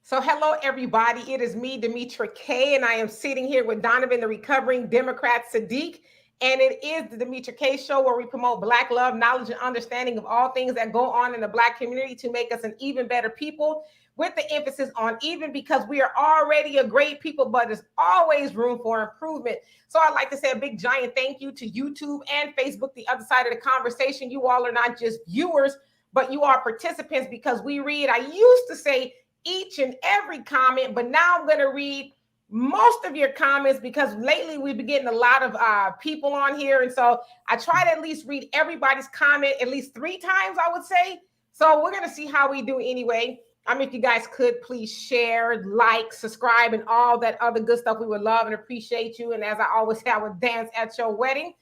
So hello, everybody. It is me, Demetra K, and I am sitting here with Donovan, the recovering Democrat Saadiq. And it is the Demetra K Show where we promote Black love, knowledge, and understanding of all things that go on in the Black community to make us an even better people, with the emphasis on even, because we are already a great people, but there's always room for improvement. So I'd like to say a big giant thank you to YouTube and Facebook, the other side of the conversation. You all are not just viewers, but you are participants, because we read. I used to say each and every comment, but now I'm going to read most of your comments, because lately we've been getting a lot of people on here, and so I try to at least read everybody's comment at least 3 times, I would say. So we're going to see how we do anyway. If you guys could please share, like, subscribe, and all that other good stuff, we would love and appreciate you. And as I always say, I would dance at your wedding.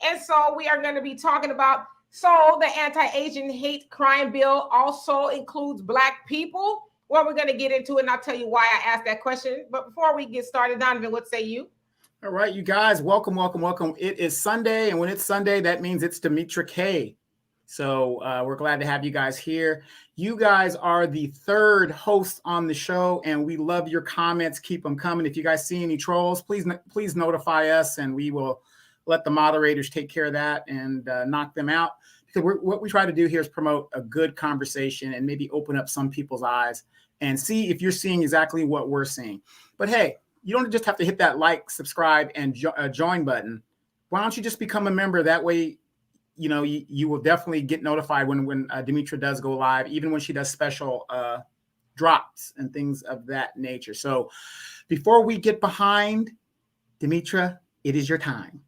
And so we are going to be talking about, so the anti-Asian hate crime bill also includes Black people. Well, we're going to get into it, and I'll tell you why I asked that question. But before we get started, Donovan, what say you? All right, you guys, welcome. It is Sunday, and when it's Sunday, that means it's Demetra K. So we're glad to have you guys here. You guys are the 3rd host on the show, and we love your comments. Keep them coming. If you guys see any trolls, please notify us, and we will let the moderators take care of that and knock them out. Because what we try to do here is promote a good conversation and maybe open up some people's eyes and see if you're seeing exactly what we're seeing. But hey, you don't just have to hit that like, subscribe, and join button. Why don't you just become a member? That way, you will definitely get notified when Demetra does go live, even when she does special drops and things of that nature. So before we get behind Demetra, it is your time.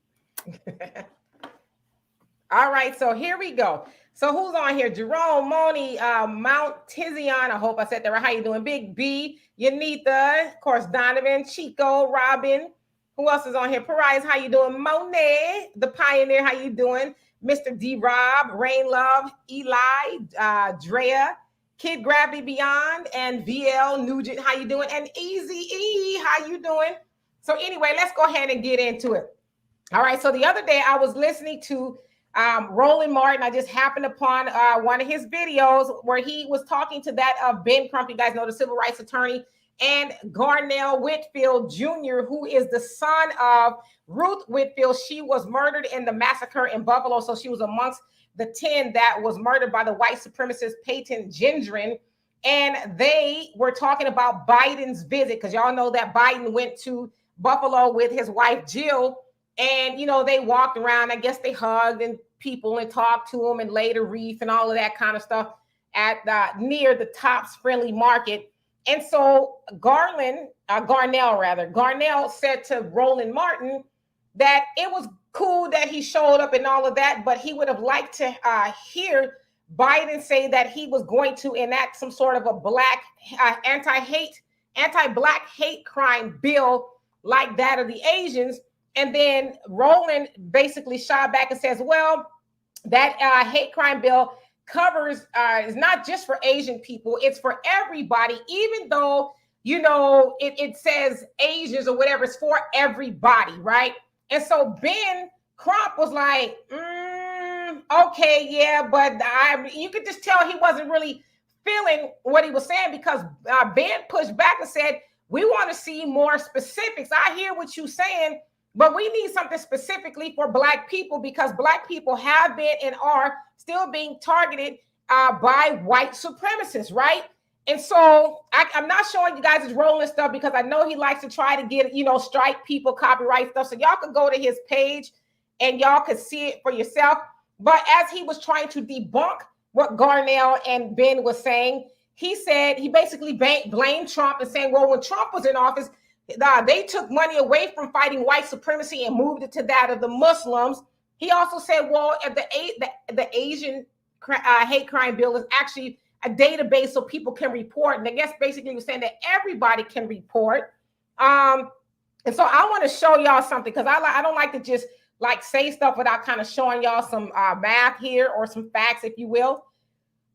All right, so here we go. So who's on here? Jerome, Moni, Mount Tizion. I hope I said that right. How you doing? Big B, Yanitha, of course, Donovan, Chico, Robin. Who else is on here? Parias, how you doing? Monet, the Pioneer, how you doing? Mr. D. Rob, Rain Love, Eli, Drea, Kid Gravity Beyond, and VL Nugent, how you doing? And Easy E, how you doing? So anyway, let's go ahead and get into it. All right, so the other day I was listening to Roland Martin. I just happened upon one of his videos where he was talking to that of Ben Crump, you guys know, the civil rights attorney, and Garnell Whitfield Jr., who is the son of Ruth Whitfield. She was murdered in the massacre in Buffalo, so she was amongst the 10 that was murdered by the white supremacist Peyton Gendron. And they were talking about Biden's visit, because y'all know that Biden went to Buffalo with his wife Jill, and they walked around. I guess they hugged and people and talked to him and laid a wreath and all of that kind of stuff at near the Tops Friendly Market. And so Garnell said to Roland Martin that it was cool that he showed up and all of that, but he would have liked to hear Biden say that he was going to enact some sort of a Black anti-Black hate crime bill like that of the Asians. And then Roland basically shot back and says, well, that hate crime bill covers is not just for Asian people, it's for everybody, even though it says Asians or whatever, it's for everybody, right? And so Ben Crump was like, okay, yeah, but you could just tell he wasn't really feeling what he was saying, because Ben pushed back and said, we want to see more specifics. I hear what you're saying, but we need something specifically for Black people, because Black people have been and are still being targeted by white supremacists, right? And so I'm not showing you guys his Roland stuff, because I know he likes to try to get, strike people, copyright stuff. So y'all could go to his page and y'all could see it for yourself. But as he was trying to debunk what Garnell and Ben was saying, he said he basically blamed Trump and saying, well, when Trump was in office, they took money away from fighting white supremacy and moved it to that of the Muslims. He also said, well, the Asian hate crime bill is actually a database so people can report. And I guess basically he was saying that everybody can report. And so I want to show y'all something, because I don't like to just say stuff without kind of showing y'all some math here, or some facts, if you will.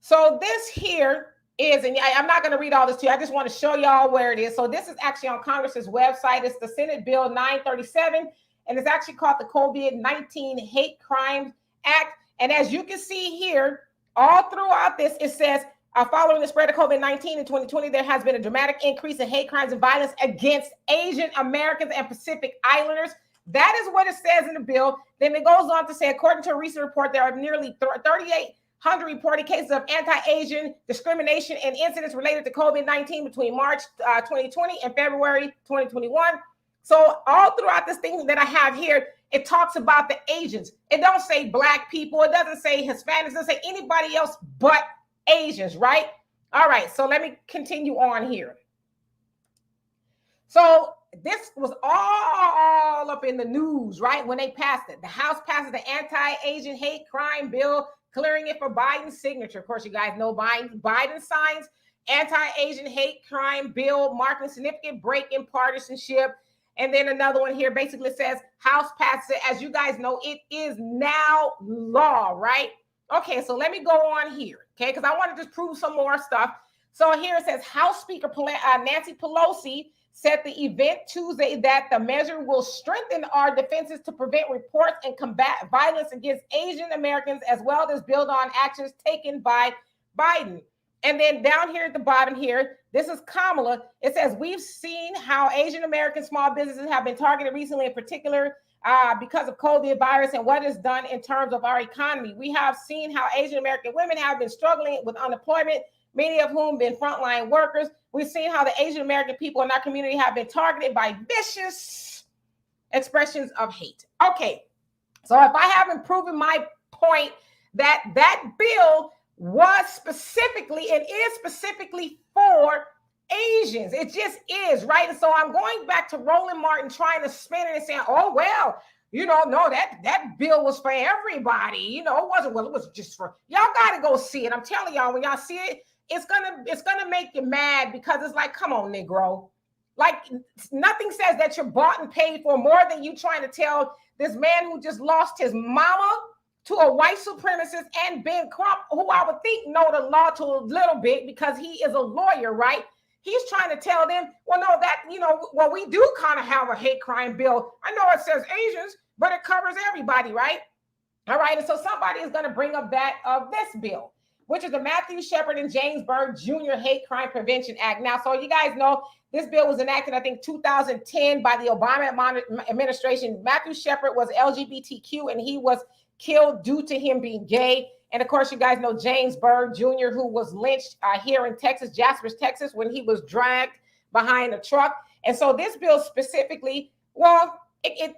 So this here is, and I'm not going to read all this to you. I just want to show y'all where it is. So this is actually on Congress's website. It's the Senate Bill 937, and it's actually called the COVID-19 Hate Crimes Act. And as you can see here, all throughout this, it says Following the spread of COVID-19 in 2020, there has been a dramatic increase in hate crimes and violence against Asian Americans and Pacific Islanders. That is what it says in the bill. Then it goes on to say, according to a recent report, there are nearly 3,800 reported cases of anti-Asian discrimination and incidents related to COVID-19 between March 2020 and February 2021. So all throughout this thing that I have here, it talks about the Asians. It don't say Black people. It doesn't say Hispanics. It doesn't say anybody else but Asians, right? All right, so let me continue on here. So this was all up in the news, right? When they passed it. The House passes the anti-Asian hate crime bill, clearing it for Biden's signature. Of course, you guys know Biden signs anti-Asian hate crime bill, marking a significant break in partisanship. And then another one here basically says House passes it. As you guys know, it is now law, right? Okay, so let me go on here, okay? Because I want to just prove some more stuff. So here it says House Speaker Nancy Pelosi said the event Tuesday that the measure will strengthen our defenses to prevent reports and combat violence against Asian Americans, as well as build on actions taken by Biden. And then down here at the bottom here, this is Kamala. It says, we've seen how Asian American small businesses have been targeted recently, in particular because of COVID virus and what it's done in terms of our economy. We have seen how Asian American women have been struggling with unemployment, many of whom been frontline workers. We've seen how the Asian American people in our community have been targeted by vicious expressions of hate. Okay, so if I haven't proven my point that that bill was specifically and is specifically for Asians, it just is, right? And so I'm going back to Roland Martin trying to spin it and saying, oh, well, you know, no, that bill was for everybody. You know, it wasn't, well, it was just for, y'all got to go see it. I'm telling y'all, when y'all see it, it's gonna make you mad, because it's like, come on, Negro. Like, nothing says that you're bought and paid for more than you trying to tell this man who just lost his mama to a white supremacist, and Ben Crump, who I would think know the law to a little bit because he is a lawyer, right? He's trying to tell them, well, no, that, you know, well, we do kind of have a hate crime bill. I know it says Asians, but it covers everybody, right? All right, and so somebody is going to bring up that of this bill, which is the Matthew Shepard and James Byrd Jr. Hate Crime Prevention Act. Now, so you guys know this bill was enacted, I think, 2010 by the Obama administration. Matthew Shepard was LGBTQ, and he was killed due to him being gay. And of course, you guys know James Byrd Jr., who was lynched here in Texas, Jasper, Texas, when he was dragged behind a truck. And so this bill specifically, well, it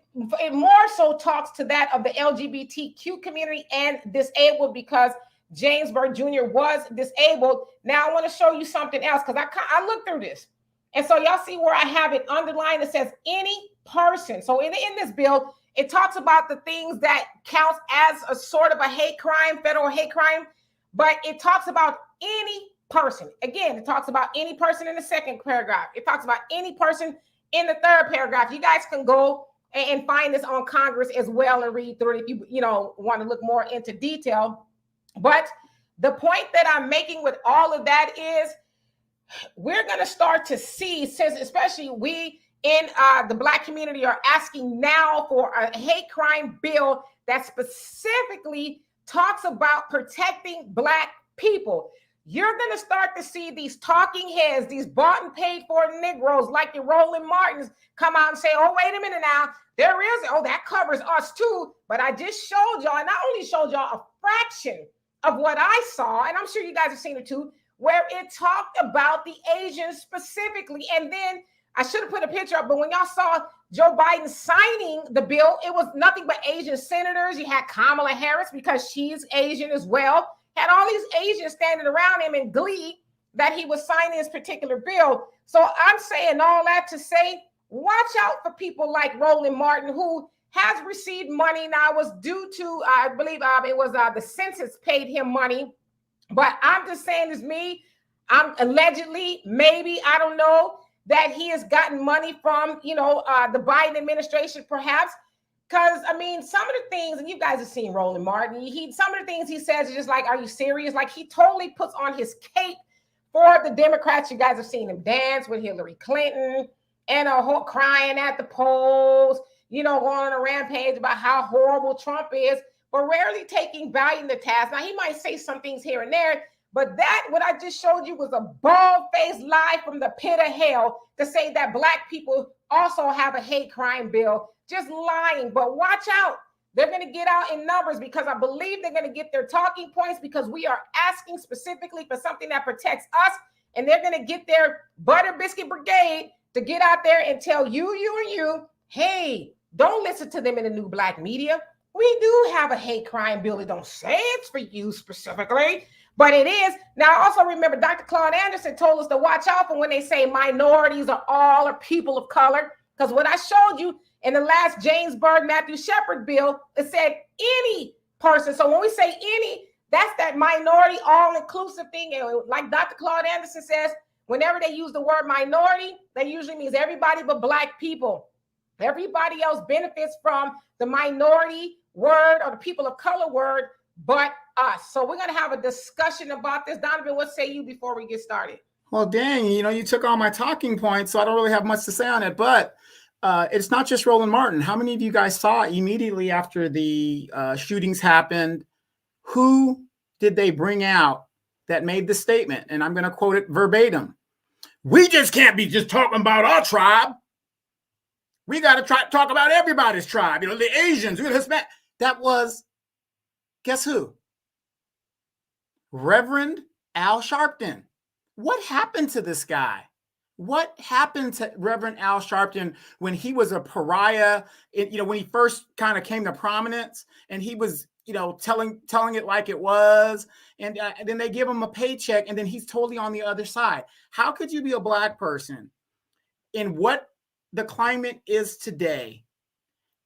more so talks to that of the LGBTQ community and disabled, because James Byrd Jr. was disabled. Now I want to show you something else, because I looked through this. And so y'all see where I have it underlined. It says any person. So in this bill, it talks about the things that counts as a sort of a hate crime, federal hate crime, but it talks about any person. Again, it talks about any person in the second paragraph. It talks about any person in the third paragraph. You guys can go and find this on Congress as well and read through it if you want to look more into detail. But the point that I'm making with all of that is we're going to start to see, since especially we in the Black community are asking now for a hate crime bill that specifically talks about protecting Black people. You're going to start to see these talking heads, these bought and paid for Negroes like your Roland Martins come out and say, oh, wait a minute now, there is, oh, that covers us too. But I just showed y'all, and I only showed y'all a fraction of what I saw, and I'm sure you guys have seen it too, where it talked about the Asians specifically. And then I should have put a picture up, but when y'all saw Joe Biden signing the bill, it was nothing but Asian senators. You had Kamala Harris, because she's Asian as well, had all these Asians standing around him in glee that he was signing this particular bill. So I'm saying all that to say, watch out for people like Roland Martin, who has received money. Now, it was due to, I believe it was the census paid him money. But I'm just saying, it's me. I'm allegedly, maybe, I don't know, that he has gotten money from, the Biden administration, perhaps. Because, I mean, some of the things, and you guys have seen Roland Martin, some of the things he says are just like, are you serious? Like, he totally puts on his cape for the Democrats. You guys have seen him dance with Hillary Clinton and a whole crying at the polls, going on a rampage about how horrible Trump is, but rarely taking Biden to task. Now, he might say some things here and there, But that, what I just showed you, was a bald-faced lie from the pit of hell to say that Black people also have a hate crime bill. Just lying. But watch out. They're going to get out in numbers, because I believe they're going to get their talking points, because we are asking specifically for something that protects us. And they're going to get their butter biscuit brigade to get out there and tell you, hey, don't listen to them in the new Black media. We do have a hate crime bill. It don't say it's for you specifically, but it is. Now, also remember, Dr. Claude Anderson told us to watch out for when they say minorities are all or people of color, because what I showed you in the last James Byrd, Matthew Shepard bill, it said any person. So when we say any, that's that minority, all-inclusive thing. And like Dr. Claude Anderson says, whenever they use the word minority, that usually means everybody but Black people. Everybody else benefits from the minority word or the people of color word, but us. So we're going to have a discussion about this. Donovan, what say you before we get started? Well, dang, you took all my talking points, so I don't really have much to say on it, but it's not just Roland Martin. How many of you guys saw immediately after the shootings happened? Who did they bring out that made the statement? And I'm going to quote it verbatim. We just can't be just talking about our tribe. We got to talk about everybody's tribe. The Asians, the Hispanic. That was, guess who? Reverend Al Sharpton. What happened to this guy? What happened to Reverend Al Sharpton when he was a pariah? When he first kind of came to prominence, and he was, telling it like it was, and then they give him a paycheck, and then he's totally on the other side. How could you be a Black person in what the climate is today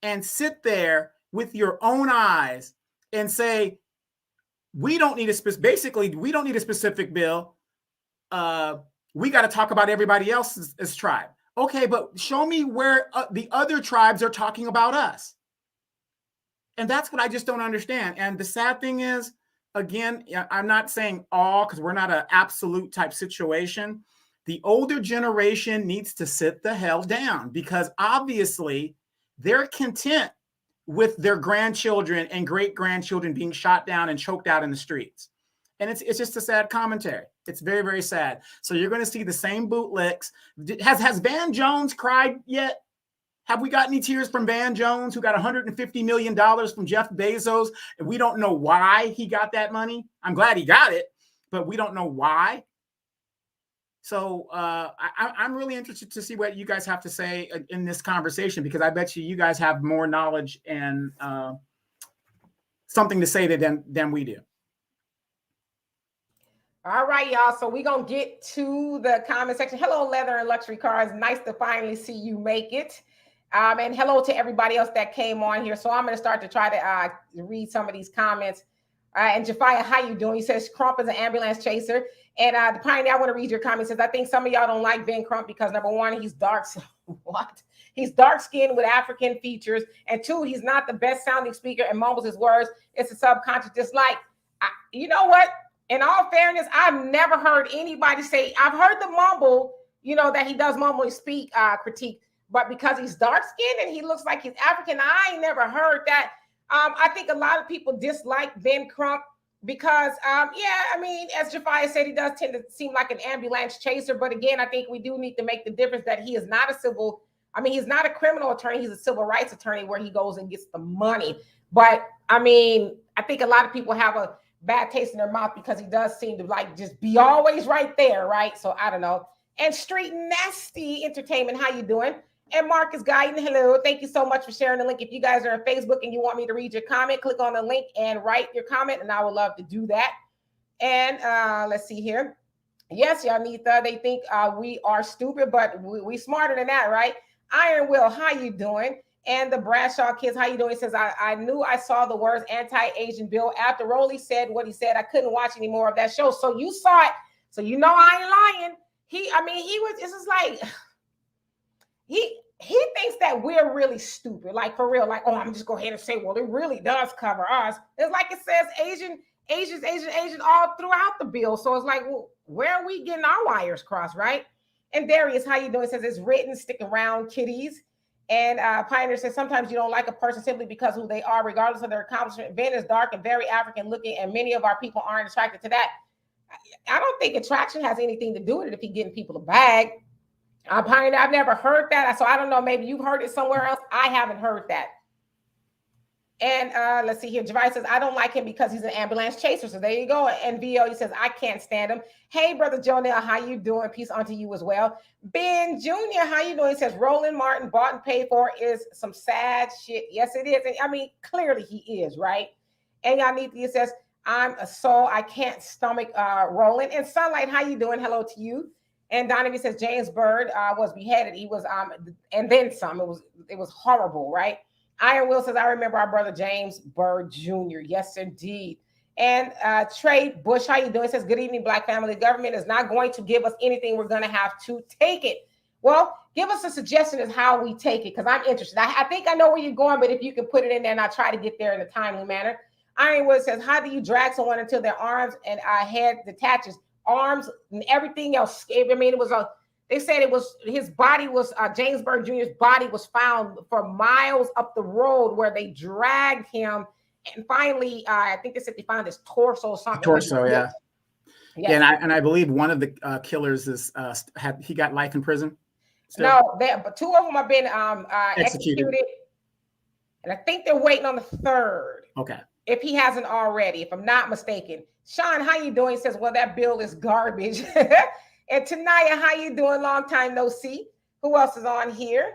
and sit there with your own eyes and say, we don't need we don't need a specific bill. We got to talk about everybody else's tribe. Okay, but show me where the other tribes are talking about us. And that's what I just don't understand. And the sad thing is, again, I'm not saying all, because we're not an absolute type situation. The older generation needs to sit the hell down, because obviously they're content with their grandchildren and great-grandchildren being shot down and choked out in the streets. And it's just a sad commentary. It's very, very sad. So you're going to see the same bootlicks. Has Van Jones cried yet? Have we got any tears from Van Jones, who got $150 million from Jeff Bezos, and we don't know why he got that money? I'm glad he got it, but we don't know why. So I'm really interested to see what you guys have to say in this conversation, because I bet you guys have more knowledge and something to say to them than we do. All right, y'all. So we're going to get to the comment section. Hello, Leather and Luxury Cars. Nice to finally see you make it. And hello to everybody else that came on here. So I'm going to start to try to read some of these comments. And Jafia, how you doing? He says, Crump is an ambulance chaser. And the Pioneer, I want to read your comment. Says, I think some of y'all don't like Ben Crump because, number one, he's dark. What? He's dark-skinned with African features. And two, he's not the best-sounding speaker and mumbles his words. It's a subconscious dislike. You know what? In all fairness, I've never heard anybody say, I've heard the mumble, that he does mumble and speak critique. But because he's dark-skinned and he looks like he's African, I ain't never heard that. I think a lot of people dislike Ben Crump because, as Jafia said, he does tend to seem like an ambulance chaser. But again, I think we do need to make the difference that he is not he's not a criminal attorney. He's a civil rights attorney where he goes and gets the money. But I think a lot of people have a bad taste in their mouth because he does seem to just be always right there, right? So I don't know. And Street Nasty Entertainment, how you doing? And Marcus Guyton, hello. Thank you so much for sharing the link. If you guys are on Facebook and you want me to read your comment, click on the link and write your comment, and I would love to do that. And let's see here. Yes, Yanitha, they think we are stupid, but we smarter than that, right? Iron Will, how you doing? And the Bradshaw kids, how you doing? He says, I knew I saw the words anti-Asian bill after Rolly said what he said. I couldn't watch any more of that show. So you saw it. So I ain't lying. He thinks that we're really stupid, like for real. Like, oh, I'm just go ahead and say, well, it really does cover us. It's like it says Asian all throughout the bill. So it's like, well, where are we getting our wires crossed, right? And Darius, how you doing? It says it's written, stick around, kiddies. And Pioneer says sometimes you don't like a person simply because who they are, regardless of their accomplishment. Ben is dark and very African looking, and many of our people aren't attracted to that. I don't think attraction has anything to do with it if he's getting people a bag. I've never heard that. So I don't know. Maybe you've heard it somewhere else. I haven't heard that. And let's see here. Javi says, I don't like him because he's an ambulance chaser. So there you go. And VO, he says, I can't stand him. Hey, brother Jonell, how you doing? Peace unto you as well. Ben Jr., how you doing? He says, Roland Martin bought and paid for is some sad shit. Yes, it is. And I mean, clearly he is, right? And Yanithia says, I'm a soul. I can't stomach Roland. And Sunlight, how you doing? Hello to you. And Donovan says, James Byrd was beheaded. He was, and then some. It was horrible, right? Iron Will says, I remember our brother James Byrd Jr. Yes, indeed. And Trey Bush, how you doing? Says, good evening, Black family. The government is not going to give us anything. We're going to have to take it. Well, give us a suggestion as how we take it, because I'm interested. I think I know where you're going, but if you can put it in there and I'll try to get there in a timely manner. Iron Will says, how do you drag someone until their arms and head detaches? Arms and everything else. I mean, it was a... They said it was his body was James Byrd Jr.'s body was found for miles up the road where they dragged him, and finally, I think they said they found his torso or something. Torso, yeah. Yes. Yeah, and I believe one of the killers is he got life in prison. Still? No, but two of them have been executed, and I think they're waiting on the third. Okay, if he hasn't already, if I'm not mistaken. Sean, how you doing? He says, well, that bill is garbage. And Tanaya, how you doing? Long time no see. Who else is on here?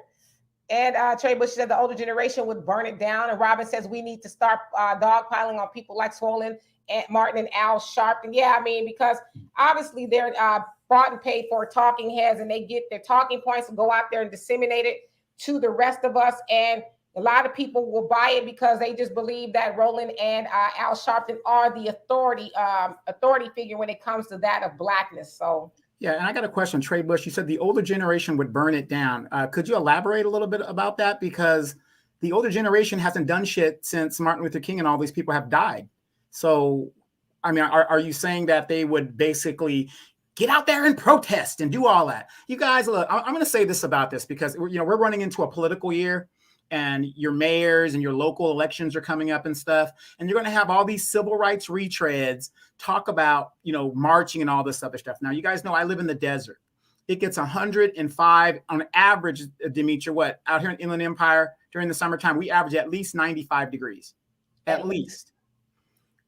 And Trey Bush said the older generation would burn it down. And Robin says we need to start dogpiling on people like Swollen, and Martin, and Al Sharpton. Yeah, I mean, because obviously they're bought and paid for talking heads, and they get their talking points and go out there and disseminate it to the rest of us. And a lot of people will buy it because they just believe that Roland and Al Sharpton are the authority figure when it comes to that of Blackness. So. Yeah, and I got a question, Trey Bush. You said the older generation would burn it down. Could you elaborate a little bit about that? Because the older generation hasn't done shit since Martin Luther King and all these people have died. So, I mean, are you saying that they would basically get out there and protest and do all that? You guys, look, I'm going to say this about this because we're running into a political year, and your mayors and your local elections are coming up and stuff. And you're going to have all these civil rights retreads talk about, marching and all this other stuff. Now, you guys know I live in the desert. It gets 105 on average, Demetria, out here in Inland Empire during the summertime, we average at least 95 degrees, at least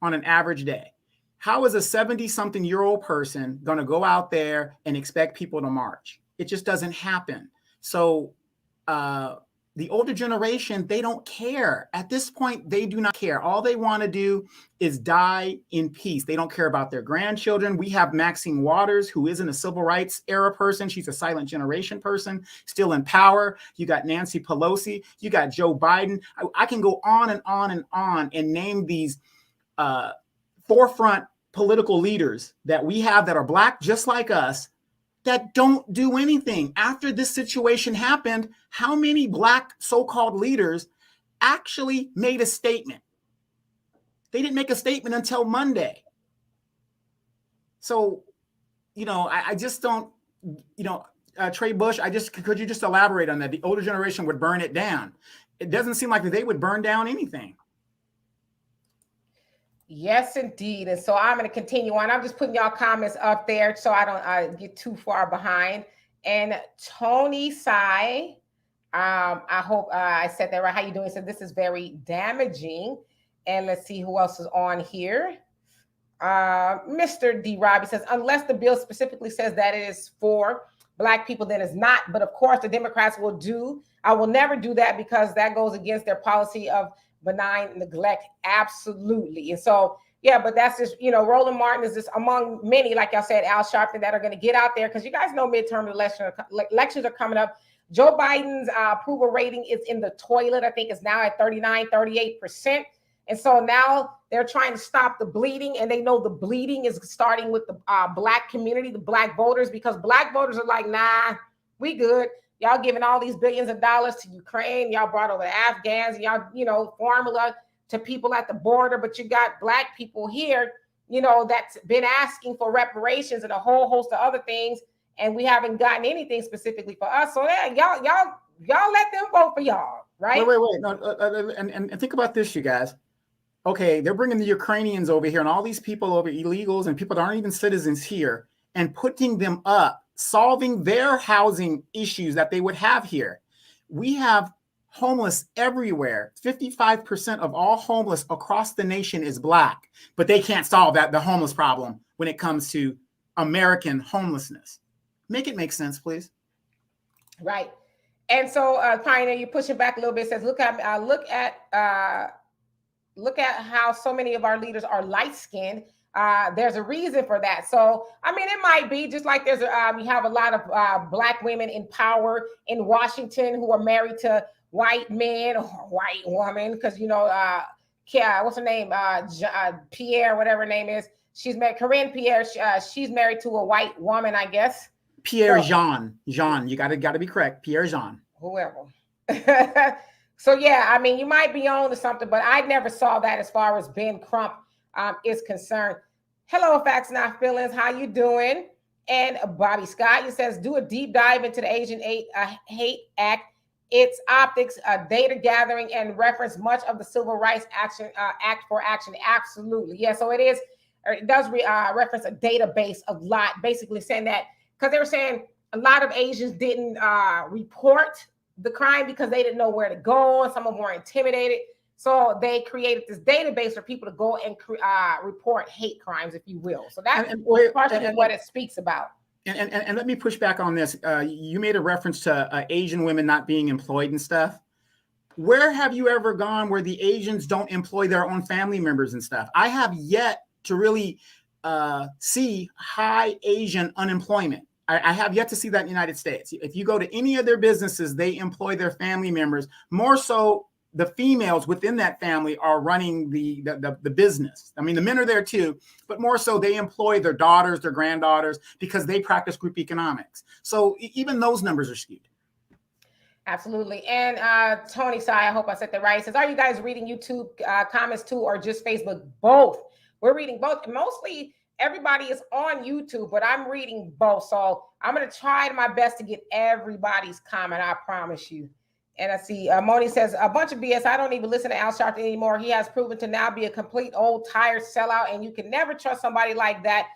on an average day. How is a 70-something-year-old person going to go out there and expect people to march? It just doesn't happen. So, the older generation, they don't care. At this point, they do not care. All they want to do is die in peace. They don't care about their grandchildren. We have Maxine Waters, who isn't a civil rights era person. She's a silent generation person, still in power. You got Nancy Pelosi. You got Joe Biden. I can go on and on and on and name these forefront political leaders that we have that are Black, just like us, that don't do anything. After this situation happened, how many Black so-called leaders actually made a statement? They didn't make a statement until Monday. So, I just don't, Trey Bush, could you just elaborate on that? The older generation would burn it down. It doesn't seem like they would burn down anything. Yes, indeed. And so I'm going to continue on. I'm just putting y'all comments up there so I don't get too far behind. And Tony Sai, I hope I said that right. How you doing? So this is very damaging. And let's see who else is on here. Mr. D. Robbie says, unless the bill specifically says that it is for Black people, then it's not. But of course, the Democrats will do. I will never do that because that goes against their policy of benign neglect. Absolutely. And so, yeah, but that's just, Roland Martin is just among many, like y'all said, Al Sharpton, that are going to get out there because you guys know midterm elections are coming up. Joe Biden's approval rating is in the toilet. I think it's now at 38%. And so now they're trying to stop the bleeding, and they know the bleeding is starting with the Black community, the Black voters, because Black voters are like, nah, we good. Y'all giving all these billions of dollars to Ukraine. Y'all brought over the Afghans. Y'all, formula to people at the border. But you got Black people here, that's been asking for reparations and a whole host of other things. And we haven't gotten anything specifically for us. So yeah, y'all let them vote for y'all, right? Wait. No, and think about this, you guys. okay, they're bringing the Ukrainians over here and all these people over, illegals and people that aren't even citizens here, and putting them up, solving their housing issues that they would have here. We have homeless everywhere. 55% of all homeless across the nation is Black, but they can't solve the homeless problem when it comes to American homelessness. Make it make sense, please. Right. And so, Pioneer, you're pushing back a little bit. It says, look at how so many of our leaders are light-skinned. There's a reason for that. So, I mean, it might be just like we have a lot of Black women in power in Washington who are married to white men or white woman, because, what's her name? Pierre, whatever her name is. She's married, Corinne Pierre. She's married to a white woman, I guess. Pierre Jean, you gotta be correct. Pierre Jean. Whoever. So yeah, I mean, you might be on to something, but I never saw that as far as Ben Crump is concerned. Hello, Facts Not Feelings. How you doing? And Bobby Scott, he says, do a deep dive into the Asian Hate Act, its optics, data gathering, and reference much of the Civil Rights Act for Action. Absolutely. Yeah, so it does reference a database of basically saying that, because they were saying a lot of Asians didn't report the crime because they didn't know where to go, and some of them were intimidated. So they created this database for people to go and report hate crimes, if you will. So that's partially what it speaks about. And let me push back on this. You made a reference to Asian women not being employed and stuff. Where have you ever gone where the Asians don't employ their own family members and stuff? I have yet to really see high Asian unemployment. I have yet to see that in the United States. If you go to any of their businesses, they employ their family members. More so, the females within that family are running the business. I mean, the men are there too, but more so they employ their daughters, their granddaughters, because they practice group economics. So even those numbers are skewed. Absolutely. And Tony Sai, I hope I said that right. He says, are you guys reading YouTube comments too, or just Facebook? Both. We're reading both. Mostly everybody is on YouTube, but I'm reading both. So I'm going to try my best to get everybody's comment. I promise you. And I see Moni says, a bunch of BS. I don't even listen to Al Sharpton anymore. He has proven to now be a complete old tired sellout, and you can never trust somebody like that.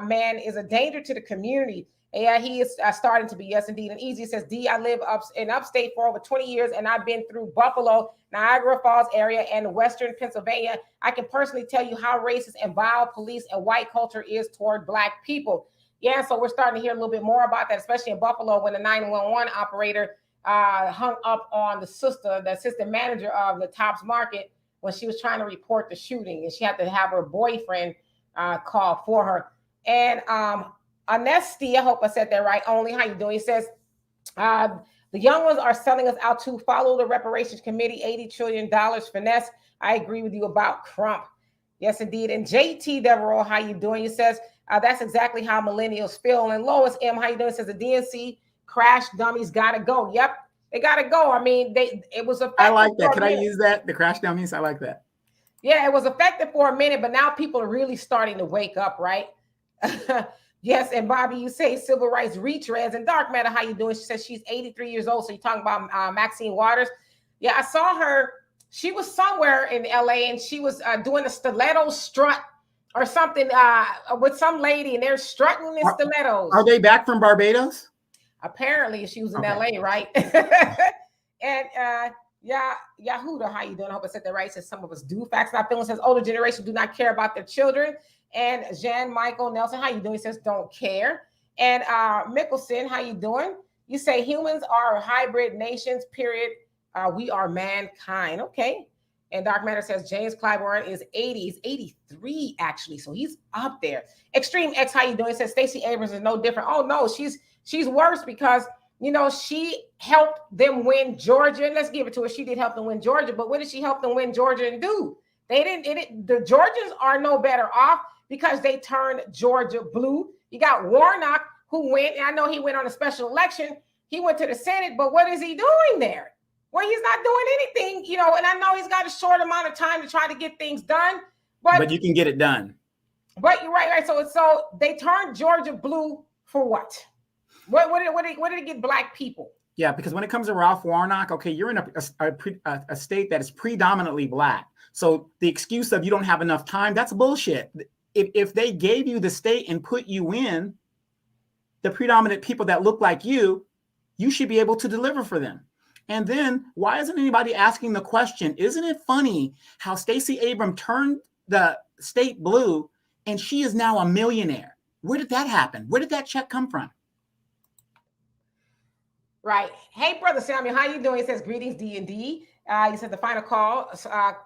Man is a danger to the community. Yeah, he is starting to be. Yes, indeed. And Easy says, D, I live in upstate for over 20 years, and I've been through Buffalo, Niagara Falls area, and Western Pennsylvania. I can personally tell you how racist and vile police and white culture is toward Black people. Yeah, so we're starting to hear a little bit more about that, especially in Buffalo, when the 911 operator hung up on the assistant manager of the Tops Market, when she was trying to report the shooting, and she had to have her boyfriend call for her. And Honesty, I hope I said that right. Only, how you doing? He says, the young ones are selling us out to follow the reparations committee, $80 trillion finesse. I agree with you about Crump. Yes, indeed. And JT Devereaux, how you doing? He says, that's exactly how millennials feel. And Lois M, how you doing? He says, the DNC crash dummies gotta go. Yep, they gotta go. I mean, it was effective. I like that. Can I use that? The crash dummies? I like that. Yeah, it was effective for a minute, but now people are really starting to wake up, right? Yes, and Bobby, you say civil rights retreads. And Dark Matter, how you doing? She says she's 83 years old. So you're talking about Maxine Waters. Yeah, I saw her. She was somewhere in LA, and she was doing a stiletto strut or something with some lady, and they're strutting in stilettos. Are they back from Barbados? Apparently, she was in LA, right? And Yahuda, how you doing? I hope I said that right. Says some of us do. Facts Not Feelings says older generation do not care about their children. And Jean Michael Nelson, how you doing? He says don't care. And Mickelson, how you doing? You say humans are hybrid nations, period. We are mankind. Okay. And Dark Matter says James Clyburn is 80. He's 83, actually. So he's up there. Extreme X, how you doing? He says Stacey Abrams is no different. Oh, no, she's worse because, she helped them win Georgia. And let's give it to her. She did help them win Georgia. But what did she help them win Georgia and do? The Georgians are no better off because they turned Georgia blue. You got Warnock, who went, and I know he went on a special election. He went to the Senate, but what is he doing there? Well, he's not doing anything, and I know he's got a short amount of time to try to get things done. But you can get it done. But you're right. So they turned Georgia blue for what? What did it get Black people? Yeah, because when it comes to Ralph Warnock, okay, you're in a state that is predominantly black. So the excuse of you don't have enough time, that's bullshit. If they gave you the state and put you in the predominant people that look like you should be able to deliver for them. And then why isn't anybody asking the question, isn't it funny how Stacey Abrams turned the state blue and she is now a millionaire? Where did that happen? Where did that check come from? Right. Hey, Brother Samuel, how you doing? It says, greetings, D&D. You said the final call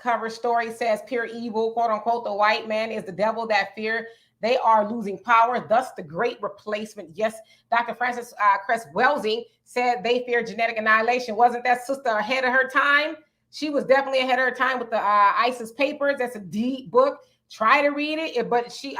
cover story says pure evil, quote unquote, the white man is the devil that fear. They are losing power, thus the great replacement. Yes, Dr. Frances Cress Welsing said they fear genetic annihilation. Wasn't that sister ahead of her time? She was definitely ahead of her time with the ISIS papers. That's a deep book. Try to read it. But she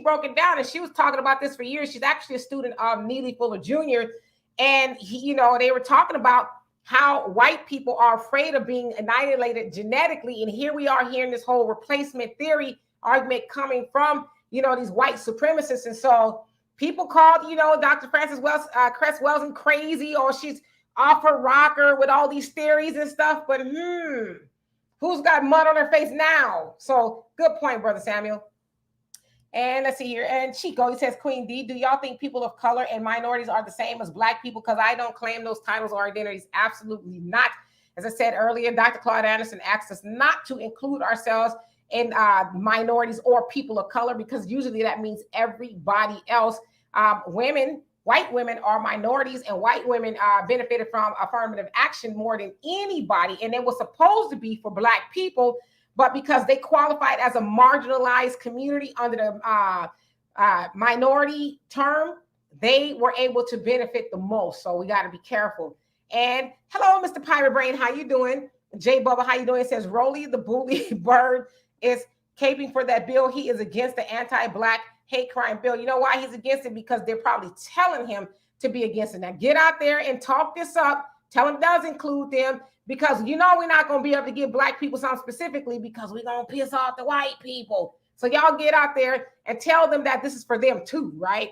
broke it down, and she was talking about this for years. She's actually a student of Neely Fuller Jr., and they were talking about how white people are afraid of being annihilated genetically. And here we are hearing this whole replacement theory argument coming from, these white supremacists. And so people called, Dr. Frances Cress Welsing crazy, or she's off her rocker with all these theories and stuff. But who's got mud on their face now? So good point, Brother Samuel. And let's see here. And Chico, he says, Queen D, do y'all think people of color and minorities are the same as black people? Because I don't claim those titles or identities. Absolutely not. As I said earlier, Dr. Claude Anderson asked us not to include ourselves in minorities or people of color, because usually that means everybody else. White women are minorities, and white women benefited from affirmative action more than anybody. And it was supposed to be for black people, but because they qualified as a marginalized community under the minority term, they were able to benefit the most. So we got to be careful. And hello, Mr. Pirate Brain, how you doing? Jay Bubba, how you doing? It says, Rolly the bully bird is caping for that bill. He is against the anti-black hate crime bill. You know why he's against it? Because they're probably telling him to be against it. Now get out there and talk this up. Tell him it does include them, because we're not going to be able to give black people something specifically, because we're going to piss off the white people. So y'all get out there and tell them that this is for them too, right?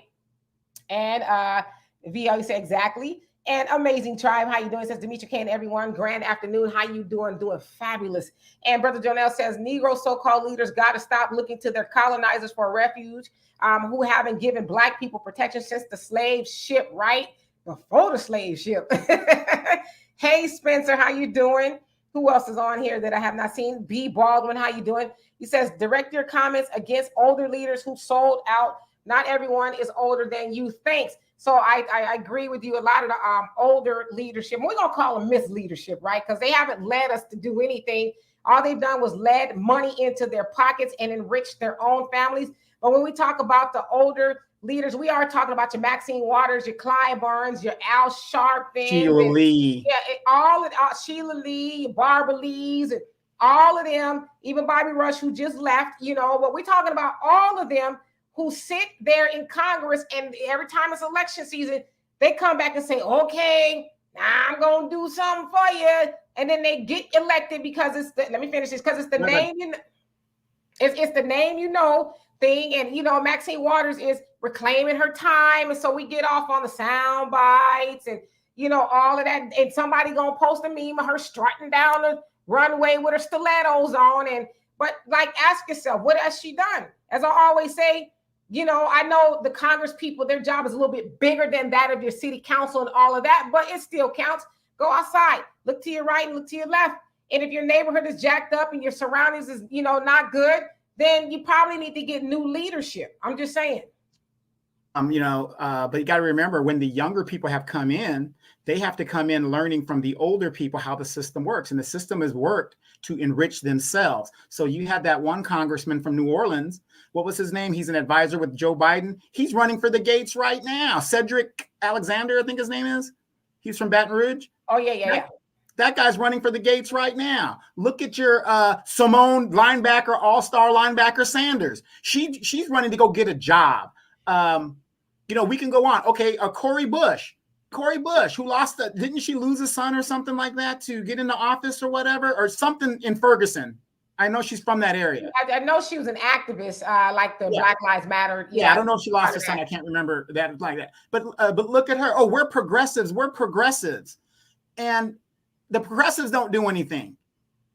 And VL, you said exactly. And amazing tribe, how you doing? It says Demetri Kane, everyone. Grand afternoon. How you doing? Doing fabulous. And Brother Jonell says Negro so-called leaders got to stop looking to their colonizers for refuge, who haven't given black people protection since the slave ship, right? Before the slave ship. Hey, Spencer, how you doing? Who else is on here that I have not seen? B. Baldwin, how you doing? He says, direct your comments against older leaders who sold out. Not everyone is older than you. Thanks. So I agree with you. A lot of the older leadership, we're going to call them misleadership, right? Because they haven't led us to do anything. All they've done was led money into their pockets and enriched their own families. But when we talk about the older leaders, we are talking about your Maxine Waters, your Clyde Burns, your Al Sharpton, Sheila Lee. Yeah, Sheila Lee, Barbara Lees, and all of them, even Bobby Rush, who just left, but we're talking about all of them who sit there in Congress, and every time it's election season, they come back and say, okay, now I'm going to do something for you. And then they get elected because let me finish this, because it's the name, it's the name, thing. And, Maxine Waters is reclaiming her time. And so we get off on the sound bites and, all of that. And somebody going to post a meme of her strutting down the runway with her stilettos on. But ask yourself, what has she done? As I always say, I know the Congress people, their job is a little bit bigger than that of your city council and all of that, but it still counts. Go outside, look to your right and look to your left. And if your neighborhood is jacked up and your surroundings is, not good, then you probably need to get new leadership. I'm just saying. But you got to remember, when the younger people have come in, they have to come in learning from the older people how the system works. And the system has worked to enrich themselves. So you had that one congressman from New Orleans. What was his name? He's an advisor with Joe Biden. He's running for the Gates right now. Cedric Alexander, I think his name is. He's from Baton Rouge. Oh, yeah. That guy's running for the Gates right now. Look at your Simone linebacker, all-star linebacker Sanders. She's running to go get a job. We can go on. Okay, Cori Bush, who didn't she lose a son or something like that to get into office or whatever, or something in Ferguson? I know she's from that area. I know she was an activist, like the Black Lives Matter. Yeah, I don't know if she lost her son. I can't remember that like that. But look at her. Oh, we're progressives. We're progressives. And the progressives don't do anything.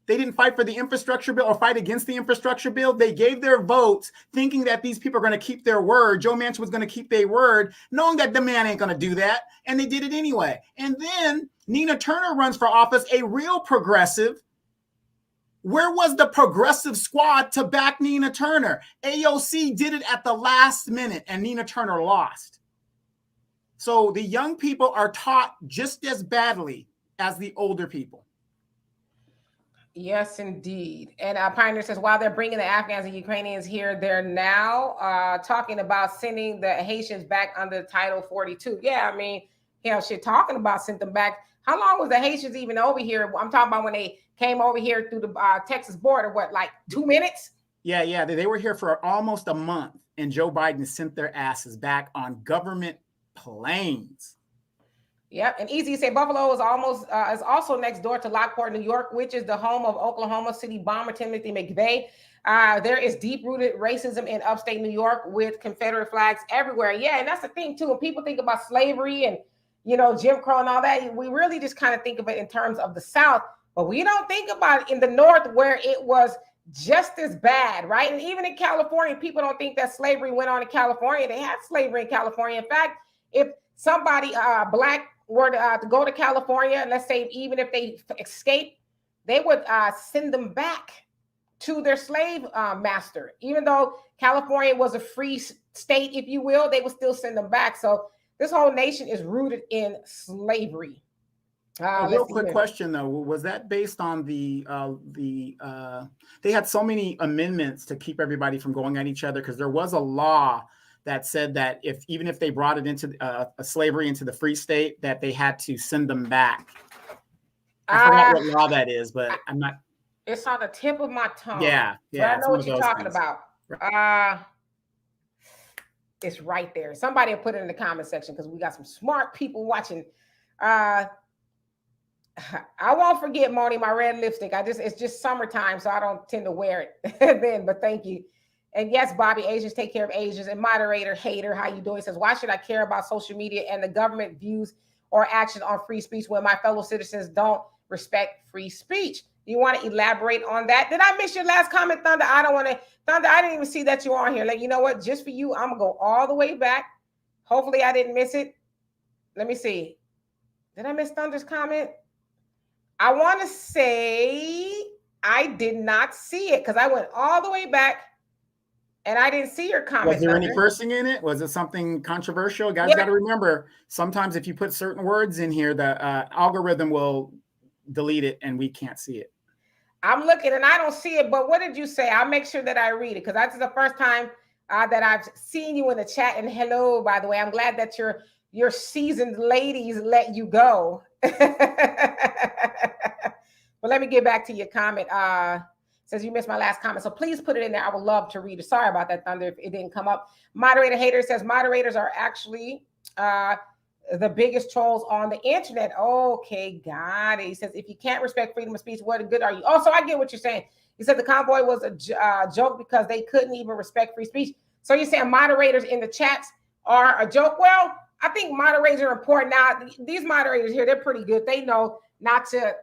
They didn't fight for the infrastructure bill or fight against the infrastructure bill. They gave their votes thinking that these people are going to keep their word. Joe Manchin was going to keep their word, knowing that the man ain't going to do that. And they did it anyway. And then Nina Turner runs for office, a real progressive. Where was the progressive squad to back Nina Turner? AOC did it at the last minute and Nina Turner lost. So the young people are taught just as badly as the older people. Yes, indeed. And Pioneer says, while they're bringing the Afghans and Ukrainians here, they're now talking about sending the Haitians back under Title 42. Yeah, I mean, shit, talking about sent them back. How long was the Haitians even over here? I'm talking about when they came over here through the Texas border, what, like 2 minutes? Yeah. They were here for almost a month, and Joe Biden sent their asses back on government planes. Yep, and Easy say Buffalo is also next door to Lockport, New York, which is the home of Oklahoma City bomber Timothy McVeigh. There is deep-rooted racism in upstate New York with Confederate flags everywhere. Yeah, and that's the thing too. When people think about slavery and Jim Crow and all that, we really just kind of think of it in terms of the South, but we don't think about it in the North where it was just as bad, right? And even in California, people don't think that slavery went on in California. They had slavery in California. In fact, if somebody black were to go to California, and let's say even if they escape, they would send them back to their slave master. Even though California was a free state, if you will, they would still send them back. So this whole nation is rooted in slavery. A real quick question though, was that based on they had so many amendments to keep everybody from going at each other, because there was a law that said that even if they brought it into slavery into the free state, that they had to send them back. I forgot what law that is, but I'm not. It's on the tip of my tongue. Yeah. But I know what you're talking about. It's right there. Somebody will put it in the comment section because we got some smart people watching. I won't forget, Moni, my red lipstick. It's just summertime, so I don't tend to wear it then. But thank you. And yes, Bobby, Asians take care of Asians. And moderator hater, how you doing? He says, why should I care about social media and the government views or action on free speech when my fellow citizens don't respect free speech? You want to elaborate on that? Did I miss your last comment, Thunder? I don't want to. Thunder, I didn't even see that you're on here. Like, you know what? Just for you, I'm going to go all the way back. Hopefully I didn't miss it. Let me see. Did I miss Thunder's comment? I want to say I did not see it because I went all the way back. And I didn't see your comment. Was there any cursing in it? Was it something controversial? Guys, got to remember, sometimes if you put certain words in here, the algorithm will delete it and we can't see it. I'm looking and I don't see it, but what did you say? I'll make sure that I read it because that's the first time that I've seen you in the chat. And hello, by the way, I'm glad that your seasoned ladies let you go. But let me get back to your comment. Says you missed my last comment, so please put it in there. I would love to read it. Sorry about that, Thunder, if it didn't come up. Moderator hater says moderators are actually the biggest trolls on the internet. Okay, got it. He says if you can't respect freedom of speech, what good are you? Oh, so I get what you're saying. He said the convoy was a joke because they couldn't even respect free speech. So you're saying moderators in the chats are a joke? Well, I think moderators are important. Now, these moderators here, they're pretty good. They know not to.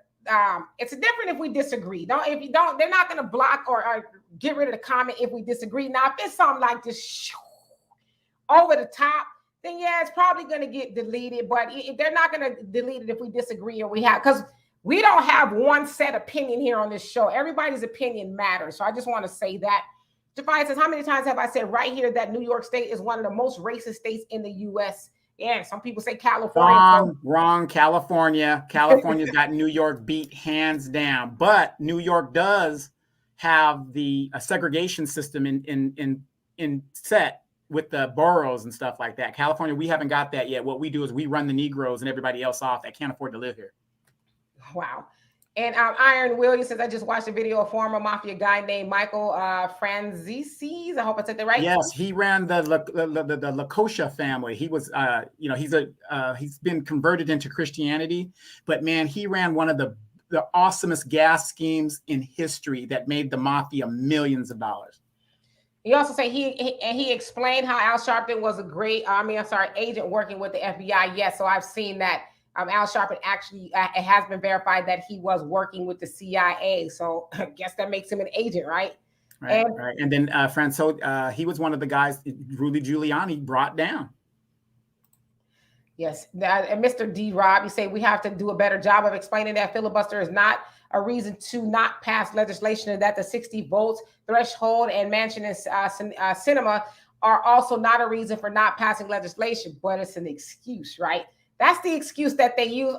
It's different if we disagree. If you don't, they're not going to block or get rid of the comment if we disagree. Now, if it's something like this over the top, then yeah, it's probably going to get deleted. But they're not going to delete it if we disagree or because we don't have one set opinion here on this show. Everybody's opinion matters. So I just want to say that. Jafai says, how many times have I said right here that New York State is one of the most racist states in the U.S.? Yeah, some people say California. Wrong. California's got New York beat hands down. But New York does have the segregation system in set with the boroughs and stuff like that. California, we haven't got that yet. What we do is we run the Negroes and everybody else off that can't afford to live here. Wow. And Iron Williams says, I just watched a video of a former mafia guy named Michael Franzese. I hope I said that right. Yes, he ran the Lakosha family. He was, he's been converted into Christianity, but man, he ran one of the the awesomest gas schemes in history that made the mafia millions of dollars. He also said he explained how Al Sharpton was a great, agent working with the FBI. Yes, so I've seen that. Al Sharpton actually, it has been verified that he was working with the CIA. So I guess that makes him an agent, right? Right, right. And then Franco, he was one of the guys Rudy Giuliani brought down. Yes, and Mr. D. Rob, you say we have to do a better job of explaining that filibuster is not a reason to not pass legislation, and that the 60 votes threshold and Manchin and Cinema are also not a reason for not passing legislation, but it's an excuse, right? That's the excuse that they use.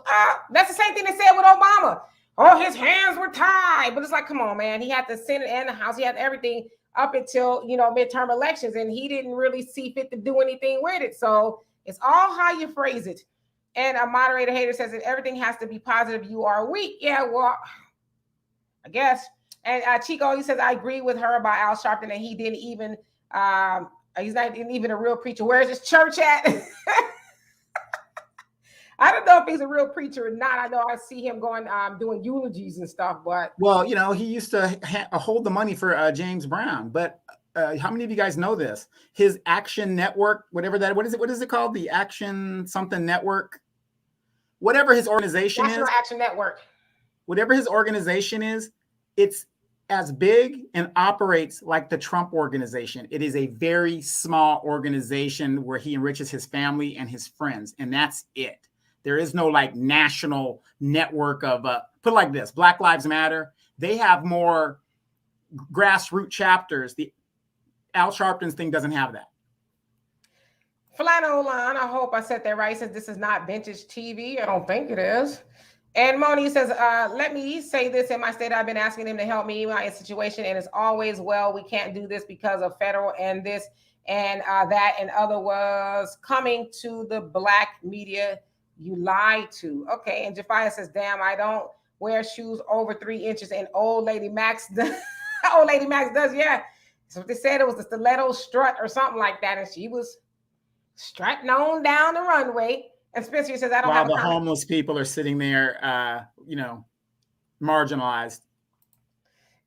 That's the same thing they said with Obama. Oh, his hands were tied. But it's like, come on, man. He had the Senate and the House. He had everything up until, midterm elections, and he didn't really see fit to do anything with it. So it's all how you phrase it. And a moderator hater says that everything has to be positive. You are weak. Yeah, well, I guess. And Chico, he says, I agree with her about Al Sharpton, and he didn't even, he's not even a real preacher. Where's his church at? I don't know if he's a real preacher or not. I know I see him going, doing eulogies and stuff, but. Well, he used to hold the money for James Brown, but how many of you guys know this? His Action Network, what is it called? The Action something network, whatever his organization National is. Action Network. Whatever his organization is, it's as big and operates like the Trump organization. It is a very small organization where he enriches his family and his friends, and that's it. There is no like national network of, put it like this, Black Lives Matter. They have more grassroots chapters. The Al Sharpton's thing doesn't have that. Flanolan, I hope I said that right. Says this is not vintage TV. I don't think it is. And Moni says, let me say this in my state. I've been asking them to help me in my situation, and it's always, well, we can't do this because of federal and this and that and other was coming to the Black media. You lied to. Okay. And Jafia says, damn, I don't wear shoes over 3 inches. And old lady Max does. Old lady Max does. Yeah. So they said it was a stiletto strut or something like that. And she was strutting on down the runway. And Spencer says, I don't have a comment. While the homeless people are sitting there, marginalized.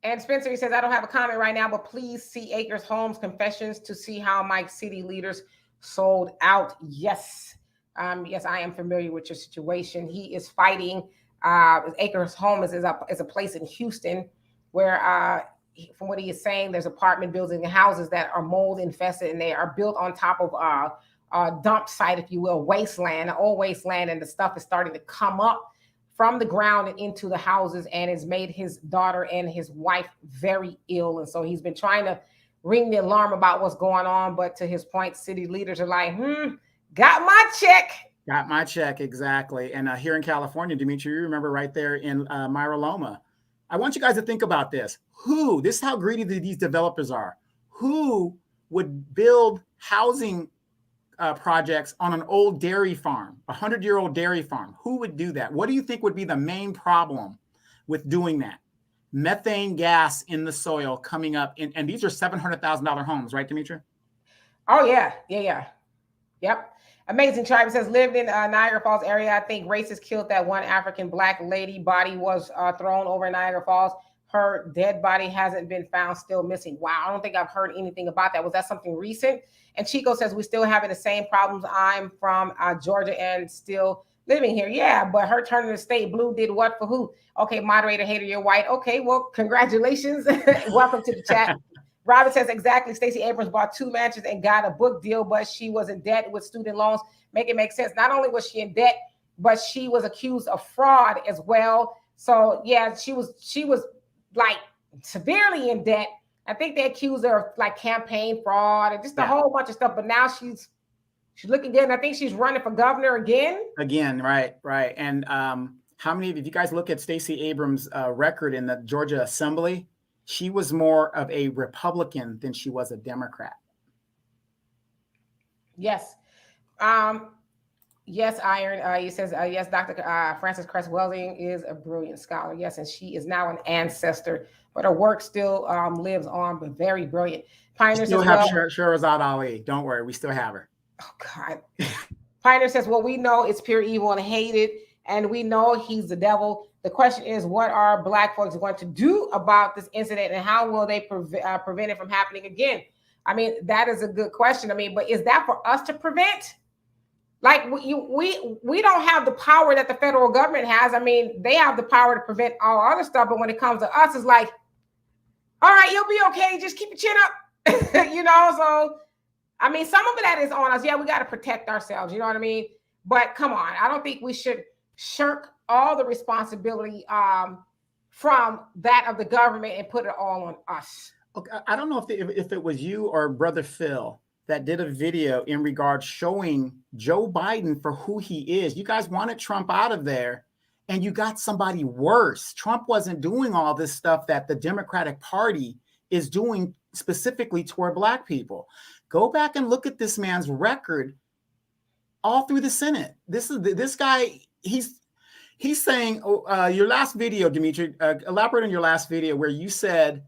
And Spencer says, I don't have a comment right now, but please see Acres Homes Confessions to see how my city leaders sold out. Yes. Yes, I am familiar with your situation. He is fighting. Acres Homes is a place in Houston where, from what he is saying, there's apartment buildings and houses that are mold infested, and they are built on top of a dump site, if you will, wasteland, an old wasteland, and the stuff is starting to come up from the ground and into the houses, and it's made his daughter and his wife very ill. And so he's been trying to ring the alarm about what's going on, but to his point, city leaders are like, got my check. Got my check, exactly. And here in California, Dimitri, you remember right there in Myra Loma. I want you guys to think about this. This is how greedy these developers are. Who would build housing projects on an old dairy farm, 100-year-old dairy farm? Who would do that? What do you think would be the main problem with doing that? Methane gas in the soil coming up. And these are $700,000 homes, right, Dimitri? Oh, yeah. Yep. Amazing Tribe says, lived in Niagara Falls area. I think racists killed that one African Black lady. Body was thrown over Niagara Falls. Her dead body hasn't been found, still missing. Wow, I don't think I've heard anything about that. Was that something recent? And Chico says, we're still having the same problems. I'm from Georgia and still living here. Yeah, but her turning the state blue did what for who? Okay, moderator hater, you're white. Okay, well, congratulations. Welcome to the chat. Robert says, exactly. Stacey Abrams bought 2 mansions and got a book deal, but she was in debt with student loans. Make it make sense. Not only was she in debt, but she was accused of fraud as well. So yeah, she was like severely in debt. I think they accused her of like campaign fraud and just a whole bunch of stuff. But now she's looking good. And I think she's running for governor again. Again, right. And how many of you guys look at Stacey Abrams' record in the Georgia Assembly? She was more of a Republican than she was a Democrat. Yes. Yes, Iron. He says, yes, Dr. Frances Cress Welsing is a brilliant scholar. Yes, and she is now an ancestor, but her work still lives on, but very brilliant. Pioneer still have Sherazad Ali. Don't worry, we still have her. Oh, God. Pioneer says, well, we know it's pure evil and hated and we know he's the devil. The question is, what are Black folks going to do about this incident, and how will they prevent it from happening again? I mean, that is a good question. I mean, but is that for us to prevent? Like we don't have the power that the federal government has. I mean, they have the power to prevent all other stuff, but when it comes to us, it's like, all right, you'll be okay. Just keep your chin up, you know. So, I mean, some of that is on us. Yeah, we got to protect ourselves. You know what I mean? But come on, I don't think we should shirk all the responsibility from that of the government and put it all on us. Okay, I don't know if it was you or Brother Phil that did a video in regards showing Joe Biden for who he is. You guys wanted Trump out of there, and you got somebody worse. Trump wasn't doing all this stuff that the Democratic Party is doing specifically toward Black people. Go back and look at this man's record all through the Senate. This guy, he's saying, your last video, Dimitri, elaborate on your last video where you said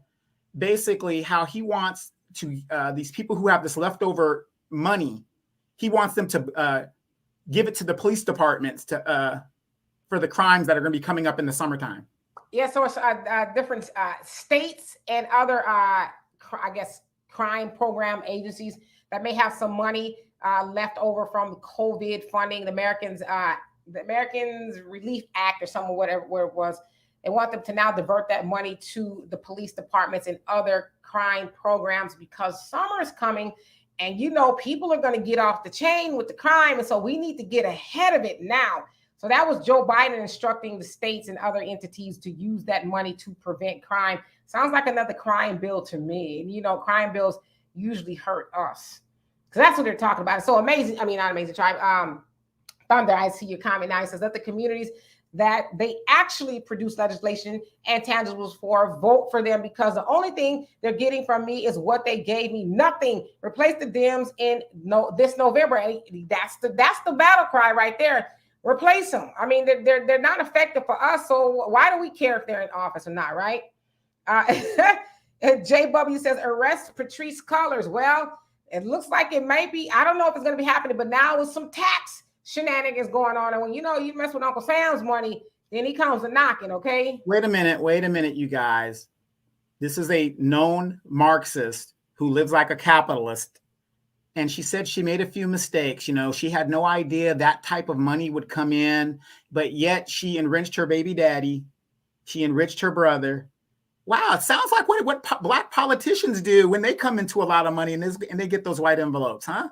basically how he wants to, these people who have this leftover money, he wants them to give it to the police departments for the crimes that are going to be coming up in the summertime. Yeah, so it's different states and other, I guess, crime program agencies that may have some money left over from COVID funding, the Americans Relief Act or something, whatever it was. They want them to now divert that money to the police departments and other crime programs because summer is coming, and you know people are going to get off the chain with the crime, and so we need to get ahead of it now. So that was Joe Biden instructing the states and other entities to use that money to prevent crime. Sounds like another crime bill to me. And you know, crime bills usually hurt us because that's what they're talking about. It's so amazing. I mean, not amazing. Tribe. Thunder, I see your comment now. It says that the communities that they actually produce legislation and tangibles for vote for them because the only thing they're getting from me is what they gave me. Nothing. Replace the Dems in this November. And that's the battle cry right there. Replace them. I mean, they're not effective for us. So why do we care if they're in office or not, right? And JW says arrest Patrice Cullors. Well, it looks like it might be. I don't know if it's going to be happening, but now with some tax shenanigans going on, and when you know you mess with Uncle Sam's money, then he comes a knocking. Okay. Wait a minute, you guys. This is a known Marxist who lives like a capitalist. And she said she made a few mistakes. You know, she had no idea that type of money would come in, but yet she enriched her baby daddy. She enriched her brother. Wow, it sounds like what Black politicians do when they come into a lot of money and they get those white envelopes, huh?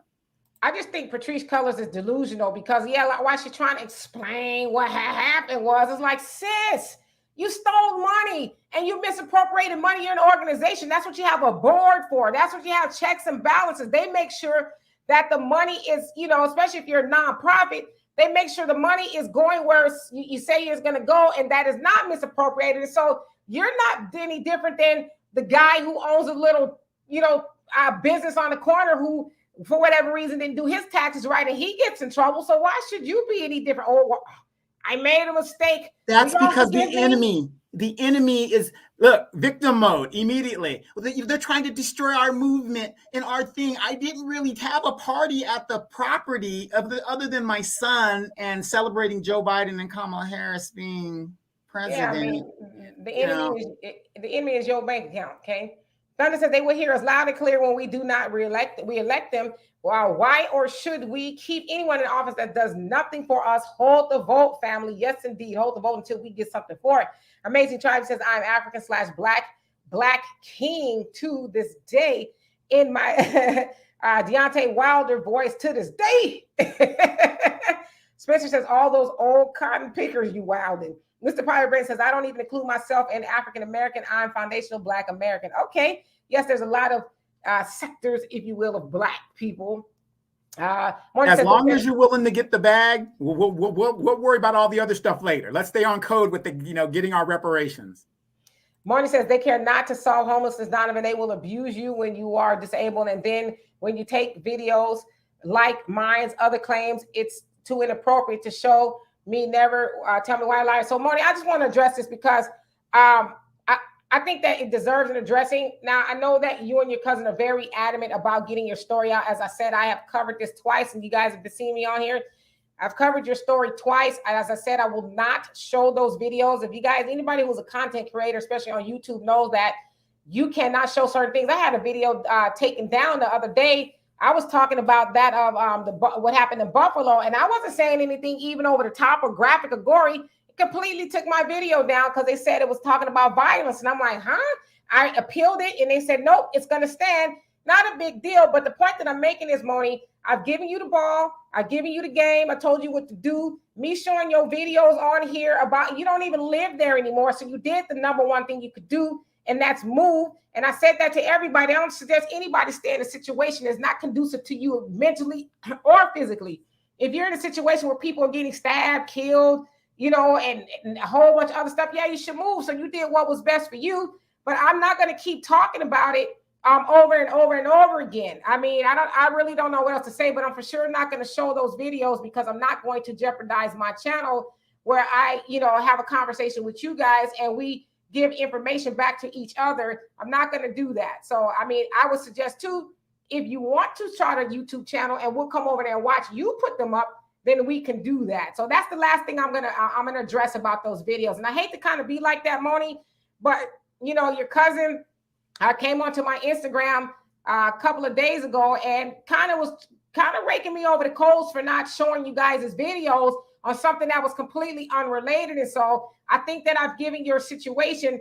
I just think Patrice Cullors is delusional because, yeah, like, why she's trying to explain what happened was, it's like, sis, you stole money and you misappropriated money. You're an organization. That's what you have a board for. That's what you have, checks and balances. They make sure that the money is, you know, especially if you're a nonprofit, they make sure the money is going where you say it's going to go and that is not misappropriated. So you're not any different than the guy who owns a little, you know, business on the corner who, for whatever reason, didn't do his taxes right and he gets in trouble. So why should you be any different? Oh, I made a mistake. That's because the enemy is, look, victim mode immediately. They're trying to destroy our movement and our thing. I didn't really have a party at the property other than my son and celebrating Joe Biden and Kamala Harris being president. Yeah, I mean, the enemy is your bank account, okay? Thunder says they will hear us loud and clear when we do not elect them. Well, why or should we keep anyone in office that does nothing for us? Hold the vote, family. Yes, indeed. Hold the vote until we get something for it. Amazing Tribe says, I'm African/Black king to this day in my Deontay Wilder voice to this day. Spencer says, all those old cotton pickers you wilding. Mr. Pirate Brain says, I don't even include myself in African-American. I'm foundational Black American. Okay. Yes, there's a lot of sectors, if you will, of Black people. As long as you're willing to get the bag, we'll worry about all the other stuff later. Let's stay on code with the, getting our reparations. Marty says they care not to solve homelessness, Donovan. They will abuse you when you are disabled. And then when you take videos like mine's other claims, it's too inappropriate to show me never tell me why I lied. So Marty, I just want to address this because I think that it deserves an addressing. Now, I know that you and your cousin are very adamant about getting your story out. As I said, I have covered this twice and you guys have been seeing me on here. I've covered your story twice. As I said, I will not show those videos. If you guys, anybody who's a content creator, especially on YouTube, knows that you cannot show certain things. I had a video taken down the other day. I was talking about that of what happened in Buffalo, and I wasn't saying anything even over the top or graphic or gory. It completely took my video down because they said it was talking about violence, and I'm like, huh? I appealed it, and they said, nope, it's going to stand. Not a big deal, but the point that I'm making is, Moni, I've given you the ball. I've given you the game. I told you what to do. Me showing your videos on here about, you don't even live there anymore, so you did the number one thing you could do, and that's move. And I said that to everybody. I don't suggest anybody stay in a situation that's not conducive to you mentally or physically. If you're in a situation where people are getting stabbed, killed, you know, and a whole bunch of other stuff, yeah, you should move. So you did what was best for you, but I'm not going to keep talking about it over and over and over again. I mean, I really don't know what else to say, but I'm for sure not going to show those videos because I'm not going to jeopardize my channel where I, you know, have a conversation with you guys and we give information back to each other. I'm not going to do that. So, I mean, I would suggest too, if you want to start a YouTube channel and we'll come over there and watch you put them up, then we can do that. So that's the last thing I'm gonna address about those videos. And I hate to kind of be like that, Moni, but you know, your cousin came onto my Instagram a couple of days ago and was raking me over the coals for not showing you guys his videos on something that was completely unrelated. And so I think that I've given your situation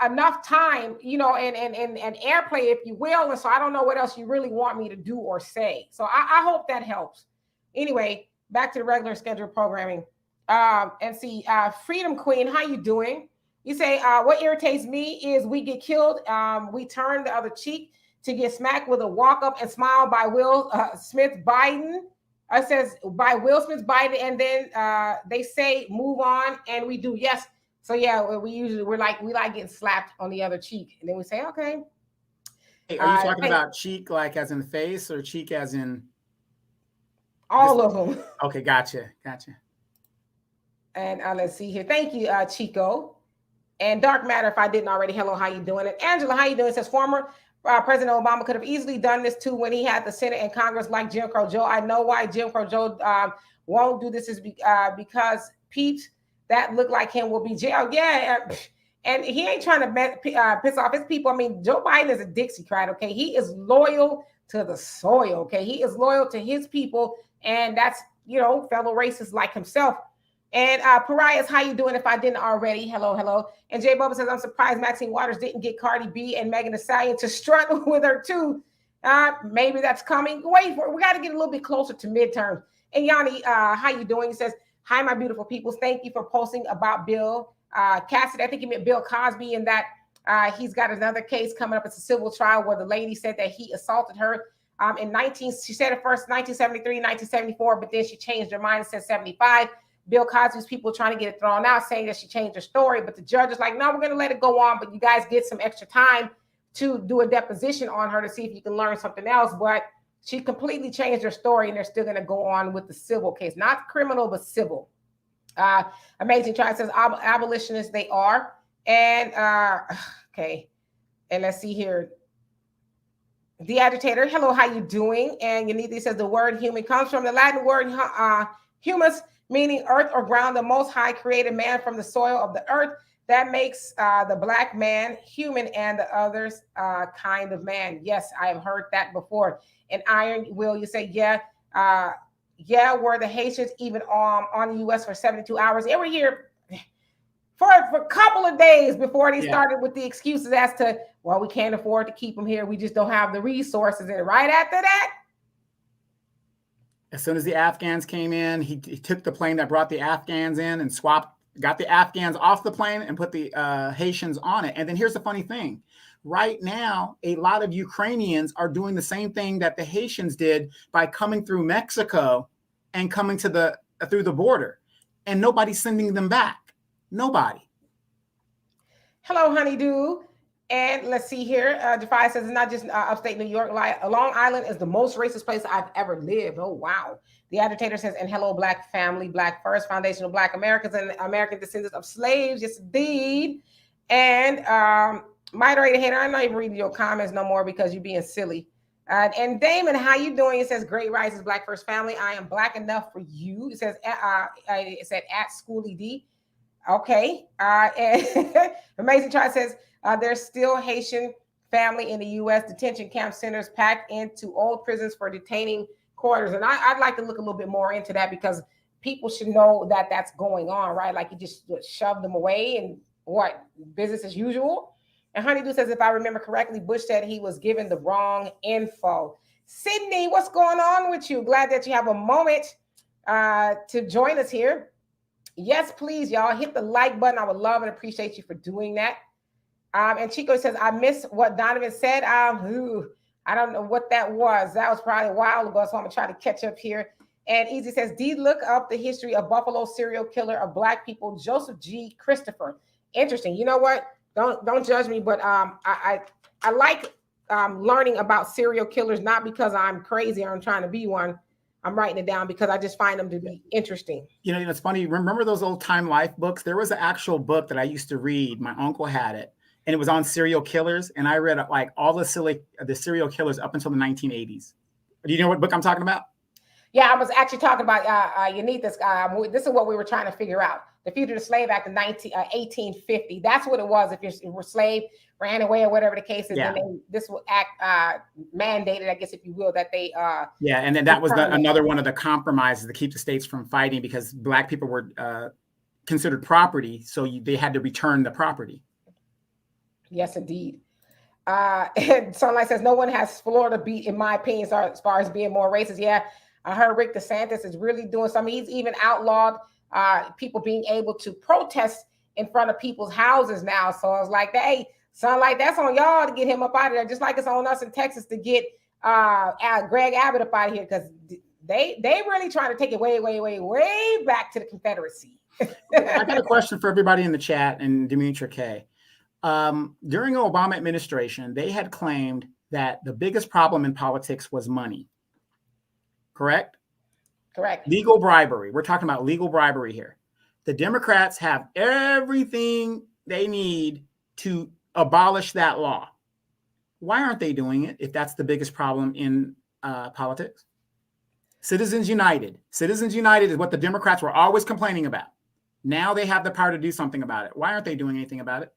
enough time, you know, and airplay, if you will. And so I don't know what else you really want me to do or say. So I hope that helps. Anyway, back to the regular scheduled programming. And see, Freedom Queen, how you doing? You say, what irritates me is we get killed. We turn the other cheek to get smacked with a walk up and smile by Will Smith Biden. It says by Will Smith Biden. And then they say, move on. And we do. Yes. So yeah, we like getting slapped on the other cheek. And then we say, okay. Hey, are you talking about cheek like as in face or cheek as in? All of them. Okay, gotcha. And let's see here. Thank you, Chico. And Dark Matter, if I didn't already. Hello, how you doing? And Angela, how you doing? It says former President Obama could have easily done this too when he had the Senate and Congress like Jim Crow Joe. I know why Jim Crow Joe won't do this is because peeps that look like him will be jailed. Yeah, and he ain't trying to piss off his people. I mean, Joe Biden is a Dixiecrat, okay? He is loyal to the soil, okay? He is loyal to his people. And that's, you know, fellow racists like himself. And Pariahs, how you doing if I didn't already? Hello. And Jay Bubba says, I'm surprised Maxine Waters didn't get Cardi B and Megan Thee Stallion to strut with her too. Maybe that's coming. We got to get a little bit closer to midterms. And Yanni, how you doing? He says, hi, my beautiful peoples. Thank you for posting about Bill Cassidy. I think he meant Bill Cosby, and that he's got another case coming up. It's a civil trial where the lady said that he assaulted her. She said at first 1973, 1974, but then she changed her mind and said 75. Bill Cosby's people trying to get it thrown out, saying that she changed her story, but the judge is like, no, we're going to let it go on, but you guys get some extra time to do a deposition on her to see if you can learn something else. But she completely changed her story, and they're still going to go on with the civil case, not criminal, but civil. Amazing Tribe says abolitionists they are, and okay, and let's see here. The Agitator, hello, how you doing? And Yaniti says the word human comes from the Latin word humus, meaning earth or ground. The Most High created man from the soil of the earth. That makes the black man human and the others kind of man. Yes, I have heard that before. And Iron Will, you say, yeah, were the Haitians even on the U.S. for 72 hours? They were here for a couple of days before they started with the excuses as to, well, we can't afford to keep them here. We just don't have the resources. And right after that, as soon as the Afghans came in, he took the plane that brought the Afghans in and got the Afghans off the plane and put the Haitians on it. And then here's the funny thing. Right now, a lot of Ukrainians are doing the same thing that the Haitians did by coming through Mexico and coming through the border. And nobody's sending them back. Nobody. Hello, honeydew. And let's see here. Defy says it's not just upstate New York. Long Island is the most racist place I've ever lived. Oh, wow. The Agitator says, and hello, Black family, Black first, foundation of Black Americans and American descendants of slaves. Yes, indeed. And moderator hater, I'm not even reading your comments no more because you're being silly. And Damon, how you doing? It says, great rises, Black First Family. I am Black enough for you. It says, it said at Schoolie D. Okay. And Amazing Try says, there's still Haitian family in the U.S. detention camp centers packed into old prisons for detaining quarters. And I'd like to look a little bit more into that, because people should know that that's going on, right? Like you just shove them away and what, business as usual. And Honeydew says, if I remember correctly, Bush said he was given the wrong info. Sydney, what's going on with you? Glad that you have a moment to join us here. Yes, please, y'all, hit the like button. I would love and appreciate you for doing that. And Chico says, I missed what Donovan said. I don't know what that was. That was probably a while ago, so I'm going to try to catch up here. And Easy says, D, look up the history of Buffalo serial killer of Black people, Joseph G. Christopher. Interesting. You know what? Don't judge me, but I like learning about serial killers, not because I'm crazy or I'm trying to be one. I'm writing it down because I just find them to be interesting. You know, it's funny. Remember those old Time Life books? There was an actual book that I used to read. My uncle had it, and it was on serial killers. And I read like all the serial killers up until the 1980s. Do you know what book I'm talking about? Yeah, I was actually talking about, you need this. This is what we were trying to figure out. The Fugitive Slave Act of 1850. That's what it was. If you were slave, ran away, or whatever the case is, Yeah. then this act mandated, I guess, if you will, that they. Yeah, and then that was another one of the compromises to keep the states from fighting, because Black people were considered property, so they had to return the property. Yes, indeed. And Sunlight says, no one has Florida beat, in my opinion, as far as being more racist. Yeah. I heard Rick DeSantis is really doing something. He's even outlawed people being able to protest in front of people's houses now. So I was like, hey, Sunlight, that's on y'all to get him up out of there, just like it's on us in Texas to get Greg Abbott up out of here, because they really trying to take it way back to the Confederacy. I got a question for everybody in the chat and Demetra K. During the Obama administration, they had claimed that the biggest problem in politics was money. Correct? Correct. Legal bribery. We're talking about legal bribery here. The Democrats have everything they need to abolish that law. Why aren't they doing it if that's the biggest problem in politics? Citizens United. Citizens United is what the Democrats were always complaining about. Now they have the power to do something about it. Why aren't they doing anything about it?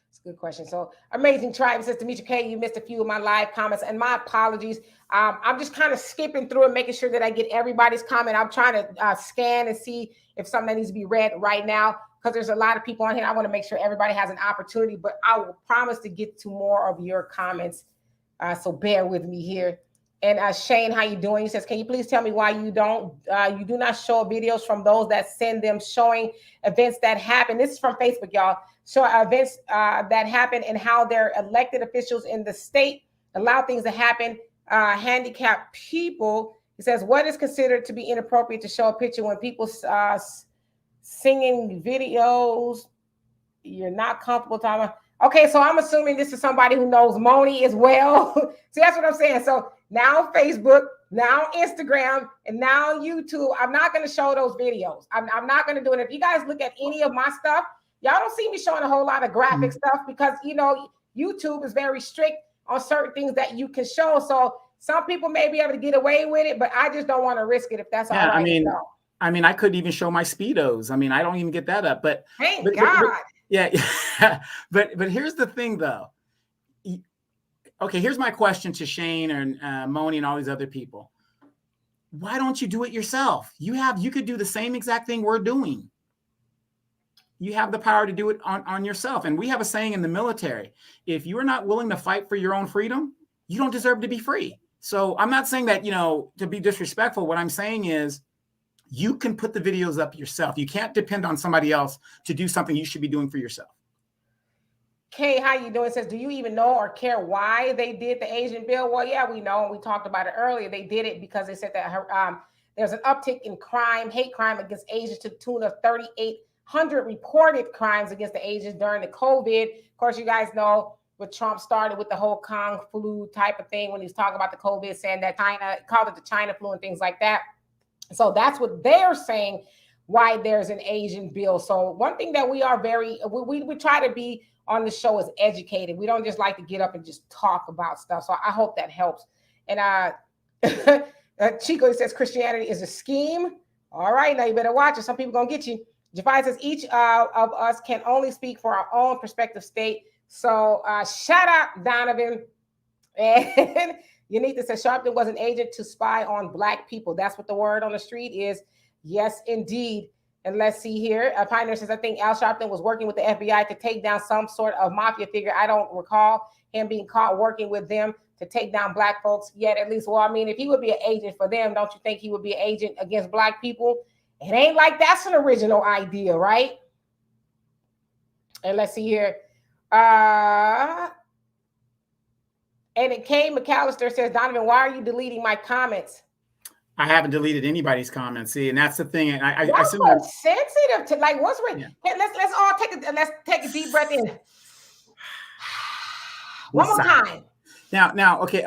It's a good question. So Amazing Tribe says, Demetra K, you missed a few of my live comments, and my apologies. I'm just kind of skipping through and making sure that I get everybody's comment. I'm trying to scan and see if something that needs to be read right now, because there's a lot of people on here. I want to make sure everybody has an opportunity, but I will promise to get to more of your comments. So bear with me here. And Shane, how you doing? He says, can you please tell me why you do not show videos from those that send them showing events that happen? This is from Facebook, y'all. Show events that happen and how their elected officials in the state allow things to happen. Handicapped people. He says, what is considered to be inappropriate to show a picture when people singing videos you're not comfortable talking about? Okay, so I'm assuming this is somebody who knows Moni as well. See, that's what I'm saying. So now Facebook, now Instagram, and now YouTube. I'm not going to show those videos. I'm not going to do it. If you guys look at any of my stuff, y'all don't see me showing a whole lot of graphic stuff, because, you know, YouTube is very strict on certain things that you can show. So some people may be able to get away with it, but I just don't want to risk it if that's all right. I mean, I couldn't even show my Speedos. I mean, I don't even get that up, but thank God. But here's the thing, though. Okay, here's my question to Shane and Moni and all these other people. Why don't you do it yourself? You could do the same exact thing we're doing. You have the power to do it on yourself. And we have a saying in the military: if you are not willing to fight for your own freedom, you don't deserve to be free. So I'm not saying that, you know, to be disrespectful. What I'm saying is, you can put the videos up yourself. You can't depend on somebody else to do something you should be doing for yourself. Kay, how you doing? Says, do you even know or care why they did the Asian bill? Well, yeah, we know. We talked about it earlier. They did it because they said that there's an uptick in crime, hate crime against Asians, to the tune of 3,800 reported crimes against the Asians during the COVID. Of course, you guys know what Trump started with the whole Kung flu type of thing when he was talking about the COVID, saying that China called it the China flu and things like that. So that's what they're saying, why there's an Asian bill. So one thing that we are we try to be on the show is educated. We don't just like to get up and just talk about stuff. So I hope that helps. And Chico says Christianity is a scheme. All right, now you better watch it. Some people gonna get you. Jafai says each of us can only speak for our own perspective state. So shout out Donovan. And Unita says Sharpton was an agent to spy on Black people. That's what the word on the street is. Yes, indeed. And let's see here. Pioneer says, I think Al Sharpton was working with the FBI to take down some sort of mafia figure. I don't recall him being caught working with them to take down Black folks yet, at least. Well, I mean, if he would be an agent for them, don't you think he would be an agent against Black people? It ain't like that's an original idea, right? And let's see here. And it came, McAllister says, Donovan, why are you deleting my comments? I haven't deleted anybody's comments. See, and that's the thing. And I sensitive to, like, what's written. Yeah. Let's all take a deep breath in. One more time. Now, okay.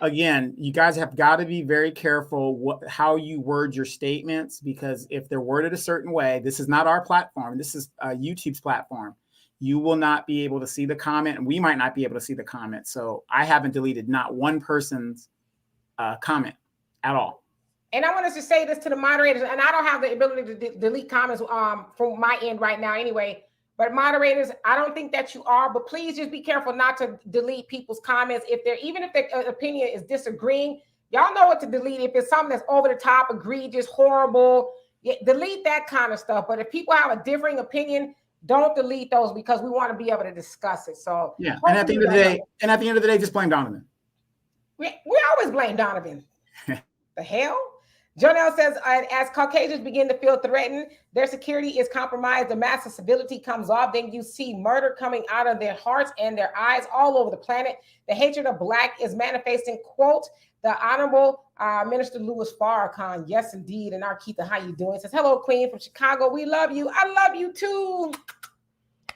Again, you guys have got to be very careful how you word your statements, because if they're worded a certain way, this is not our platform. This is YouTube's platform. You will not be able to see the comment, and we might not be able to see the comment. So I haven't deleted not one person's comment at all. And I want us to say this to the moderators, and I don't have the ability to delete comments from my end right now anyway. But moderators, I don't think that you are, but please just be careful not to delete people's comments. Even if their opinion is disagreeing, y'all know what to delete. If it's something that's over the top, egregious, horrible, delete that kind of stuff. But if people have a differing opinion, don't delete those, because we want to be able to discuss it. So yeah, and at the end of the day, just blame Donovan. We always blame Donovan. The hell? Jonelle says, as Caucasians begin to feel threatened, their security is compromised, the massive civility comes off, then you see murder coming out of their hearts and their eyes all over the planet. The hatred of Black is manifesting, quote, the Honorable Minister Louis Farrakhan. Yes, indeed. And Arkita, how you doing? Says, hello, Queen from Chicago. We love you. I love you too.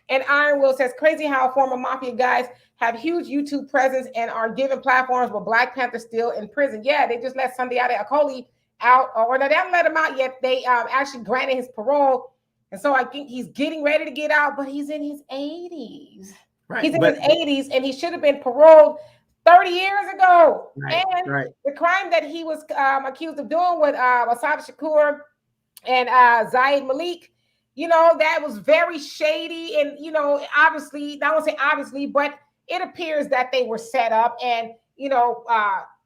And Iron Will says, crazy how former mafia guys have huge YouTube presence and are given platforms, but Black Panther's still in prison. Yeah, they just let Sunday Akoli out, or they haven't let him out yet. They actually granted his parole. And so I think he's getting ready to get out, but he's in his 80s. Right. He's in his 80s, and he should have been paroled 30 years ago. Right, and the crime that he was accused of doing with Asad Shakur and Zaid Malik, that was very shady. And, obviously, I won't say obviously, but it appears that they were set up and,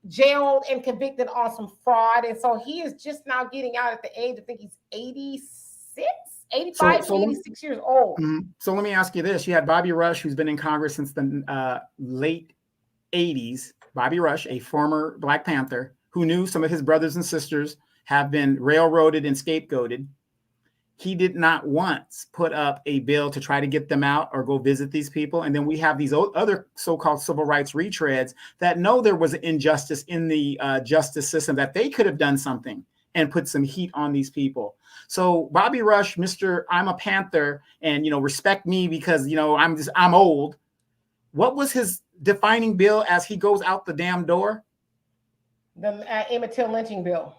jailed and convicted on some fraud. And so he is just now getting out at the age, I think he's 86 years old. So let me ask you this. You had Bobby Rush, who's been in Congress since the late 80s. Bobby Rush, a former Black Panther, who knew some of his brothers and sisters have been railroaded and scapegoated. He did not once put up a bill to try to get them out or go visit these people. And then we have these other so-called civil rights retreads that know there was an injustice in the justice system, that they could have done something and put some heat on these people. So Bobby Rush, Mr. I'm a Panther, and, respect me because, I'm old. What was his defining bill as he goes out the damn door? The Emmett Till lynching bill.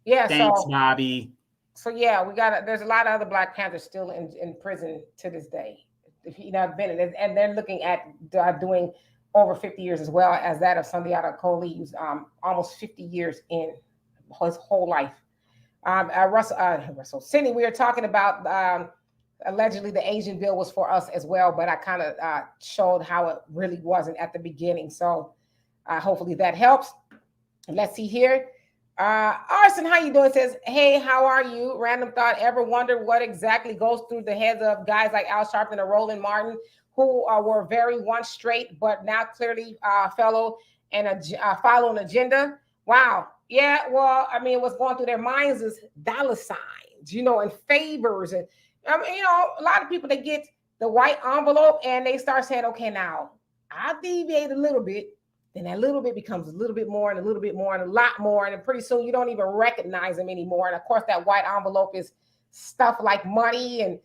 Yeah. Thanks, Bobby. So yeah, there's a lot of other Black Panthers still in prison to this day. If and they're looking at doing over 50 years as well as that of Sunday Akoli, who's almost 50 years in his whole life. Russell, Cindy, we were talking about allegedly the Asian bill was for us as well, but I kind of showed how it really wasn't at the beginning. So hopefully that helps. Let's see here. Arson, how you doing? Says, hey, how are you? Random thought, ever wonder what exactly goes through the heads of guys like Al Sharpton and Roland Martin, who were very once straight, but now clearly follow an agenda? Wow. Yeah, well, I mean, what's going through their minds is dollar signs, and favors. And, a lot of people, they get the white envelope and they start saying, okay, now I'll deviate a little bit. Then that little bit becomes a little bit more and a little bit more and a lot more. And then pretty soon you don't even recognize them anymore. And of course, that white envelope is stuff like money and,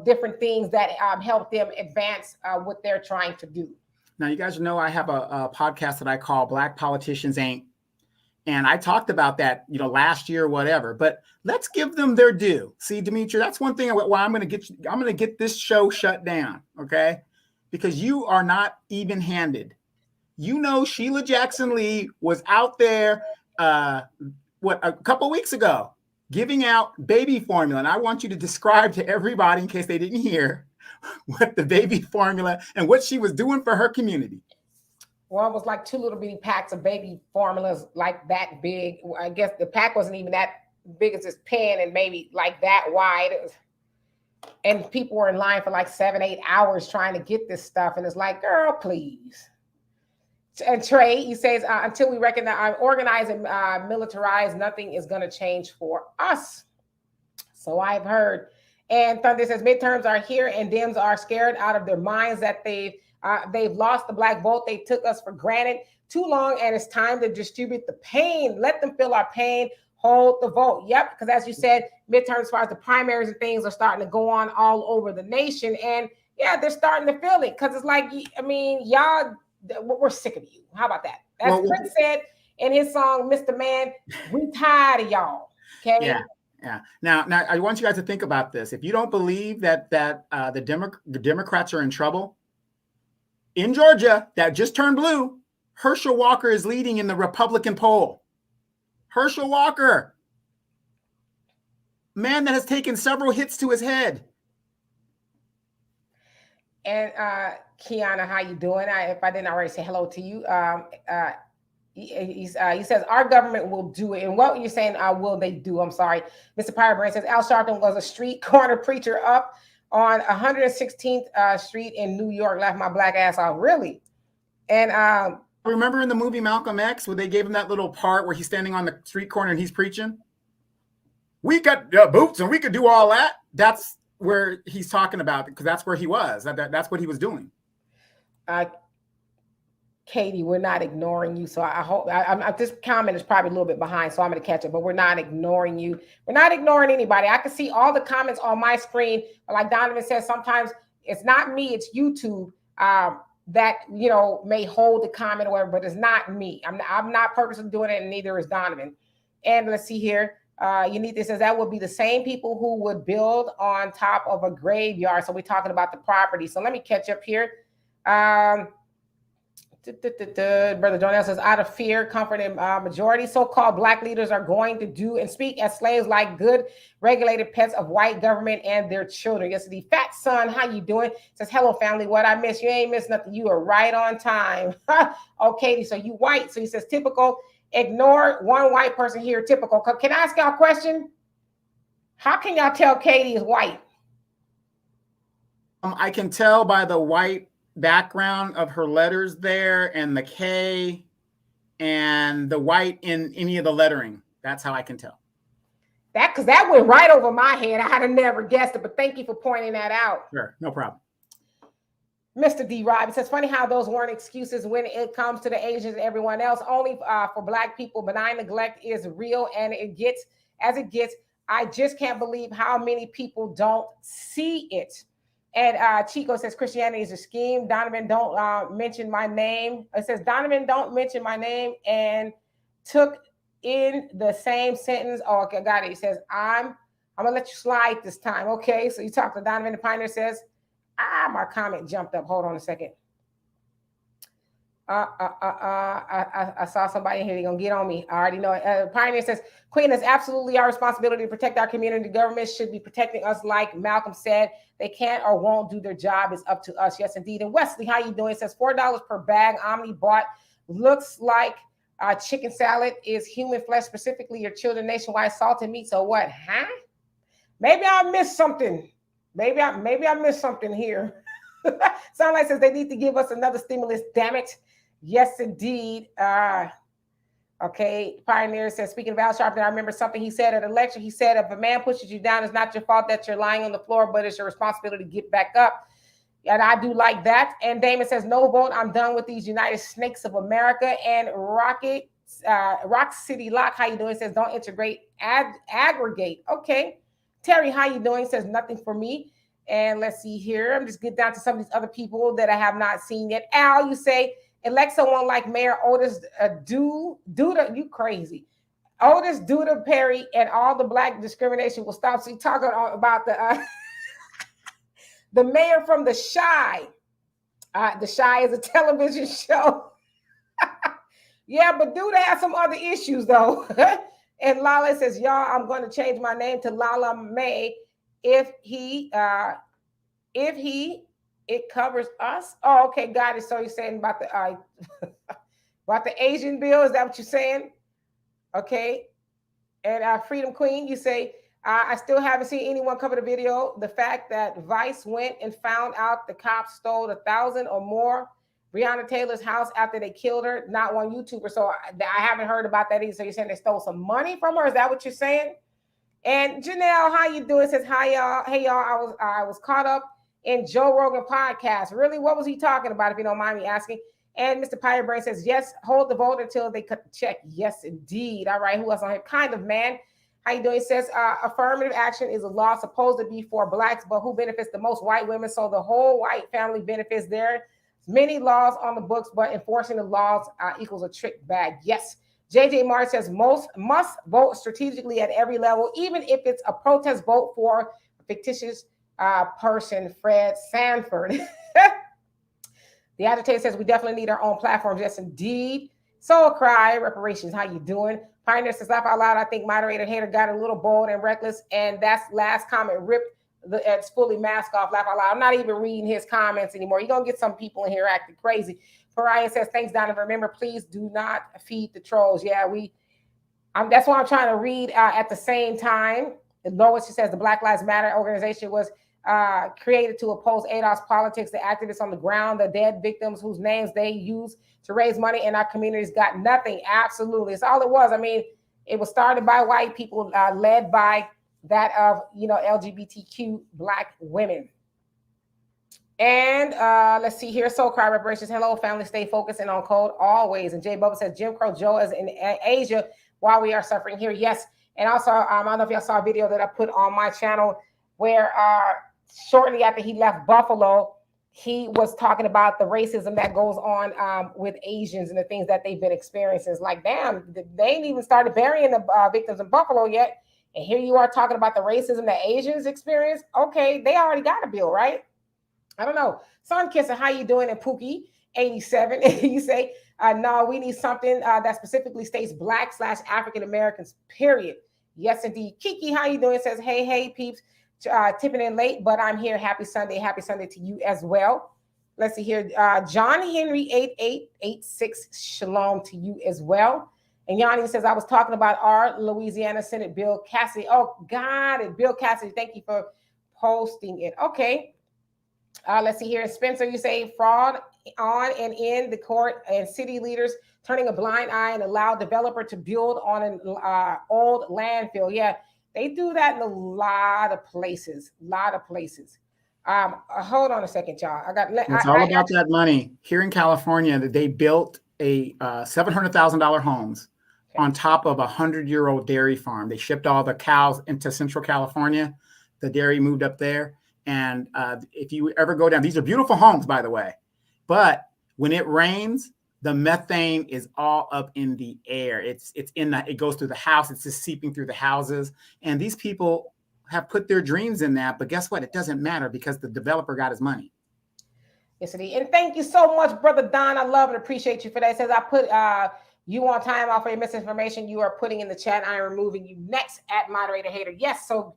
different things that help them advance what they're trying to do. Now, you guys know I have a podcast that I call Black Politicians Ain't. And I talked about that, last year or whatever. But let's give them their due. See, Demetri, that's one thing why I'm going to get this show shut down, okay? Because you are not even-handed. You know, Sheila Jackson Lee was out there, a couple weeks ago, giving out baby formula. And I want you to describe to everybody, in case they didn't hear, what the baby formula and what she was doing for her community. Well, it was like 2 little bitty packs of baby formulas, like that big. I guess the pack wasn't even that big as this pen, and maybe like that wide. And people were in line for like 7-8 hours trying to get this stuff. And it's like, girl, please. And Trey, he says, until we recognize, organize and militarize, nothing is going to change for us. So I've heard. And Thunder says midterms are here, and Dems are scared out of their minds that they've lost the black vote. They took us for granted too long, and it's time to distribute the pain. Let them feel our pain. Hold the vote. Yep, because as you said, midterms, as far as the primaries and things, are starting to go on all over the nation, and yeah, they're starting to feel it because it's like, I mean, y'all. We're sick of you. How about that? As Prince said in his song, Mr. Man, we tired of y'all. Okay. Yeah. Now I want you guys to think about this. If you don't believe that the Democrats are in trouble, in Georgia, that just turned blue, Herschel Walker is leading in the Republican poll. Herschel Walker, man that has taken several hits to his head. And Kiana, how you doing? If I didn't already say hello to you, he says our government will do it. And what you're saying, will they do? I'm sorry, Mr. Pirate Brand says Al Sharpton was a street corner preacher up on 116th Street in New York. Laughed my black ass off, really. And remember in the movie Malcolm X, where they gave him that little part where he's standing on the street corner and he's preaching? We got boots and we could do all that. That's where he's talking about, because that's where he was. That's what he was doing. Katie, we're not ignoring you. So I hope this comment is probably a little bit behind, so I'm going to catch it, but we're not ignoring you. We're not ignoring anybody. I can see all the comments on my screen. Like Donovan says, sometimes it's not me, it's YouTube that, you know, may hold the comment or whatever, but it's not me. I'm not purposely doing it, and neither is Donovan. And let's see here. Unita says that would be the same people who would build on top of a graveyard. So we're talking about the property. So let me catch up here. Brother Jonell says, out of fear, comfort, and majority, so-called black leaders are going to do and speak as slaves like good regulated pets of white government and their children. Yesterday, Fat Son, how you doing? Says, hello, family. What I miss? You ain't missed nothing. You are right on time. Okay, so you white. So he says, typical. Ignore one white person here, typical. Can I ask y'all a question? How can y'all tell Katie is white? I can tell by the white background of her letters there and the K and the white in any of the lettering. That's how I can tell. Because that went right over my head. I'd have never guessed it, but thank you for pointing that out. Sure, no problem. Mr. D. Rob, it says, funny how those weren't excuses when it comes to the Asians and everyone else. Only for black people, benign neglect is real, and it gets as it gets. I just can't believe how many people don't see it. And Chico says, Christianity is a scheme. Donovan, don't mention my name. It says, Donovan, don't mention my name, and took in the same sentence. Oh, okay, got it. He says, I'm going to let you slide this time. Okay, so you talk to Donovan. The Pioneer says, my comment jumped up. Hold on a second. I saw somebody in here. They're going to get on me. I already know it. Pioneer says, Queen, it's absolutely our responsibility to protect our community. Government should be protecting us. Like Malcolm said, they can't or won't do their job. It's up to us. Yes, indeed. And Wesley, how you doing? It says $4 per bag. Omni bought. Looks like chicken salad is human flesh, specifically your children nationwide salted meat. So what? Huh? Maybe I missed something. Maybe I missed something here. Sound like says they need to give us another stimulus. Damn it. Yes, indeed. Okay. Pioneer says, speaking of Al Sharpton, I remember something he said at a lecture. He said, if a man pushes you down, it's not your fault that you're lying on the floor, but it's your responsibility to get back up. And I do like that. And Damon says, no vote. I'm done with these United Snakes of America. And Rock City Lock, how you doing? Says, don't integrate, aggregate. Okay. Terry, how you doing? Says, nothing for me. And let's see here. I'm just getting down to some of these other people that I have not seen yet. Al, you say, elect someone like Mayor Otis Duda, you crazy. Otis Duda Perry, and all the black discrimination will stop. So you talking about the mayor from The Chi. The Chi is a television show. Yeah, but dude has some other issues though. And Lala says, y'all, I'm going to change my name to Lala May if he it covers us. Oh, okay, got it. So you're saying about the about the Asian bill? Is that what you're saying? Okay. And Freedom Queen, you say, I still haven't seen anyone cover the video. The fact that Vice went and found out the cops stole 1,000 or more Breonna Taylor's house after they killed her, not one YouTuber. So I haven't heard about that either. So you're saying they stole some money from her? Is that what you're saying? And Janelle, how you doing? Says, hi y'all. Hey y'all, I was caught up in Joe Rogan podcast. Really, what was he talking about? If you don't mind me asking. And Mr. Pirate Brain says, yes, hold the vote until they cut the check. Yes, indeed. All right, who else on here? Kind of man. How you doing? It says affirmative action is a law supposed to be for blacks, but who benefits the most? White women. So the whole white family benefits. There's many laws on the books, but enforcing the laws equals a trick bag. Yes. JJ Martin says most must vote strategically at every level, even if it's a protest vote for a fictitious person, Fred Sanford. The agitator says we definitely need our own platforms. Yes, indeed. Soul Cry, reparations. How you doing? Pioneer says laugh out loud. I think moderator hater got a little bold and reckless, and that's last comment ripped. It's fully mask off. Laugh out loud. I'm not even reading his comments anymore. You're gonna get some people in here acting crazy. Pariah says, thanks, Donovan. Remember, please do not feed the trolls. Yeah, that's why I'm trying to read at the same time. Lois, she says, the Black Lives Matter organization was created to oppose ADOS politics. The activists on the ground, the dead victims whose names they use to raise money in our communities got nothing. Absolutely. It's all it was. I mean, it was started by white people, led by that of, LGBTQ Black women. And let's see here. Soul Cry reparations. Hello, family. Stay focused and on code always. And Jay Bubba says Jim Crow Joe is in Asia while we are suffering here. Yes. And also, I don't know if y'all saw a video that I put on my channel where shortly after he left Buffalo, he was talking about the racism that goes on with Asians and the things that they've been experiencing. It's like, damn, they ain't even started burying the victims in Buffalo yet. And here you are talking about the racism that Asians experience. Okay, they already got a bill, right? I don't know. Sun Kisser, how you doing? And Pookie, 87. You say, no, we need something that specifically states Black/African Americans, period. Yes, indeed. Kiki, how you doing? Says, hey, peeps, tipping in late, but I'm here. Happy Sunday to you as well. Let's see here. John Henry 8886, shalom to you as well. And Yanni says, I was talking about our Louisiana Senate Bill Cassidy. Oh, got it. Bill Cassidy, thank you for posting it. Okay. Let's see here. Spencer, you say fraud on and in the court and city leaders turning a blind eye and allow developer to build on an old landfill. Yeah, they do that in a lot of places. Hold on a second, y'all. It's all about that money. Here in California, that they built a $700,000 homes on top of a 100-year-old dairy farm. They shipped all the cows into Central California. The dairy moved up there. And if you ever go down, these are beautiful homes, by the way, but when it rains, the methane is all up in the air. It goes through the house. It's just seeping through the houses. And these people have put their dreams in that, but guess what? It doesn't matter because the developer got his money. Yes, indeed. And thank you so much, Brother Don. I love and appreciate you for that. It says I put you on time off for your misinformation you are putting in the chat. I am removing you next at moderator hater. Yes, so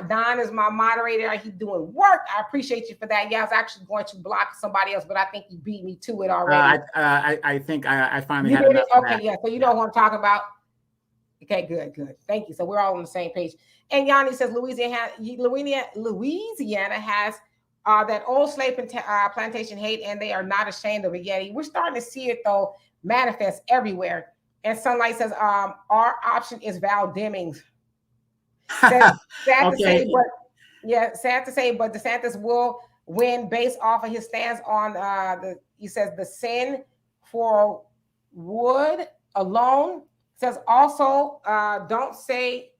Don is my moderator. He's doing work. I appreciate you for that. Yeah, I was actually going to block somebody else, but I think you beat me to it already. I think I finally had enough. Okay, yeah. So you know what I'm talking about. Okay, good. Thank you. So we're all on the same page. And Yanni says Louisiana has that old slave plantation hate, and they are not ashamed of it yet. We're starting to see it though manifest everywhere. And Sunlight says our option is Val Demings. Sad to say, but DeSantis will win based off of his stance on he says the sin for wood alone. Says also don't say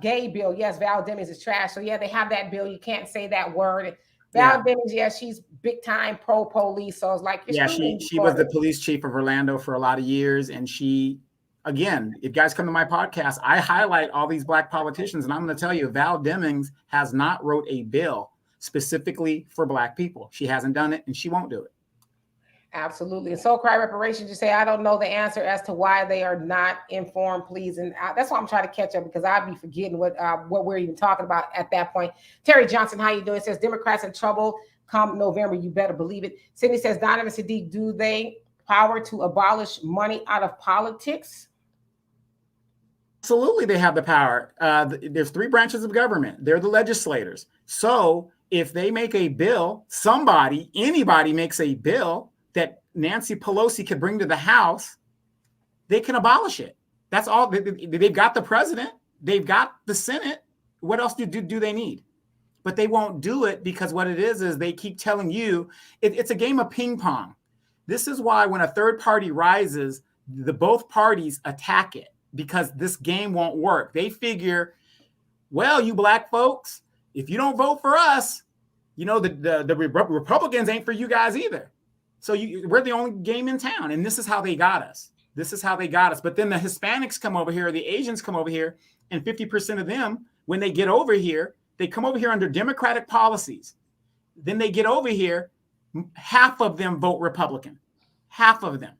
gay bill. Yes, Val Demings is trash. So yeah, they have that bill. You can't say that word. Val Demings, she's big time pro police. So it's like she was the police chief of Orlando for a lot of years, and she. Again, if guys come to my podcast, I highlight all these Black politicians, and I'm going to tell you, Val Demings has not wrote a bill specifically for Black people. She hasn't done it, and she won't do it. Absolutely. And Soul Cry Reparations, you say, I don't know the answer as to why they are not informed, please. And that's why I'm trying to catch up, because I'd be forgetting what we're even talking about at that point. Terry Johnson, how you doing? It says, Democrats in trouble come November. You better believe it. Sydney says, Donovan, Saadiq, do they power to abolish money out of politics? Absolutely, they have the power. There's three branches of government. They're the legislators. So if they make a bill, anybody makes a bill that Nancy Pelosi could bring to the House, they can abolish it. That's all. They've got the president. They've got the Senate. What else do they need? But they won't do it, because what it is they keep telling you it's a game of ping pong. This is why when a third party rises, both parties attack it, because this game won't work. They figure, well, you black folks, if you don't vote for us, the Republicans ain't for you guys either. So we're the only game in town. And this is how they got us. But then the Hispanics come over here, or the Asians come over here, and 50% of them, when they get over here, they come over here under Democratic policies. Then they get over here, half of them vote Republican. Half of them.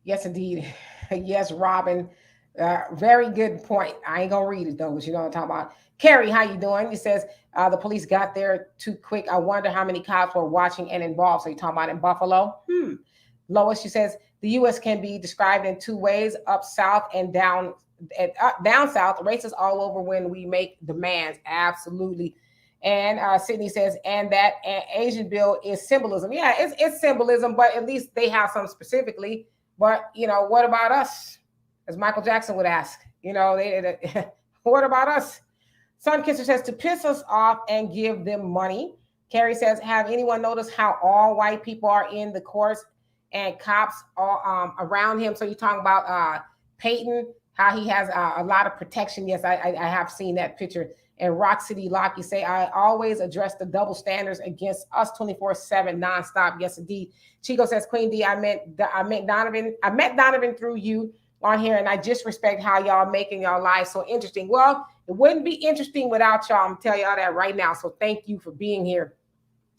Yes, indeed. Yes, Robin. Very good point. I ain't gonna read it though, but you know what I'm talking about. Carrie, how you doing? He says the police got there too quick. I wonder how many cops were watching and involved. So you're talking about in Buffalo? Lois, she says the U.S. can be described in two ways: up south and down south. Racists all over when we make demands. Absolutely. And Sydney says, and that Asian bill is symbolism. Yeah, it's symbolism, but at least they have some specifically. But, what about us? As Michael Jackson would ask, what about us? Sun Kisser says, to piss us off and give them money. Carrie says, have anyone noticed how all white people are in the courts and cops all around him? So you're talking about Peyton, how he has a lot of protection. Yes, I have seen that picture. And Rock City Lock, you say, I always address the double standards against us 24/7 nonstop. Yes, indeed. Chico says, Queen D, I met Donovan through you on here, and I just respect how y'all making y'all lives so interesting. Well, it wouldn't be interesting without y'all. I'm telling y'all that right now. So thank you for being here.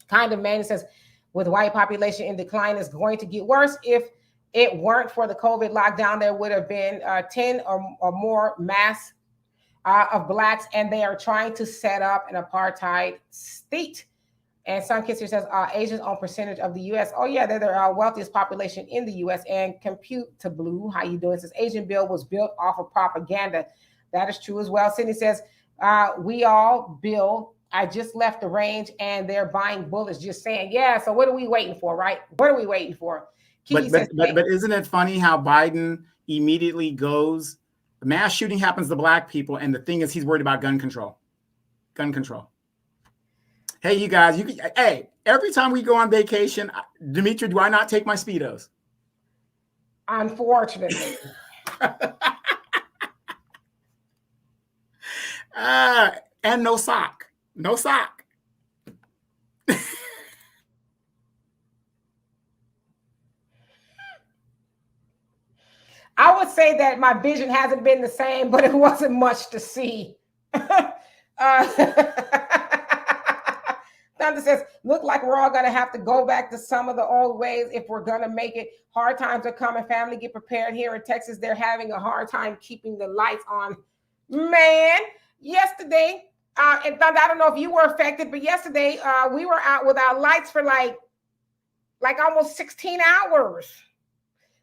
Kind of Man says, with white population in decline, it's going to get worse. If it weren't for the COVID lockdown, there would have been 10 or more mass of blacks, and they are trying to set up an apartheid state. And Sun Kisser says Asians own percentage of the U.S. Oh yeah, they're the wealthiest population in the U.S. And Compute to Blue, how you doing? It says Asian bill was built off of propaganda. That is true as well. Sydney says we all bill. I just left the range and they're buying bullets. Just saying, yeah. So what are we waiting for, right? What are we waiting for? But isn't it funny how Biden immediately goes? Mass shooting happens to black people, and the thing is, he's worried about gun control. Gun control. Hey, you guys, hey, every time we go on vacation, Dimitri, do I not take my Speedos? Unfortunately. And no sock. No sock. I would say that my vision hasn't been the same, but it wasn't much to see. Thunder says, look like we're all going to have to go back to some of the old ways if we're going to make it. Hard times are coming. Family, get prepared. Here in Texas, they're having a hard time keeping the lights on. Man, yesterday, and Thunder, I don't know if you were affected, but yesterday we were out without lights for like almost 16 hours.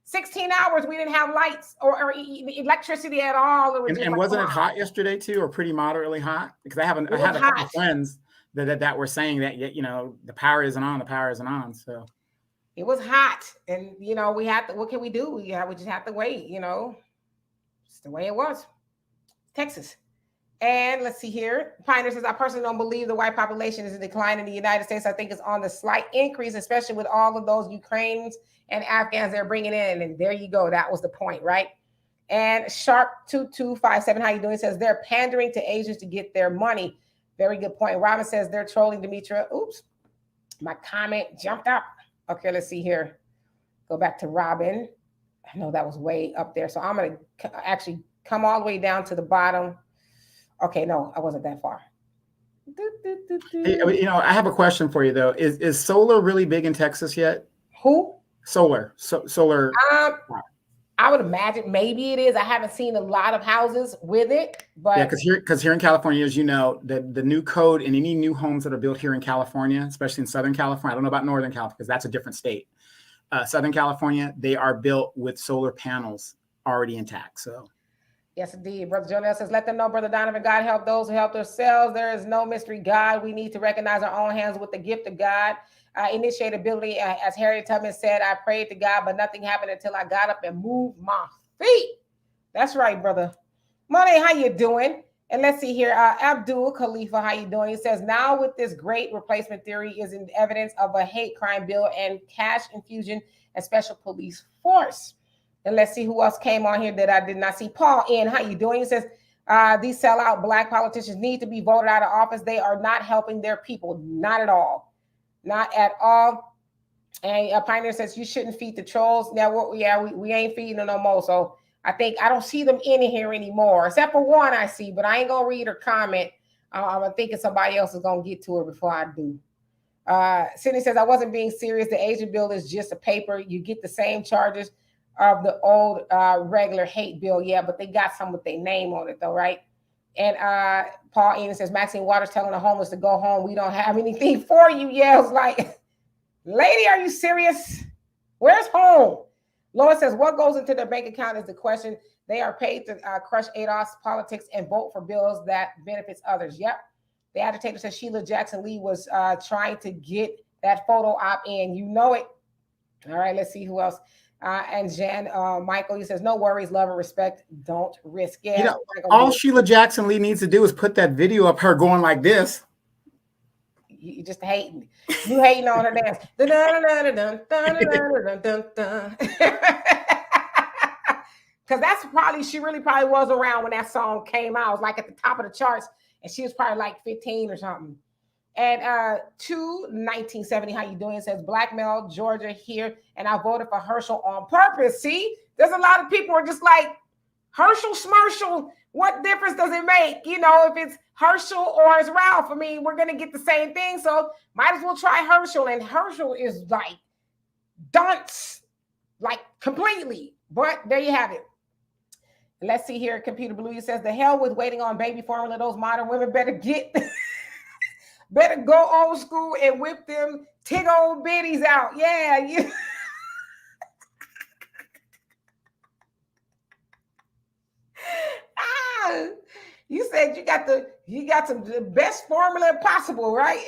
16 hours we didn't have lights or electricity at all. And wasn't it hot yesterday too, or pretty moderately hot? Because I had a couple of friends that were saying that, the power isn't on. So it was hot, and we had to. What can we do? We just have to wait. It's the way it was. Texas. And let's see here. Pioneer says, I personally don't believe the white population is in decline in the United States. I think it's on the slight increase, especially with all of those Ukrainians and Afghans they're bringing in. And there you go. That was the point, right? And Sharp2257, how you doing? Says they're pandering to Asians to get their money. Very good point. Robin says they're trolling Demetra. Oops, my comment jumped up. Okay, let's see here. Go back to Robin. I know that was way up there. So I'm going to actually come all the way down to the bottom. Okay, no, I wasn't that far. Hey, I have a question for you though. Is solar really big in Texas yet? Who? Solar. Solar. I would imagine maybe it is. I haven't seen a lot of houses with it, but yeah, because here in California, as you know, the new code in any new homes that are built here in California, especially in Southern California, I don't know about Northern California because that's a different state. Southern California, they are built with solar panels already intact. So yes, indeed. Brother Jonel says, let them know, Brother Donovan, God help those who help themselves. There is no mystery God. We need to recognize our own hands with the gift of God. Initiate ability, as Harriet Tubman said, I prayed to God, but nothing happened until I got up and moved my feet. That's right, Brother. Money, how you doing? And let's see here. Abdul Khalifa, how you doing? He says, now with this great replacement theory is in evidence of a hate crime bill and cash infusion and special police force. And let's see who else came on here that I did not see. Paul N, how you doing? He says, these sellout Black politicians need to be voted out of office. They are not helping their people. Not at all. Not at all. And Pioneer says, you shouldn't feed the trolls. Now, we ain't feeding them no more. So I don't see them in here anymore, except for one I see, but I ain't going to read her comment. I'm thinking somebody else is going to get to her before I do. Sydney says, I wasn't being serious. The Asian bill is just a paper. You get the same charges of the old regular hate bill. Yeah, but they got some with their name on it though, right? And Paul Ennis says, Maxine Waters telling the homeless to go home. We don't have anything for you. Yeah, I was like, lady, are you serious? Where's home? Laura says, what goes into their bank account is the question. They are paid to crush ADOS politics and vote for bills that benefits others. Yep. The agitator says Sheila Jackson Lee was trying to get that photo op in. You know it. All right, let's see who else. And Jan Michael, he says, no worries, love and respect. Don't risk it. All Sheila Jackson Lee needs to do is put that video of her going like this. You just hating. You hating on her dance. Because that's probably, she really probably was around when that song came out. It was like at the top of the charts, and she was probably like 15 or something. And 1970, how you doing? It says, blackmail Georgia here, and I voted for Herschel on purpose. See, there's a lot of people who are just like, Herschel, Schmerschel, what difference does it make? If it's Herschel or it's Ralph, I mean, we're going to get the same thing. So might as well try Herschel. And Herschel is like dunce, like completely. But there you have it. Let's see here. Computer Blue says, the hell with waiting on baby formula. Those modern women better better go old school and whip them tig old bitties out. Yeah. You said you got the best formula possible, right?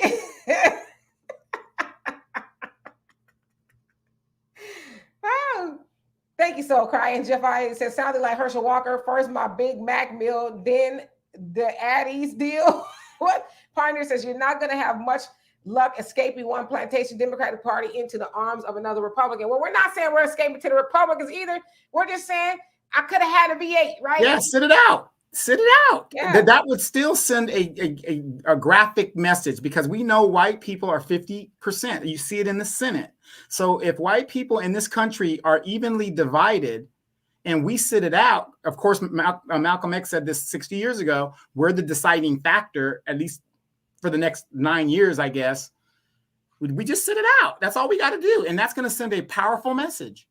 Thank you, so crying. Jeff I says, sounded like Herschel Walker. First my Big Mac meal, then the Addie's deal. What? Pioneer says, you're not going to have much luck escaping one plantation Democratic Party into the arms of another Republican. Well, we're not saying we're escaping to the Republicans either. We're just saying I could have had a V8, right? Yeah, sit it out. Sit it out. Yeah. That would still send a graphic message, because we know white people are 50%. You see it in the Senate. So if white people in this country are evenly divided and we sit it out, of course, Malcolm X said this 60 years ago, we're the deciding factor, at least for the next 9 years, I guess. We just sit it out. That's all we got to do. And that's going to send a powerful message.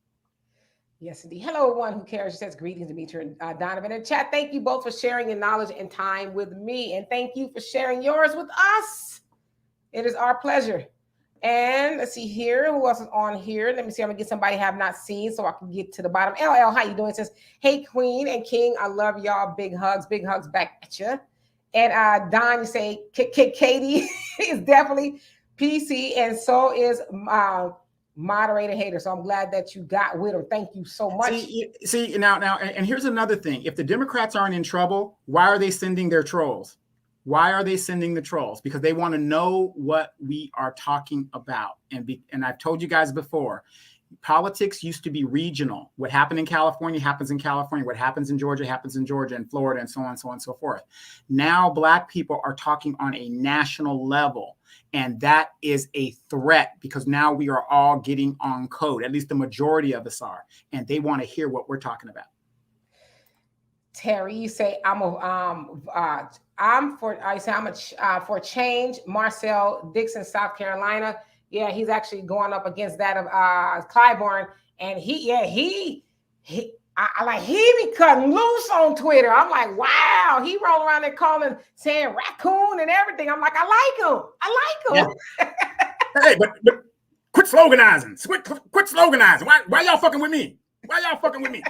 Yes, indeed. Hello, one who cares. She says, greetings, Demetri and Donovan. And chat, thank you both for sharing your knowledge and time with me. And thank you for sharing yours with us. It is our pleasure. And let's see here. Who else is on here? Let me see. I'm going to get somebody I have not seen so I can get to the bottom. LL, how you doing? It says, hey, Queen and King, I love y'all. Big hugs back at you. And Don, you say, Katie is definitely PC, and so is moderator hater. So I'm glad that you got with her. Thank you so much. See now, and here's another thing. If the Democrats aren't in trouble, why are they sending their trolls? Why are they sending the trolls? Because they want to know what we are talking about. And I've told you guys before, politics used to be regional. What happened in California happens in California. What happens in Georgia happens in Georgia and Florida, and so on, so on, so forth. Now, Black people are talking on a national level. And that is a threat, because now we are all getting on code. At least the majority of us are. And they want to hear what we're talking about. Terry, you say for change. Marcel Dixon, South Carolina. Yeah, he's actually going up against that of Clyburn, and I like he be cutting loose on Twitter. I'm like, wow, he rolling around there calling, saying raccoon and everything. I'm like, I like him. I like him. Yeah. Hey, but quit sloganizing. Quit sloganizing. Why y'all fucking with me? Why y'all fucking with me?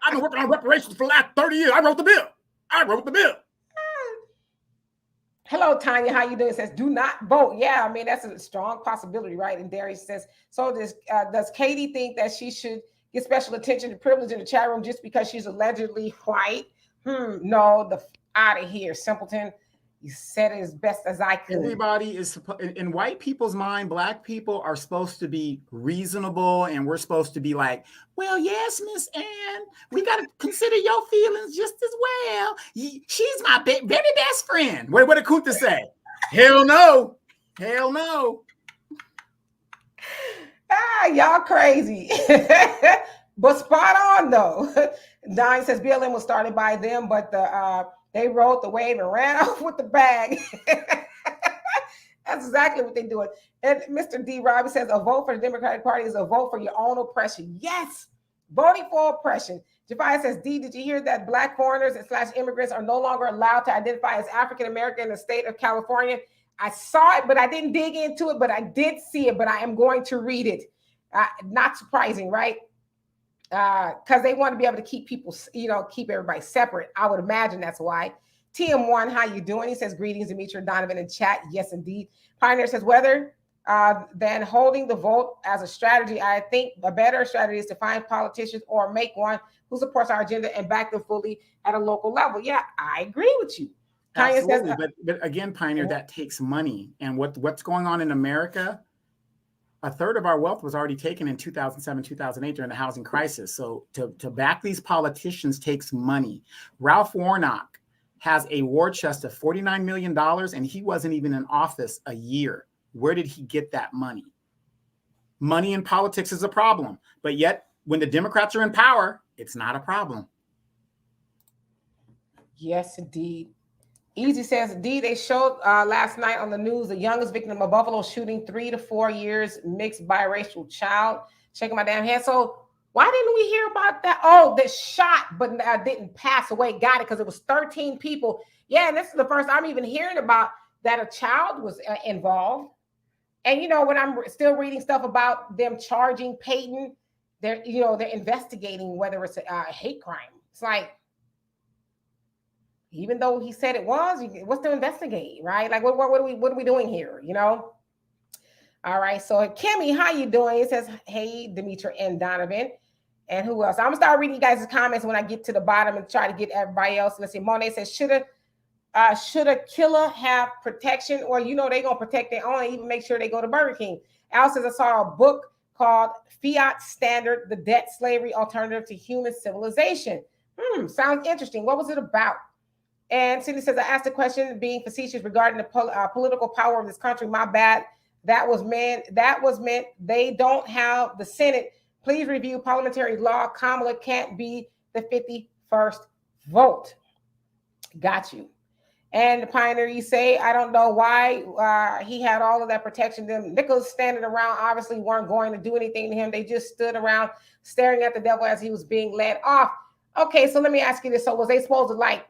I've been working on reparations for the last 30 years. I wrote the bill. Hello, Tanya. How you doing? It says, do not vote. Yeah, I mean, that's a strong possibility, right? And Darius says, so does Katie think that she should get special attention and privilege in the chat room just because she's allegedly white? No, out of here, simpleton. You said it as best as I could. Everybody is in white people's mind. Black people are supposed to be reasonable, and we're supposed to be like, well, yes, Miss Ann, we got to consider your feelings just as well. She's my very best friend. What did Kuta say? Hell no. Y'all crazy. But spot on though. Don says BLM was started by them, but they rode the wave and ran off with the bag. That's exactly what they're doing. And Mr. D. Robbie says a vote for the Democratic Party is a vote for your own oppression. Yes, voting for oppression. Jafai says, D, did you hear that Black foreigners / immigrants are no longer allowed to identify as African American in the state of California? I saw it, but I didn't dig into it, but I did see it, but I am going to read it. Not surprising, right? Because they want to be able to keep people, keep everybody separate. I would imagine that's why. TM1, how you doing? He says, greetings, Demetri, Donovan in chat. Yes, indeed. Pioneer says, whether than holding the vote as a strategy, I think a better strategy is to find politicians or make one who supports our agenda and back them fully at a local level. Yeah, I agree with you. Absolutely. Says, but again, Pioneer, that takes money. And what's going on in America, a third of our wealth was already taken in 2007, 2008 during the housing crisis. So to back these politicians takes money. Ralph Warnock has a war chest of $49 million, and he wasn't even in office a year. Where did he get that money? Money in politics is a problem. But yet, when the Democrats are in power, it's not a problem. Yes, indeed. Easy says, indeed, they showed last night on the news the youngest victim of Buffalo shooting, 3 to 4 years, mixed biracial child. Shaking my damn head. So why didn't we hear about that? Oh, that shot, but didn't pass away. Got it, because it was 13 people. Yeah, and this is the first I'm even hearing about that a child was involved. And, when I'm still reading stuff about them charging Peyton, they're investigating whether it's a hate crime. It's like, even though he said it was, what's to investigate, right? Like, what are we doing here, All right, so Kimmy, how you doing? It says, hey, Demetri and Donovan. And who else? I'm going to start reading you guys' comments when I get to the bottom and try to get everybody else. Let's see, Monet says, should a killer have protection? Or, they're going to protect their own and even make sure they go to Burger King. Al says, I saw a book called Fiat Standard, The Debt Slavery Alternative to Human Civilization. Sounds interesting. What was it about? And Cindy says, I asked a question being facetious regarding the political power of this country. My bad. That was meant they don't have the Senate. Please review parliamentary law. Kamala can't be the 51st vote. Got you. And the Pioneer, you say, I don't know why he had all of that protection. Them nickels standing around obviously weren't going to do anything to him. They just stood around staring at the devil as he was being led off. Okay, so let me ask you this. So was they supposed to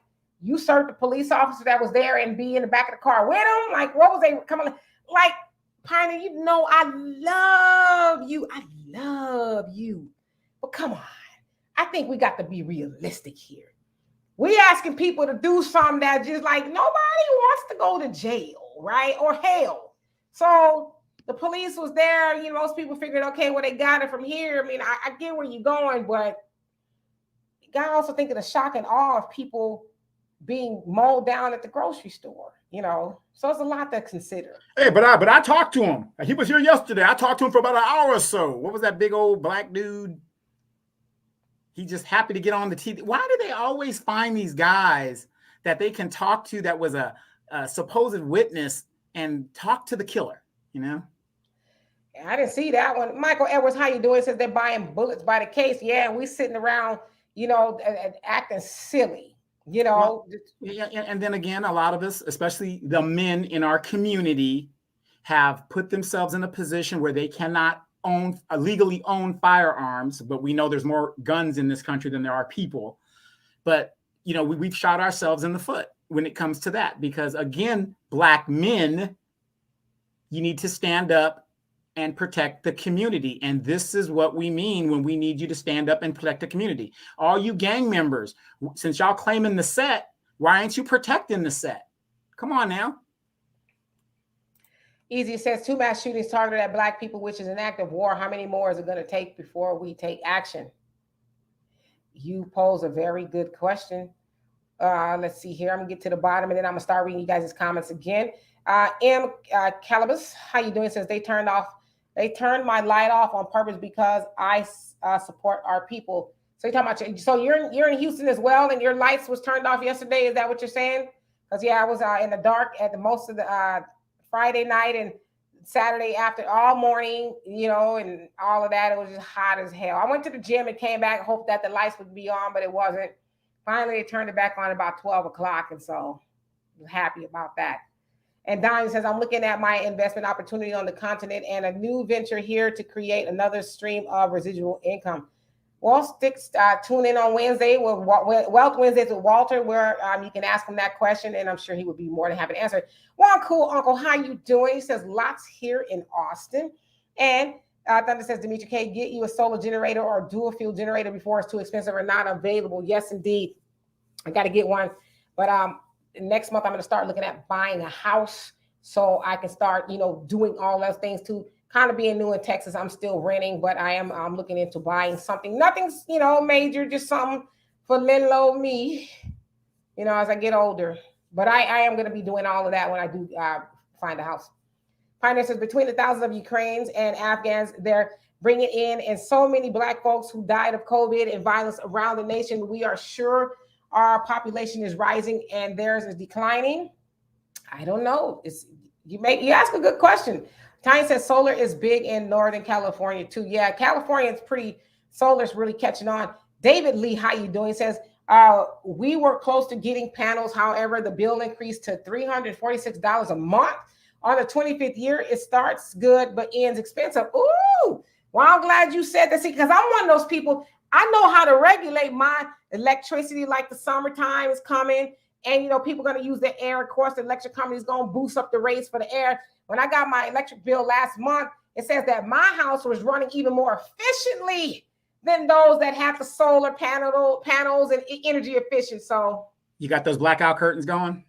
usurp the police officer that was there and be in the back of the car with him? Like, what was they coming? Like, Pioneer, I love you. I love you. But come on. I think we got to be realistic here. We asking people to do something that just like nobody wants to go to jail, right? Or hell. So the police was there. Most people figured, okay, well, they got it from here. I mean, I get where you're going, but you got to also think of the shock and awe of people being mowed down at the grocery store, so it's a lot to consider. Hey, but I talked to him. He was here yesterday. I talked to him for about an hour or so. What was that big old black dude? He just happy to get on the TV. Why do they always find these guys that they can talk to that was a supposed witness and talk to the killer, I didn't see that one. Michael Edwards, how you doing? Says they're buying bullets by the case. Yeah, and we sitting around, acting silly, Well, yeah, and then again, a lot of us, especially the men in our community, have put themselves in a position where they cannot legally own firearms, but we know there's more guns in this country than there are people. But we've shot ourselves in the foot when it comes to that, because again, Black men, you need to stand up and protect the community. And this is what we mean when we need you to stand up and protect the community. All you gang members, since y'all claiming the set, why aren't you protecting the set? Come on now. Easy says 2 mass shootings targeted at Black people, which is an act of war. How many more is it going to take before we take action? You pose a very good question. Let's see here. I'm gonna get to the bottom, and then I'm gonna start reading you guys' comments again. Calibus, how you doing? Says they turned my light off on purpose because I support our people. So you're talking about, so you're in Houston as well, and your lights was turned off yesterday. Is that what you're saying? Because I was in the dark at the most of the Friday night and Saturday after all morning, and all of that. It was just hot as hell. I went to the gym and came back, hoped that the lights would be on, but it wasn't. Finally, they turned it back on about 12 o'clock, and so I'm happy about that. And Donnie says, I'm looking at my investment opportunity on the continent and a new venture here to create another stream of residual income. Well, tune in on Wednesday with Wealth Wednesdays with Walter, where you can ask him that question, and I'm sure he would be more than happy to answer. Well, cool, Uncle, how you doing? He says, lots here in Austin. And Thunder says, Demetri K, get you a solar generator or a dual fuel generator before it's too expensive or not available. Yes, indeed. I got to get one. But next month, I'm going to start looking at buying a house so I can start, doing all those things too. Kind of being new in Texas, I'm still renting, but I'm looking into buying something. Nothing's, major, just something for little old me, as I get older. But I am going to be doing all of that when I do find a house. Finances between the thousands of Ukrainians and Afghans, they're bringing in, and so many Black folks who died of COVID and violence around the nation. We are sure our population is rising and theirs is declining. I don't know. You ask a good question. Tiny says solar is big in Northern California too. Yeah, California is solar's really catching on. David Lee, how you doing? Says, we were close to getting panels. However, the bill increased to $346 a month. On the 25th year, it starts good, but ends expensive. Ooh, well, I'm glad you said that. See, because I'm one of those people, I know how to regulate my electricity, like the summertime is coming. And, people are going to use the air. Of course, the electric company is going to boost up the rates for the air. When I got my electric bill last month, it says that my house was running even more efficiently than those that have the solar panels and energy efficient. So you got those blackout curtains going?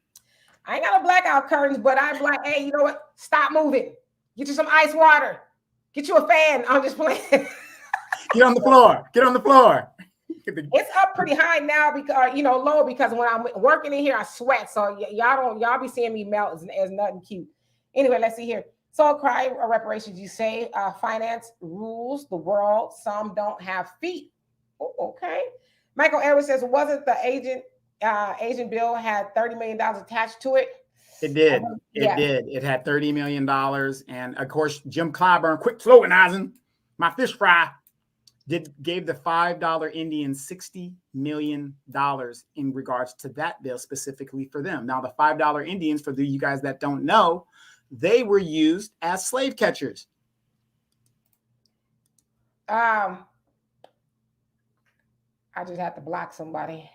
I ain't got no blackout curtains, but I'm like, hey, you know what? Stop moving. Get you some ice water. Get you a fan. I'm just playing. Get on the floor. Get on the floor. It's up pretty high now because low, because when I'm working in here, I sweat. So y'all be seeing me melt as nothing cute. Anyway, let's see here. So cry reparations, you say, finance rules the world. Some don't have feet. Oh, okay. Michael Edwards says, wasn't the Asian bill had $30 million attached to it? It did. It did. It had $30 million. And of course, Jim Clyburn, quick sloganizing, my fish fry, gave the $5 Indians $60 million in regards to that bill specifically for them. Now, the $5 Indians, for you guys that don't know, they were used as slave catchers. I just have to block somebody.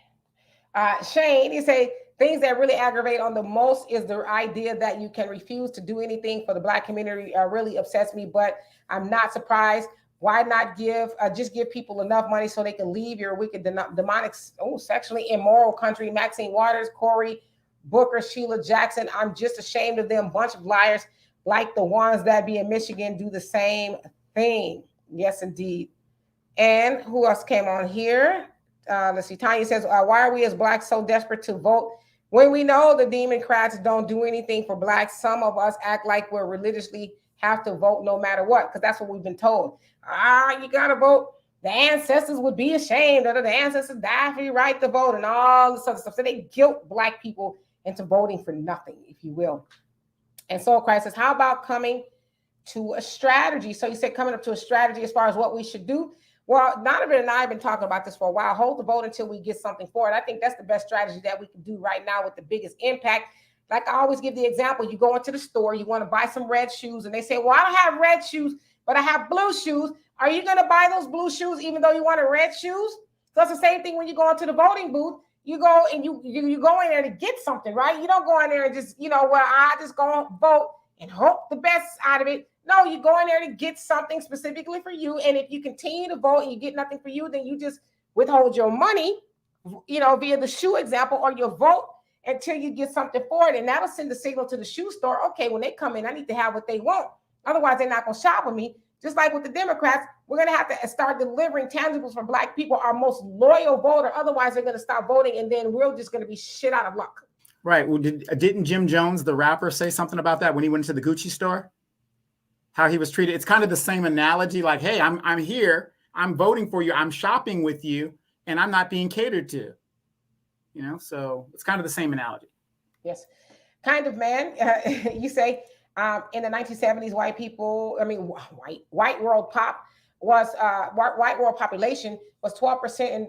Shane, he say, things that really aggravate on the most is the idea that you can refuse to do anything for the Black community really upsets me, but I'm not surprised. Why not just give people enough money so they can leave your wicked, demonic, sexually immoral country? Maxine Waters, Cory Booker, Sheila Jackson. I'm just ashamed of them. Bunch of liars like the ones that be in Michigan do the same thing. Yes, indeed. And who else came on here? Let's see. Tanya says, why are we as Blacks so desperate to vote when we know the Democrats don't do anything for Blacks? Some of us act like we're religiously have to vote no matter what, because that's what we've been told. You got to vote. The ancestors would be ashamed that the ancestors died for your right to vote and all this other stuff. So they guilt Black people into voting for nothing, if you will. And so Christ says, how about coming to a strategy? So you said coming up to a strategy as far as what we should do. Well, Donovan and I have been talking about this for a while. Hold the vote until we get something for it. I think that's the best strategy that we can do right now with the biggest impact. Like I always give the example, you go into the store, you want to buy some red shoes, and they say, well, I don't have red shoes, but I have blue shoes. Are you going to buy those blue shoes even though you wanted red shoes? So it's the same thing when you go into the voting booth. You go and you go in there to get something, right? You don't go in there and just, well, I just go vote and hope the best out of it. No, you go in there to get something specifically for you. And if you continue to vote and you get nothing for you, then you just withhold your money, via the shoe example, or your vote until you get something for it. And that'll send the signal to the shoe store. Okay, when they come in, I need to have what they want. Otherwise, they're not going to shop with me. Just like with the Democrats, we're going to have to start delivering tangibles for Black people, our most loyal voter. Otherwise, they're going to stop voting, and then we're just going to be shit out of luck. Right. Well, didn't Jim Jones, the rapper, say something about that when he went into the Gucci store? How he was treated. It's kind of the same analogy. Like, hey, I'm here. I'm voting for you. I'm shopping with you, and I'm not being catered to. So it's kind of the same analogy. Yes, kind of, man. You say in the 1970s, white world population was 12%. In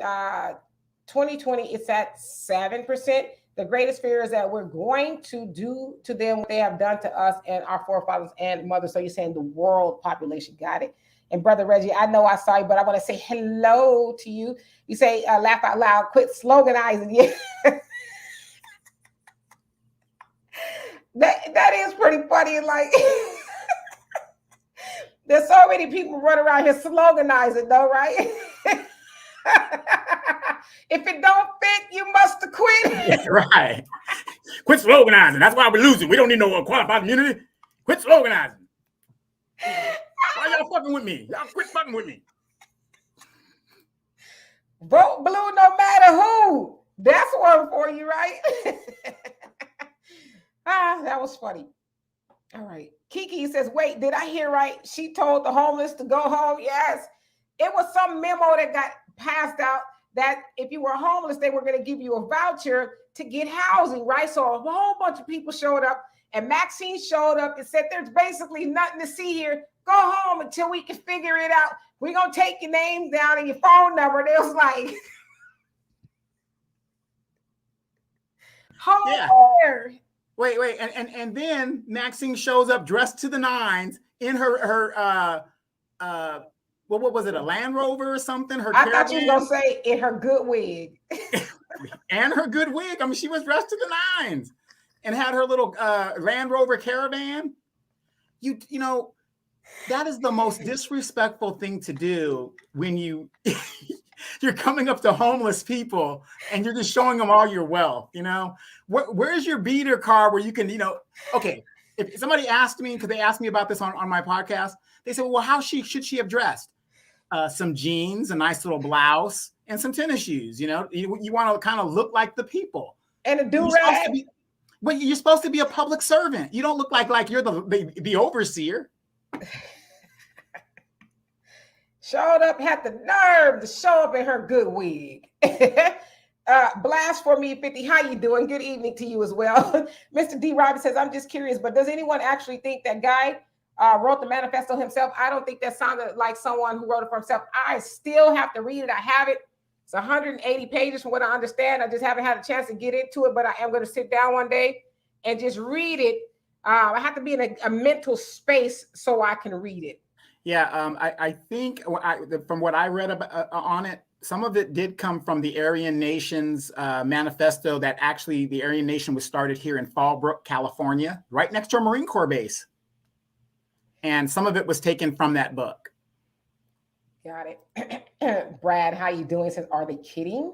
2020, it's at 7%. The greatest fear is that we're going to do to them what they have done to us and our forefathers and mothers. So you're saying the world population. Got it. And Brother Reggie, I know I saw you, but I want to say hello to you. You say, laugh out loud, quit sloganizing. Yeah. That is pretty funny. Like, there's so many people running around here sloganizing, though, right? If it don't fit, you must have quit. Yeah, right. Quit sloganizing. That's why we're losing. We don't need no qualified immunity. Quit sloganizing. Why y'all fucking with me? Y'all quit fucking with me. Vote blue no matter who. That's one for you, right? That was funny. All right. Kiki says, wait, did I hear right? She told the homeless to go home. Yes. It was some memo that got passed out that if you were homeless, they were going to give you a voucher to get housing, right? So a whole bunch of people showed up, and Maxine showed up and said, there's basically nothing to see here. Go home until we can figure it out. We're going to take your name down and your phone number. And it was like, home there. Wait. And then Maxine shows up dressed to the nines in her what was it, a Land Rover or something? I thought you was going to say in her good wig. And her good wig. I mean, she was dressed to the nines and had her little Land Rover Caravan. You know, that is the most disrespectful thing to do when you're coming up to homeless people and you're just showing them all your wealth. Where's your beater car where you can, okay. If somebody asked me, because they asked me about this on my podcast, they said, well, how should she have dressed? Some jeans, a nice little blouse, and some tennis shoes. You want to kind of look like the people. And a do-rag. But you're supposed to be a public servant. You don't look like you're the overseer. Showed up, had the nerve to show up in her good wig. Blast for me 50. How you doing? Good evening to you as well. Mr. D. Robbins says, I'm just curious, but does anyone actually think that guy wrote the manifesto himself? I don't think that sounded like someone who wrote it for himself. I still have to read it. I have it. It's 180 pages from what I understand. I just haven't had a chance to get into it, but I am going to sit down one day and just read it. I have to be in a mental space so I can read it. Yeah, I think from what I read on it, some of it did come from the Aryan Nation's manifesto that actually the Aryan Nation was started here in Fallbrook, California, right next to a Marine Corps base. And some of it was taken from that book. Got it. Brad, how you doing? Says, are they kidding?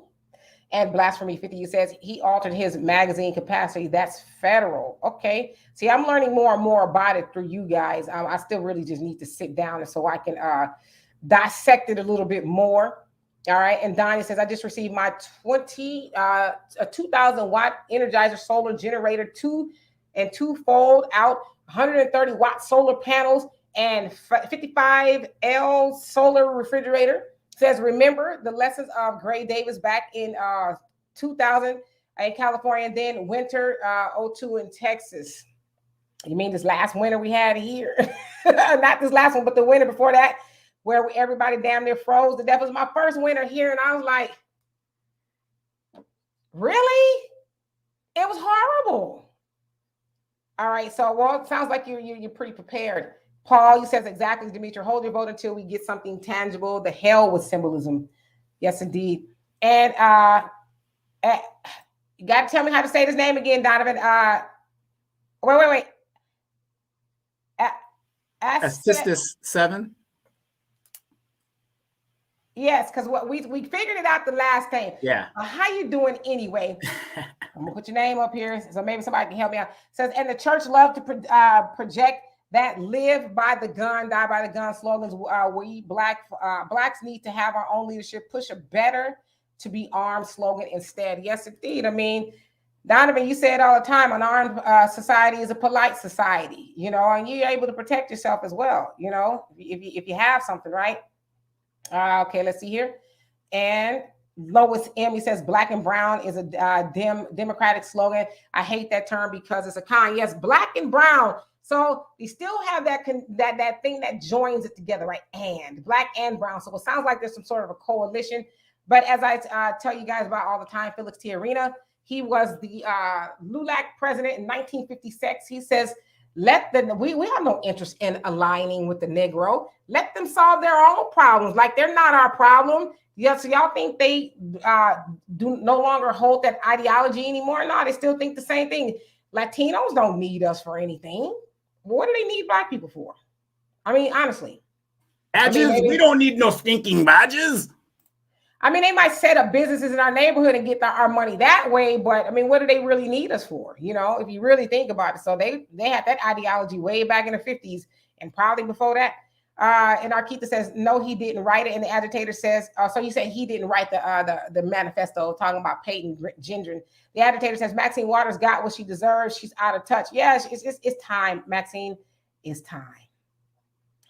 And Blasphemy 50, you says he altered his magazine capacity. That's federal. Okay. See, I'm learning more and more about it through you guys. I still really just need to sit down and so I can dissect it a little bit more. All right. And Donnie says, I just received my 2,000 watt Energizer solar generator, 2 and 2-fold out, 130 watt solar panels, and 55L solar refrigerator. Says, remember the lessons of Gray Davis back in 2000 in California, and then winter 2002 in Texas. You mean this last winter we had here? Not this last one, but the winter before that. where everybody damn near froze to death. It was my first winter here, and I was like, really? It was horrible. All right, so well, it sounds like you're pretty prepared. Paul, you says exactly, Demetri, hold your vote until we get something tangible. The hell with symbolism. Yes, indeed. And you got to tell me how to say his name again, Donovan. Wait. Astistus 7. Yes, because what we figured it out the last time. Yeah. How you doing anyway? I'm gonna put your name up here so maybe somebody can help me out. It says, and the church love to project that live by the gun, die by the gun slogans. We blacks need to have our own leadership, push a better to be armed slogan instead. Yes, indeed. I mean, Donovan, you say it all the time, an armed society is a polite society, you know, and you're able to protect yourself as well, you know, if you have something, right? Okay, let's see here. And Lois M, he says, black and brown is a democratic slogan. I hate that term because it's a con. Yes, black and brown. So we still have that thing that joins it together, right? And black and brown. So it sounds like there's some sort of a coalition. But as I tell you guys about all the time, Felix Tiarina, he was the LULAC president in 1956. He says, we have no interest in aligning with the Negro. Let them solve their own problems. Like they're not our problem. Yeah, so y'all think they do no longer hold that ideology anymore? No, they still think the same thing. Latinos don't need us for anything. What do they need black people for? I mean, honestly. Badges? We don't need no stinking badges. I mean, they might set up businesses in our neighborhood and get our money that way, but I mean, what do they really need us for? You know, if you really think about it. So they had that ideology way back in the 50s and probably before that. And Arquita says, no, he didn't write it. And the agitator says, so you say he didn't write the manifesto talking about Peyton Gendron. The agitator says, Maxine Waters got what she deserves. She's out of touch. Yeah, it's time, Maxine. It's time.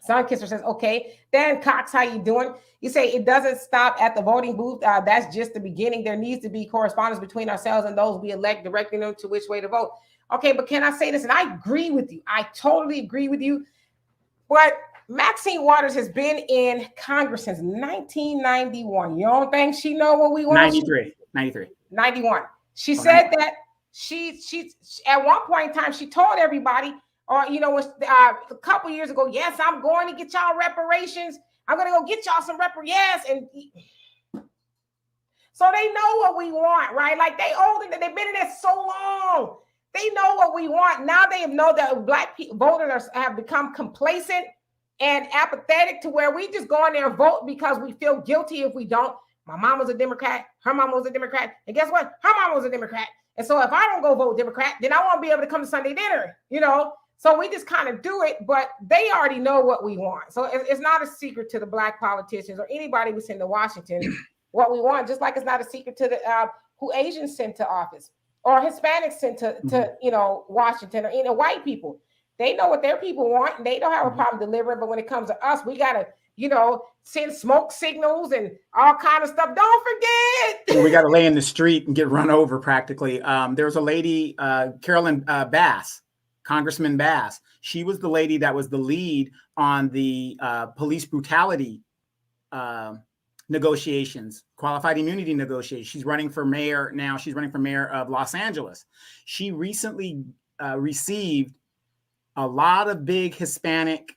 Sunkisser says, okay. Dan Cox, how you doing? You say it doesn't stop at the voting booth. That's just the beginning. There needs to be correspondence between ourselves and those we elect, directing them to which way to vote. Okay, but can I say this? And I agree with you. I totally agree with you. But Maxine Waters has been in Congress since 1991. You don't think she know what we want? 91. She said that she at one point in time, she told everybody, or, you know, a couple years ago, yes, I'm going to get y'all reparations. I'm going to go get y'all some yes. And so they know what we want, right? Like they've been in there so long. They know what we want. Now they know that black people voters have become complacent and apathetic to where we just go in there and vote because we feel guilty if we don't. My mom was a Democrat. Her mom was a Democrat. And guess what? Her mom was a Democrat. And so if I don't go vote Democrat, then I won't be able to come to Sunday dinner, you know? So we just kind of do it, but they already know what we want. So it's not a secret to the black politicians or anybody who's in Washington what we want, just like it's not a secret to the who Asians sent to office or Hispanics sent to you know, Washington, or, you know, white people. They know what their people want and they don't have a problem delivering. But when it comes to us, we got to, you know, send smoke signals and all kind of stuff. Don't forget. We got to lay in the street and get run over practically. There was a lady, Carolyn Bass, Congressman Bass. She was the lady that was the lead on the police brutality negotiations, qualified immunity negotiations. She's running for mayor now. She's running for mayor of Los Angeles. She recently received a lot of big Hispanic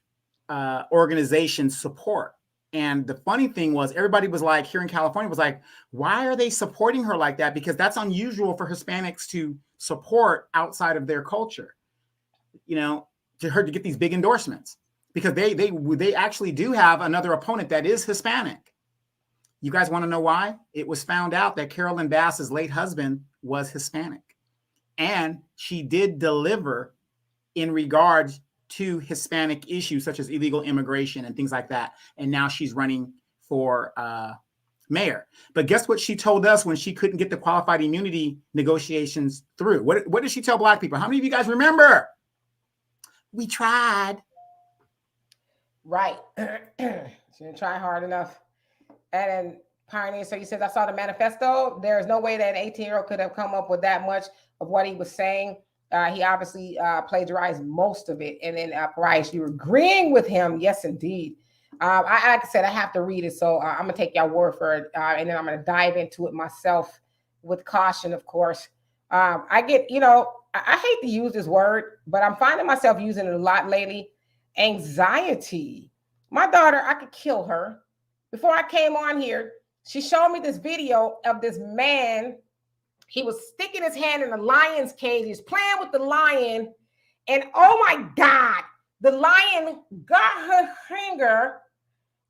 organizations support. And the funny thing was, everybody was like, here in California was like, why are they supporting her like that? Because that's unusual for Hispanics to support outside of their culture. You know, to her to get these big endorsements, because they actually do have another opponent that is Hispanic. You guys want to know why? It was found out that Carolyn Bass's late husband was Hispanic, and she did deliver in regards to Hispanic issues such as illegal immigration and things like that. And now she's running for mayor. But guess what she told us when she couldn't get the qualified immunity negotiations through? What did she tell black people? How many of you guys remember? We tried. Right. She didn't try hard enough. And then Pioneer, so he says, I saw the manifesto. There's no way that an 18-year-old could have come up with that much of what he was saying. He obviously plagiarized most of it. And then Pariah, you were agreeing with him. Yes, indeed. Like I said, I have to read it, so I'm gonna take y'all word for it, and then I'm gonna dive into it myself with caution, of course. I get, I hate to use this word, but I'm finding myself using it a lot lately. Anxiety. My daughter, I could kill her. Before I came on here, she showed me this video of this man. He was sticking his hand in the lion's cage. He's playing with the lion, and oh my God, the lion got her finger.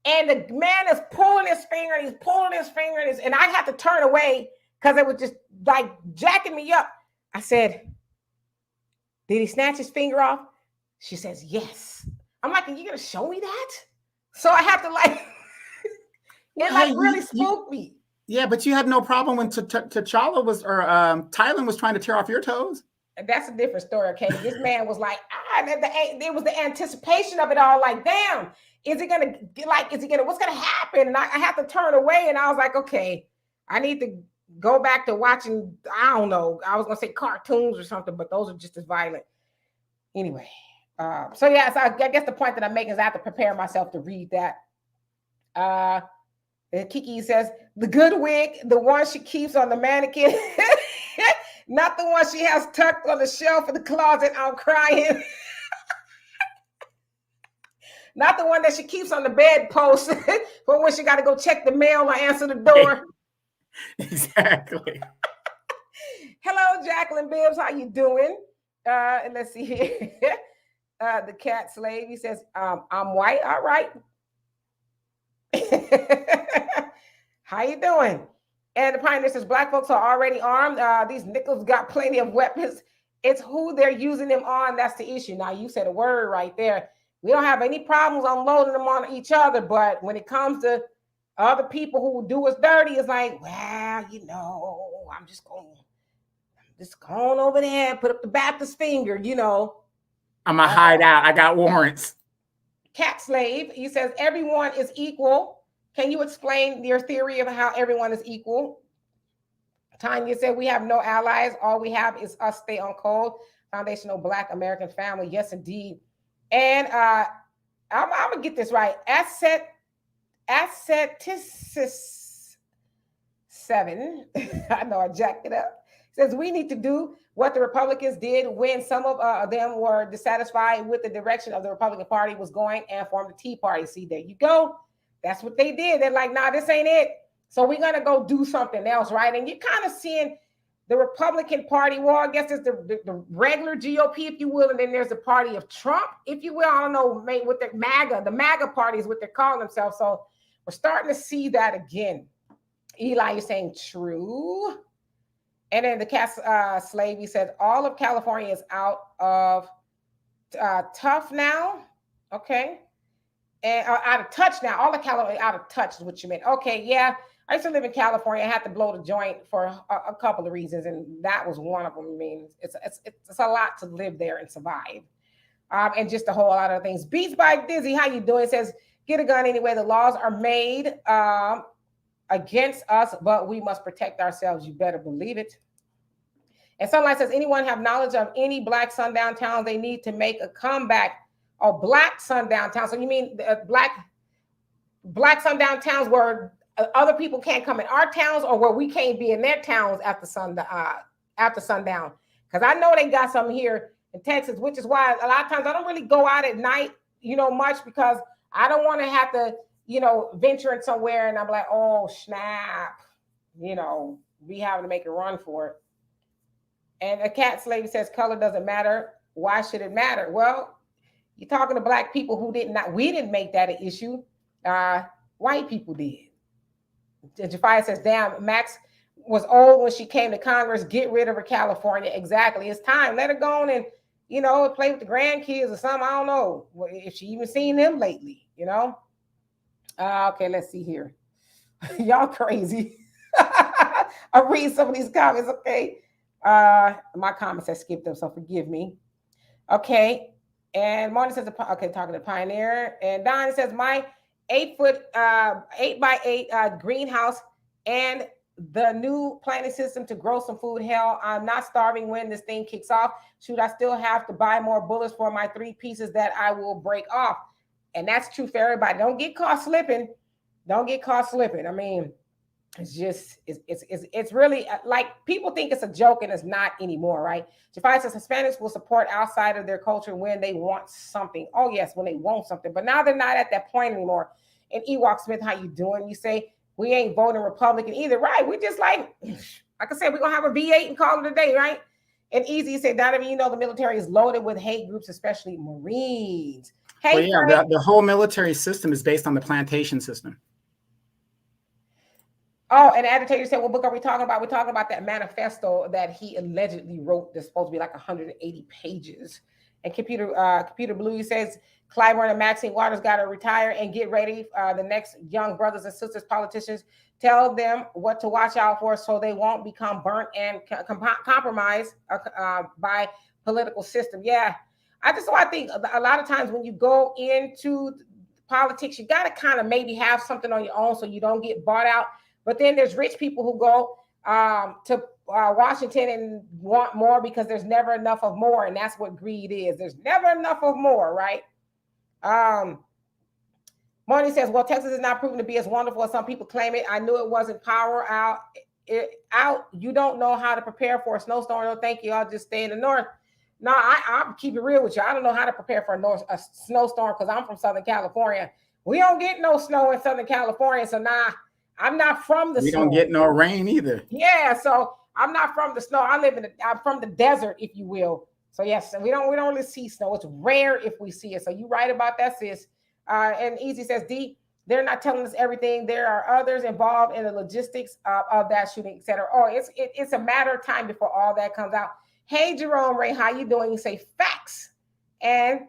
And the man is pulling his finger, and he's pulling his finger, and I had to turn away because it was just like jacking me up. I said, "Did he snatch his finger off?" She says, "Yes." I'm like, "Are you gonna show me that?" So I have to really spooked me. Yeah, but you had no problem when T'Challa was, or Tylen was trying to tear off your toes. That's a different story, okay? This man was like, it was the anticipation of it all. Like, damn, is he gonna what's gonna happen? And I had to turn away, and I was like, okay, I need to go back to watching. I don't know. I was gonna say cartoons or something, but those are just as violent. Anyway, so I guess the point that I'm making is I have to prepare myself to read that. Kiki says the good wig, the one she keeps on the mannequin. Not the one she has tucked on the shelf in the closet. I'm crying. Not the one that she keeps on the bedpost for when she got to go check the mail or answer the door. Exactly. Hello, Jacqueline Bibbs. How you doing? And let's see here. The cat slave. He says, I'm white. All right. How you doing? And the Pioneer says, Black folks are already armed. These nickels got plenty of weapons. It's who they're using them on. That's the issue. Now, you said a word right there. We don't have any problems unloading them on each other. But when it comes to other people who do us dirty, it's like, well, I'm just going over there and put up the Baptist finger, I'm going to hide out. I got warrants. Cat slave. He says, everyone is equal. Can you explain your theory of how everyone is equal? Tanya said, we have no allies. All we have is us stay on code. Foundational Black American family. Yes, indeed. And I'm going to get this right. Asceticis 7. I know I jacked it up. Says we need to do what the Republicans did when some of them were dissatisfied with the direction of the Republican Party was going and formed the Tea Party. See, there you go. That's what they did. They're like, nah, this ain't it. So we're going to go do something else, right? And you're kind of seeing the Republican Party, well, I guess it's the regular GOP, if you will, and then there's the party of Trump, if you will. I don't know, with the MAGA party is what they're calling themselves. So we're starting to see that again. Eli, you're saying true. And then the cat slave, he said, all of California is out of tough now. Okay. And out of touch now. All of California out of touch is what you meant. Okay, yeah. I used to live in California. I had to blow the joint for a couple of reasons, and that was one of them. I mean, it's a lot to live there and survive, and just a whole lot of things. Beats by Dizzy, how you doing? It says, get a gun anyway. The laws are made against us, but we must protect ourselves. You better believe it. And Sunlight says, anyone have knowledge of any Black sundown towns they need to make a comeback? Oh, Black sundown towns. So you mean Black sundown towns where other people can't come in our towns, or where we can't be in their towns after sundown? Because I know they got some here in Texas, which is why a lot of times I don't really go out at night, much, because I don't want to have to, venture in somewhere and I'm like, oh, snap, we having to make a run for it. And a cat slave says color doesn't matter. Why should it matter? Well, you're talking to Black people who we didn't make that an issue. White people did. Jafia says, damn, Max was old when she came to Congress. Get rid of her, California. Exactly. It's time. Let her go on and, play with the grandkids or something. I don't know if she even seen them lately, Okay, let's see here. Y'all crazy. I'll read some of these comments, okay? My comments have skipped them, so forgive me. Okay. And Martin says, okay, talking to Pioneer. And Don says, my 8x8 greenhouse and the new planting system to grow some food. Hell, I'm not starving when this thing kicks off. Should I still have to buy more bullets for my 3 pieces that I will break off? And that's true for everybody. Don't get caught slipping. Don't get caught slipping. I mean, it's really like people think it's a joke and it's not anymore, right? Jafai says Hispanics will support outside of their culture when they want something. Oh yes, when they want something, but now they're not at that point anymore. And Ewok Smith, how you doing? You say we ain't voting Republican either, right? We just like I said, we're gonna have a V8 and call it a day, right? And Easy said, Donovan, you know the military is loaded with hate groups, especially Marines. Hey, well, yeah, the whole military system is based on the plantation system. Oh, and the agitator said, what book are we talking about? We're talking about that manifesto that he allegedly wrote that's supposed to be like 180 pages. And Computer Blue says, Clyburn and Maxine Waters got to retire and get ready. The next young brothers and sisters, politicians, tell them what to watch out for so they won't become burnt and compromised by political system. Yeah, I think a lot of times when you go into politics, you got to kind of maybe have something on your own so you don't get bought out. But then there's rich people who go to Washington and want more because there's never enough of more. And that's what greed is. There's never enough of more, right? Money says, well, Texas is not proven to be as wonderful as some people claim it. I knew it wasn't power out. You don't know how to prepare for a snowstorm. No, thank you. I'll just stay in the north. No, I'll keep it real with you. I don't know how to prepare for a snowstorm because I'm from Southern California. We don't get no snow in Southern California. So now I'm not from the snow. We don't get no rain either. Yeah, so I'm not from the snow. I'm from the desert, if you will. So yes, we don't really see snow. It's rare if we see it. So you're right about that, sis. And Easy says, D, they're not telling us everything. There are others involved in the logistics of that shooting, etc. Oh, it's a matter of time before all that comes out. Hey, Jerome Ray, how you doing? You say facts. And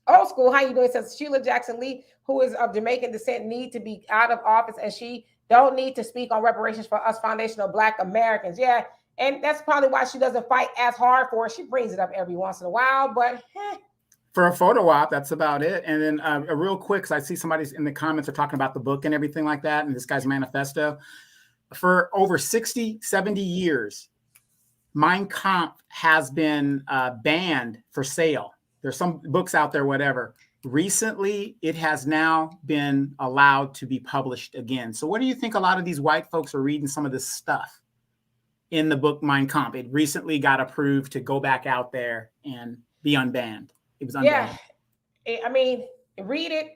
Old School, how you doing? It says Sheila Jackson Lee, who is of Jamaican descent, need to be out of office, and she don't need to speak on reparations for us foundational Black Americans. Yeah, and that's probably why she doesn't fight as hard for it. She brings it up every once in a while, but for a photo op, that's about it. And then a real quick, because I see somebody's in the comments are talking about the book and everything like that, and this guy's manifesto. For over 60, 70 years, Mein Kampf has been banned for sale. There's some books out there, whatever. Recently, it has now been allowed to be published again. So what do you think a lot of these white folks are reading some of this stuff in the book Mein Kampf? It recently got approved to go back out there and be unbanned. It was unbanned. Yeah, I mean, read it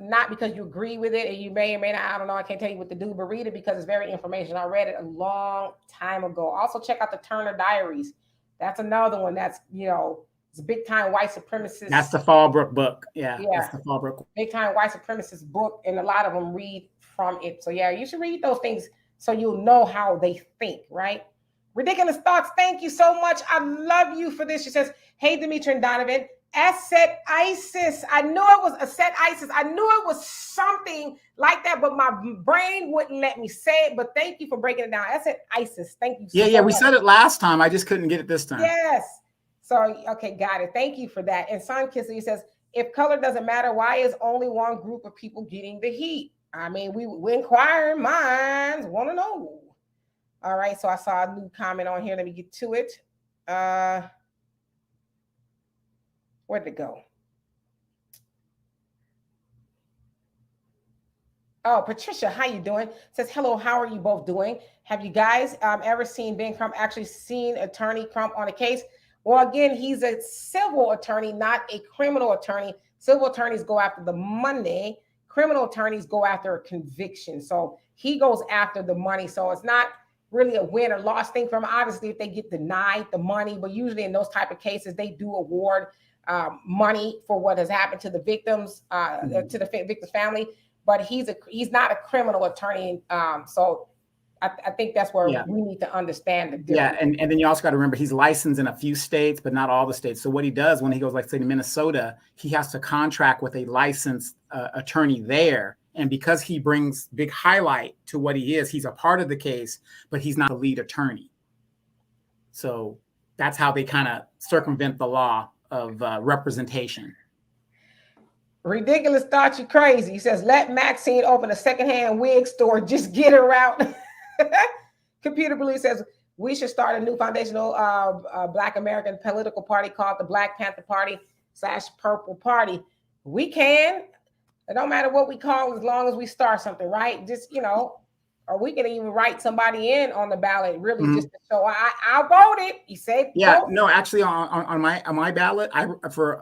not because you agree with it, and you may or may not, I don't know, I can't tell you what to do, but read it because it's very informational. I read it a long time ago. Also check out the Turner Diaries. That's another one that's, it's a big time white supremacist. That's the Fallbrook book. Yeah. That's the Fallbrook. Big time white supremacist book. And a lot of them read from it. So yeah, you should read those things so you'll know how they think, right? Ridiculous Thoughts. Thank you so much. I love you for this. She says, hey, Dimitri and Donovan, Asset ISIS. I knew it was Asset ISIS. I knew it was something like that, but my brain wouldn't let me say it. But thank you for breaking it down. Asset ISIS. Thank you so much. Yeah, we said it last time. I just couldn't get it this time. Yes. So, okay, got it. Thank you for that. And Sun Kisser, he says, if color doesn't matter, why is only one group of people getting the heat? I mean, we inquiring minds want to know. All right, so I saw a new comment on here. Let me get to it. Where'd it go? Oh, Patricia, how you doing? Says, hello, how are you both doing? Have you guys ever seen Ben Crump, actually seen Attorney Crump on a case? Well, again, he's a civil attorney, not a criminal attorney. Civil attorneys go after the money. Criminal attorneys go after a conviction. So he goes after the money. So it's not really a win or loss thing for him. Obviously, if they get denied the money, but usually in those type of cases, they do award money for what has happened to the victims, to the victim's family. But he's not a criminal attorney. So I think that's where we need to understand the difference. Yeah, and then you also got to remember he's licensed in a few states, but not all the states. So what he does when he goes, like say to Minnesota, he has to contract with a licensed attorney there. And because he brings big highlight to what he is, he's a part of the case, but he's not the lead attorney. So that's how they kind of circumvent the law of representation. Ridiculous Thought, you crazy. He says, let Maxine open a secondhand wig store. Just get her out. Computer Blue says, we should start a new foundational Black American political party called the Black Panther Party / Purple Party. We can. It don't matter what we call as long as we start something, right? Just, or we can even write somebody in on the ballot, really, just to show I voted. He said, yeah, vote. no, actually on my ballot, for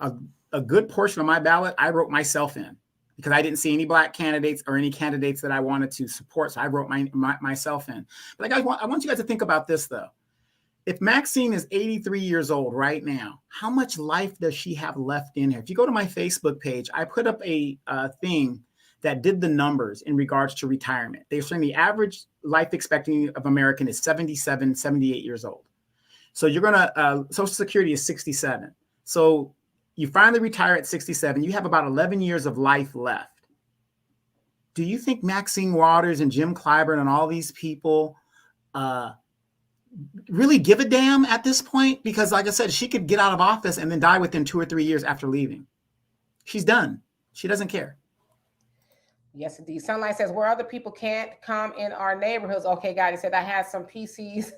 a good portion of my ballot, I wrote myself in because I didn't see any black candidates or any candidates that I wanted to support. So I wrote myself in. But I want you guys to think about this, though. If Maxine is 83 years old right now, how much life does she have left in her? If you go to my Facebook page, I put up a thing that did the numbers in regards to retirement. They're saying the average life expectancy of American is 77, 78 years old. So you're going to, Social Security is 67. So you finally retire at 67. You have about 11 years of life left. Do you think Maxine Waters and Jim Clyburn and all these people really give a damn at this point? Because like I said, she could get out of office and then die within 2 or 3 years after leaving. She's done. She doesn't care. Yes, indeed. Sunlight says, where other people can't come in our neighborhoods. Okay, God, he said, I had some PCs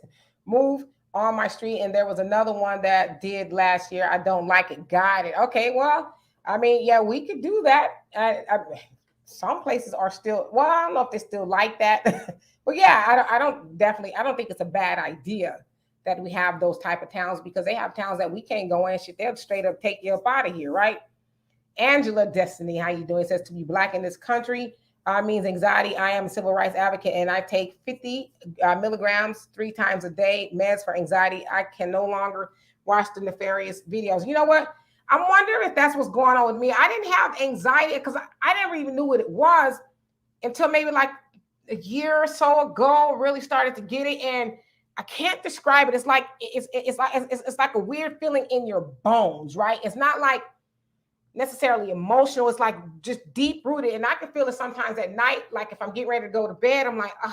move on my street, and there was another one that did last year. I don't like it. Got it. Okay, well, I mean, yeah, we could do that. Some places are still, well, I don't know if they're still like that. But yeah, I don't think it's a bad idea that we have those type of towns, because they have towns that we can't go in. Shit, they'll straight up take you up out of here, right? Angela Destiny, how you doing? It says, to be black in this country means anxiety. I am a civil rights advocate, and I take 50 milligrams 3 times a day, meds for anxiety. I can no longer watch the nefarious videos. You know what? I'm wondering if that's what's going on with me. I didn't have anxiety because I never even knew what it was until maybe like a year or so ago. Really started to get it, and I can't describe it. It's like it's like a weird feeling in your bones, right? It's not like necessarily emotional. It's like just deep rooted, and I can feel it sometimes at night. Like if I'm getting ready to go to bed, I'm like, ugh.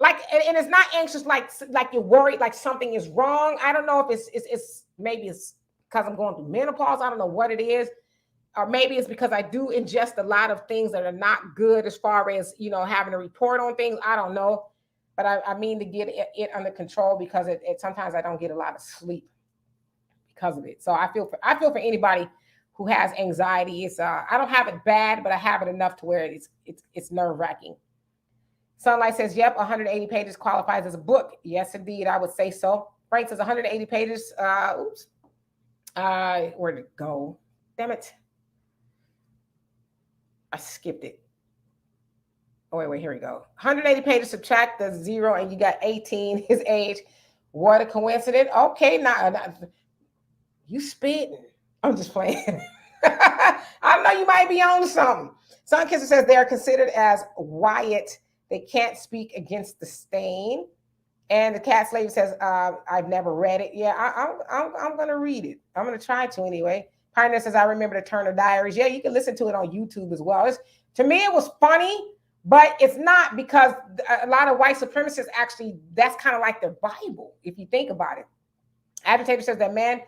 Like, and it's not anxious, like you're worried, like something is wrong. I don't know if it's maybe it's because I'm going through menopause. I don't know what it is, or maybe it's because I do ingest a lot of things that are not good as far as having to report on things. I don't know, but I mean to get it under control, because it sometimes I don't get a lot of sleep because of it. So I feel for anybody who has anxiety. It's I don't have it bad, but I have it enough to where it's nerve-wracking. Sunlight says, yep, 180 pages qualifies as a book. Yes, indeed, I would say so. Frank says 180 pages. Oops. Where'd it go? Damn it. I skipped it. Oh, wait, here we go. 180 pages, subtract the 0, and you got 18, his age. What a coincidence. Okay, now you spitting. I'm just playing. I know you might be on something. Sunkisser says they are considered as Wyatt. They can't speak against the stain. And the cat slave says, I've never read it. Yeah, I'm going to read it. I'm going to try to anyway. Pioneer says, I remember the Turner Diaries. Yeah, you can listen to it on YouTube as well. To me, it was funny, but it's not, because a lot of white supremacists actually, that's kind of like their Bible, if you think about it. Agitator says that man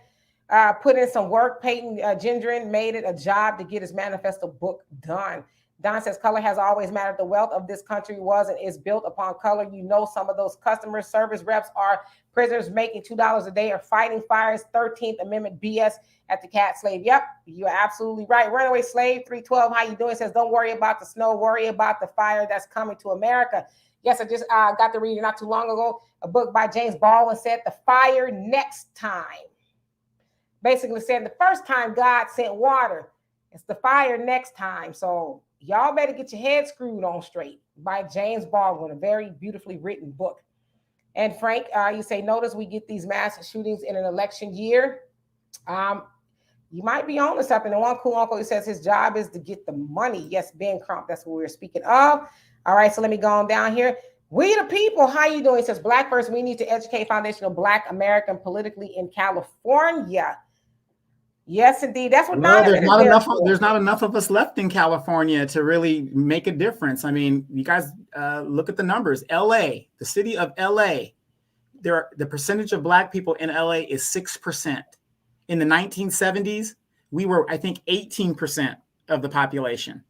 put in some work. Peyton Gendron made it a job to get his manifesto book done. Don says color has always mattered. The wealth of this country was and is built upon color. Some of those customer service reps are prisoners making $2 a day or fighting fires. 13th Amendment BS at the cat slave. Yep, you're absolutely right. Runaway slave 312. How you doing? Says don't worry about the snow. Worry about the fire that's coming to America. Yes, I just got to read it not too long ago. A book by James Baldwin said the fire next time. Basically said the first time God sent water, it's the fire next time. So y'all better get your head screwed on straight, by James Baldwin, a very beautifully written book. And Frank, you say, notice we get these mass shootings in an election year. You might be on to something. And one cool uncle, he says his job is to get the money. Yes, Ben Crump, that's what we were speaking of. All right, so let me go on down here. We the people, how you doing? He says, Black first, we need to educate foundational Black American politically in California. Yes, indeed. That's what Donovan there's not enough of us left in California to really make a difference. I mean, you guys look at the numbers. LA, the city of LA, the percentage of Black people in LA is 6%. In the 1970s, we were, I think, 18% of the population.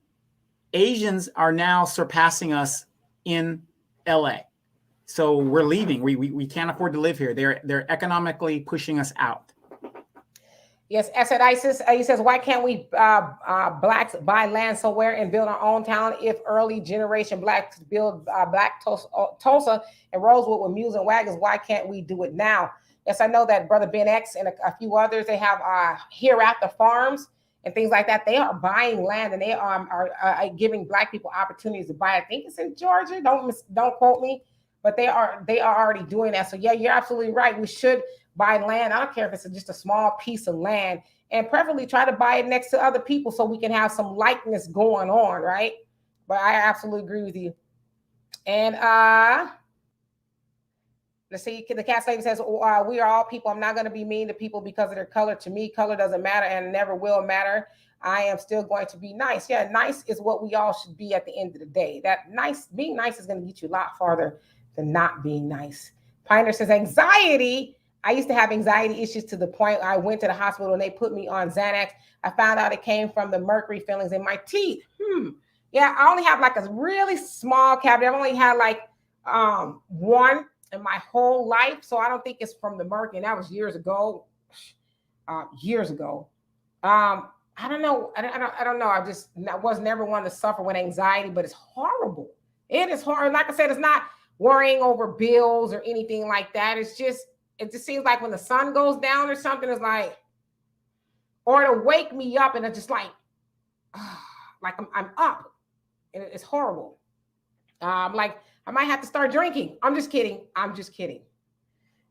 Asians are now surpassing us in LA. So we're leaving. We can't afford to live here. They're economically pushing us out. Yes, Asset ISIS. He says, why can't we blacks buy land somewhere and build our own town? If early generation blacks build Black Tulsa and Rosewood with mules and wagons, why can't we do it now? Yes, I know that Brother Ben X and a few others, they have hereafter farms and things like that. They are buying land and they are giving Black people opportunities to buy. I think it's in Georgia. Don't quote me, but they are already doing that. So yeah, you're absolutely right. We should buy land. I don't care if it's just a small piece of land, and preferably try to buy it next to other people so we can have some likeness going on, right? But I absolutely agree with you. And let's see, the cat lady says, we are all people. I'm not going to be mean to people because of their color. To me, color doesn't matter and never will matter. I am still going to be nice. Yeah, nice is what we all should be at the end of the day. That nice, being nice is going to get you a lot farther than not being nice. Pioneer says, anxiety. I used to have anxiety issues to the point I went to the hospital and they put me on Xanax. I found out it came from the mercury fillings in my teeth. Yeah, I only have like a really small cavity. I've only had like one in my whole life. So I don't think it's from the mercury. And that was years ago. I don't know. I don't know. I was never one to suffer with anxiety, but it's horrible. It is hard. Like I said, it's not worrying over bills or anything like that. It just seems like when the sun goes down or something, it's like, or it'll wake me up and it's just like I'm up. And it's horrible. Like I might have to start drinking. I'm just kidding.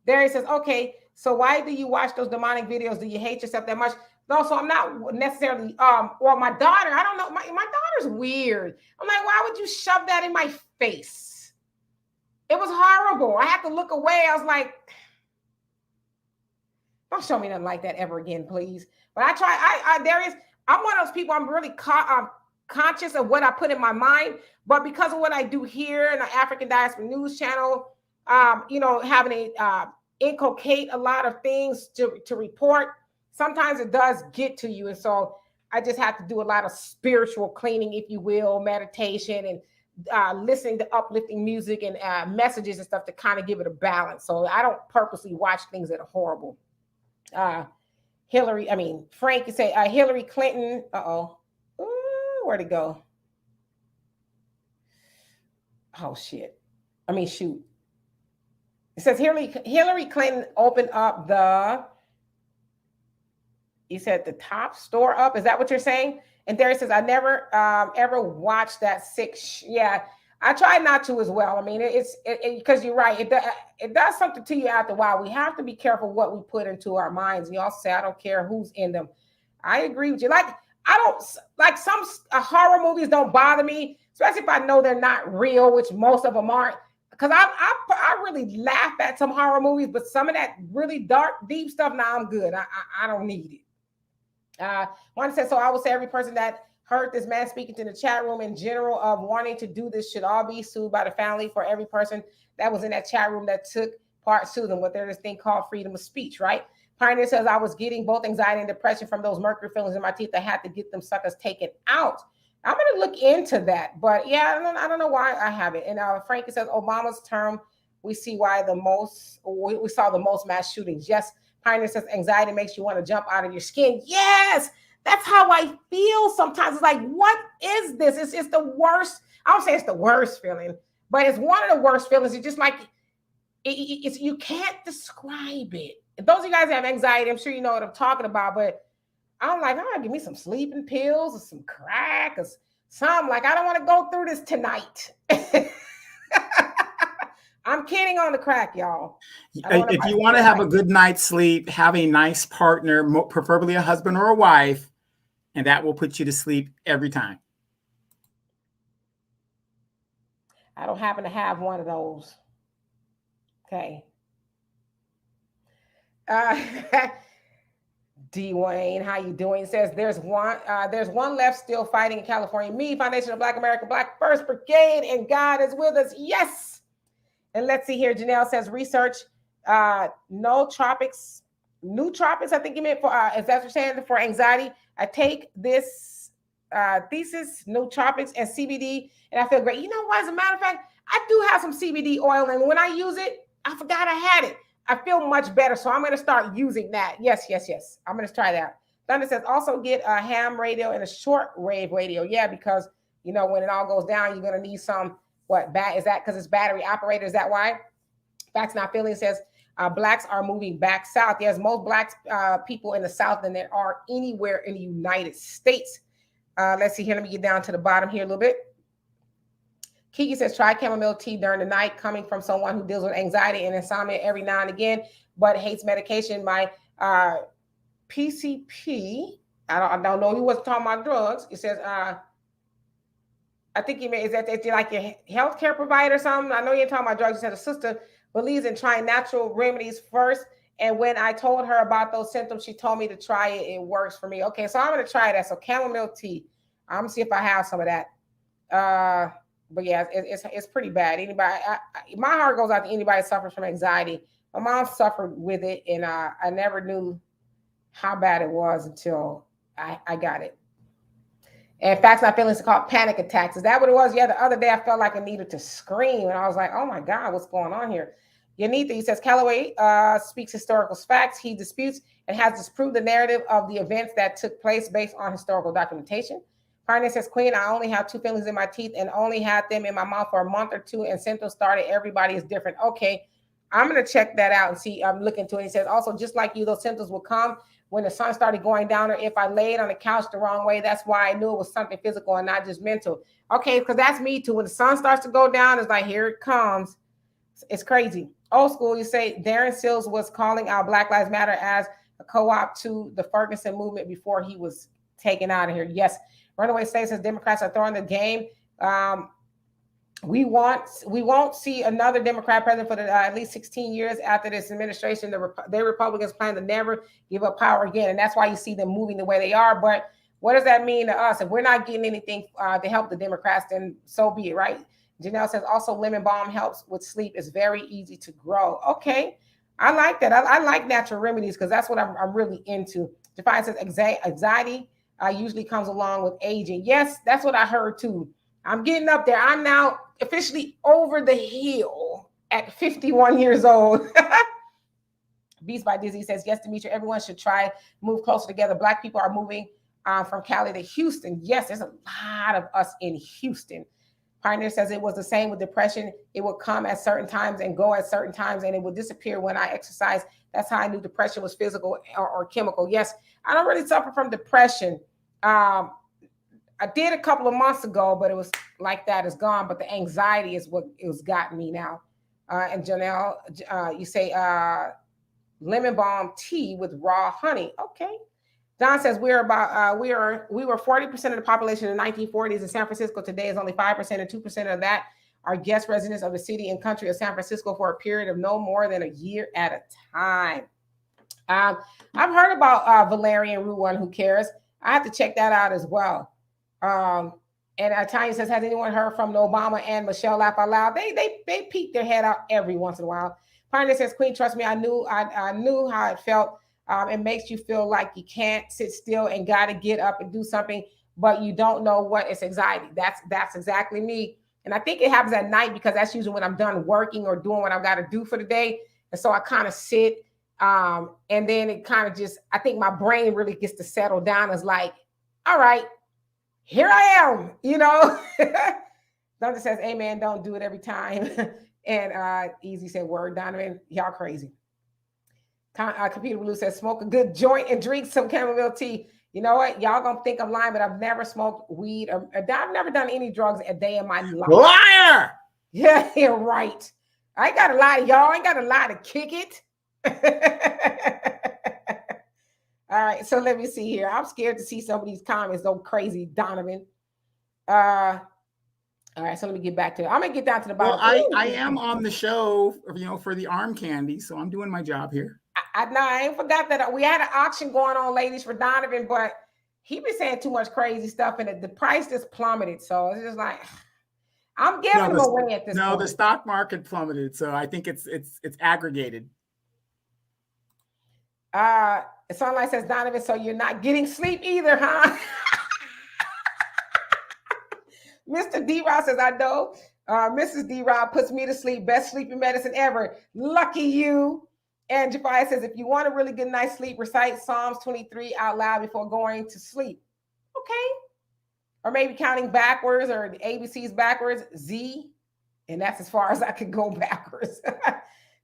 Darius says, okay, so why do you watch those demonic videos? Do you hate yourself that much? No, so I'm not necessarily, well, my daughter, I don't know. My daughter's weird. I'm like, why would you shove that in my face? It was horrible. I had to look away. I was like, don't show me nothing like that ever again, please. But I try, Darius, I'm one of those people, I'm really conscious of what I put in my mind. But because of what I do here in the African Diaspora News Channel, having to inculcate a lot of things to report, sometimes it does get to you. And so I just have to do a lot of spiritual cleaning, if you will, meditation and listening to uplifting music and messages and stuff to kind of give it a balance. So I don't purposely watch things that are horrible. Frank, you say Hillary Clinton. Where'd it go? Oh, shit. Shoot. It says Hillary Clinton opened up you said the top store up. Is that what you're saying? And there it says, I never ever watched that Yeah, I try not to as well. It's because you're right. It does something to you after a while. We have to be careful what we put into our minds. You also say, I don't care who's in them. I agree with you. Like, I don't like some horror movies don't bother me, especially if I know they're not real, which most of them aren't. Because I really laugh at some horror movies, but some of that really dark, deep stuff, now I'm good. I don't need it. One says, so I would say every person that heard this man speaking to the chat room in general of wanting to do this should all be sued by the family. For every person that was in that chat room that took part, sue them. What there's this thing called freedom of speech, right? Pioneer says, I was getting both anxiety and depression from those mercury fillings in my teeth. I had to get them suckers taken out. I'm going to look into that. But yeah, I don't know why I have it. And Frankie says, Obama's term, we saw the most mass shootings. Yes. Pioneer says, anxiety makes you want to jump out of your skin. Yes. That's how I feel sometimes. It's like, what is this? It's the worst. I don't say it's the worst feeling, but it's one of the worst feelings. It's just like, it's you can't describe it. If those of you guys have anxiety, I'm sure you know what I'm talking about, but I'm like, give me some sleeping pills or some crack or something. Like, I don't want to go through this tonight. I'm kidding on the crack, y'all. If you want to have a good night's sleep, have a nice partner, preferably a husband or a wife, and that will put you to sleep every time. I don't happen to have one of those. Okay. Dwayne, how you doing? It says there's one left still fighting in California. Me, Foundation of Black America, Black First Brigade, and God is with us. Yes. And let's see here. Janelle says research nootropics, I think you meant for is that what you're saying, for anxiety. I take this thesis, nootropics and CBD, and I feel great. You know what? As a matter of fact, I do have some CBD oil, and when I use it, I forgot I had it. I feel much better. So I'm going to start using that. Yes. I'm going to try that. Thunder says also get a ham radio and a short wave radio. Yeah, because when it all goes down, you're going to need some. Is that because it's battery operated? Is that why? Facts Not Feeling says blacks are moving back south. Yes, most black people in the South than there are anywhere in the United States. Let's see here. Let me get down to the bottom here a little bit. Kiki says, try chamomile tea during the night, coming from someone who deals with anxiety and insomnia every now and again, but hates medication. My PCP, I don't know, he wasn't talking about drugs. It says, I think is that like your healthcare provider or something? I know you're talking about drugs. You said a sister believes in trying natural remedies first. And when I told her about those symptoms, she told me to try it. It works for me. Okay, so I'm going to try that. So chamomile tea. I'm going to see if I have some of that. But yeah, it's pretty bad. My heart goes out to anybody who suffers from anxiety. My mom suffered with it, and I never knew how bad it was until I got it. And Facts Not Feeling is called panic attacks. Is that what it was? Yeah, the other day I felt like I needed to scream, and I was like, oh my God, what's going on here? Yanita, he says, Calloway speaks historical facts. He disputes and has disproved the narrative of the events that took place based on historical documentation. Pioneer says, Queen, I only have 2 fillings in my teeth and only had them in my mouth for a month or 2, and symptoms started. Everybody is different. Okay, I'm going to check that out and see. I'm looking to it. He says, also, just like you, those symptoms will come when the sun started going down, or if I laid on the couch the wrong way. That's why I knew it was something physical and not just mental. Okay, because that's me too. When the sun starts to go down, it's like, here it comes. It's crazy. Old school, you say Darren Sills was calling out Black Lives Matter as a co-op to the Ferguson movement before he was taken out of here. Yes. Runaway State says Democrats are throwing the game. We won't see another Democrat president for at least 16 years after this administration. The Republicans plan to never give up power again, and that's why you see them moving the way they are. But what does that mean to us? If we're not getting anything to help the Democrats, then so be it, right? Janelle says also lemon balm helps with sleep. It's very easy to grow. Okay, I like that. I like natural remedies because that's what I'm really into. Defiance says anxiety usually comes along with aging. Yes, that's what I heard too. I'm getting up there. I'm now officially over the hill at 51 years old. Beast by Dizzy says, yes, Demetria, everyone should try move closer together. Black people are moving from Cali to Houston. Yes, there's a lot of us in Houston. Pioneer says it was the same with depression. It would come at certain times and go at certain times, and it would disappear when I exercise. That's how I knew depression was physical or chemical. Yes, I don't really suffer from depression. I did a couple of months ago, but it was like that. It's gone. But the anxiety is what it's gotten me now. And Janelle, you say lemon balm tea with raw honey. Okay. Don says we were 40% of the population in the 1940s in San Francisco. Today is only 5%, and 2% of that are guest residents of the city and country of San Francisco for a period of no more than a year at a time. I've heard about valerian root one. Who cares? I have to check that out as well. And Tanya says, has anyone heard from Obama and Michelle Laugh Out Loud? They peek their head out every once in a while. Pioneer says, Queen, trust me, I knew how it felt. It makes you feel like you can't sit still and got to get up and do something, but you don't know what. It's anxiety. That's exactly me. And I think it happens at night because that's usually when I'm done working or doing what I've got to do for the day. And so I kind of sit, and then it kind of just, I think my brain really gets to settle down. It's like, all right, here I am, Donovan says, amen, don't do it every time. And Easy said, word, Donovan, y'all crazy. Computer Blue says, smoke a good joint and drink some chamomile tea. You know what? Y'all gonna think I'm lying, but I've never smoked weed. I've never done any drugs a day in my life. Liar! Yeah, you're right. I ain't got a lie, y'all. I ain't got a lie to kick it. All right, so let me see here. I'm scared to see some of these comments go crazy, Donovan. All right, so let me get back to it. I'm gonna get down to the bottom. Well, I am on the show, for the arm candy, so I'm doing my job here. I ain't forgot that we had an auction going on, ladies, for Donovan, but he been saying too much crazy stuff, and the price just plummeted. So it's just like I'm giving him away at this point. No, the stock market plummeted, so I think it's aggregated. Sunlight says, Donovan, so you're not getting sleep either, huh? Mr. D-Rod says, I know. Mrs. D-Rod puts me to sleep. Best sleeping medicine ever. Lucky you. And Jafia says, if you want a really good night's sleep, recite Psalms 23 out loud before going to sleep. Okay. Or maybe counting backwards or the ABCs backwards, Z. And that's as far as I could go backwards.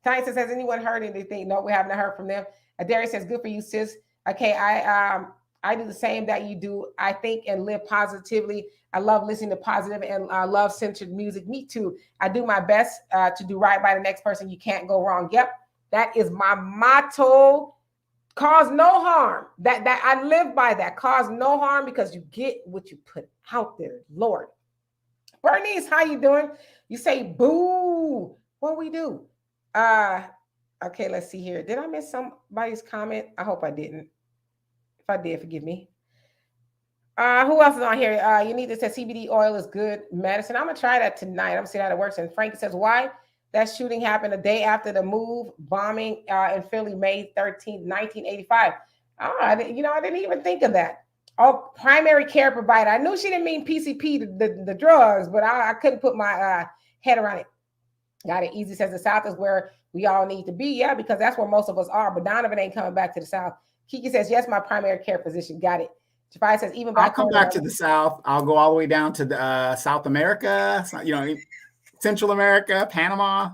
Tanya says, has anyone heard anything? No, we haven't heard from them. Darius says, good for you, sis. Okay, I do the same that you do. I think and live positively. I love listening to positive and love-centered music. Me too. I do my best to do right by the next person. You can't go wrong. Yep, that is my motto. Cause no harm. That I live by that. Cause no harm because you get what you put out there. Lord. Bernice, how you doing? You say boo. What we do? Okay, let's see here. Did I miss somebody's comment? I hope I didn't. If I did, forgive me. Who else is on here? You need to say CBD oil is good medicine. I'm gonna try that tonight. I'm gonna see how that works. And Frank says, why that shooting happened a day after the move bombing in Philly, May 13th, 1985. I didn't even think of that. Oh, primary care provider. I knew she didn't mean PCP, the drugs, but I couldn't put my head around it. Got it. Easy says the South is where we all need to be. Yeah, because that's where most of us are. But Donovan ain't coming back to the South. Kiki says, yes, my primary care physician. Got it. Jafai says, even back I'll come back to the South. I'll go all the way down to the South America, Central America, Panama,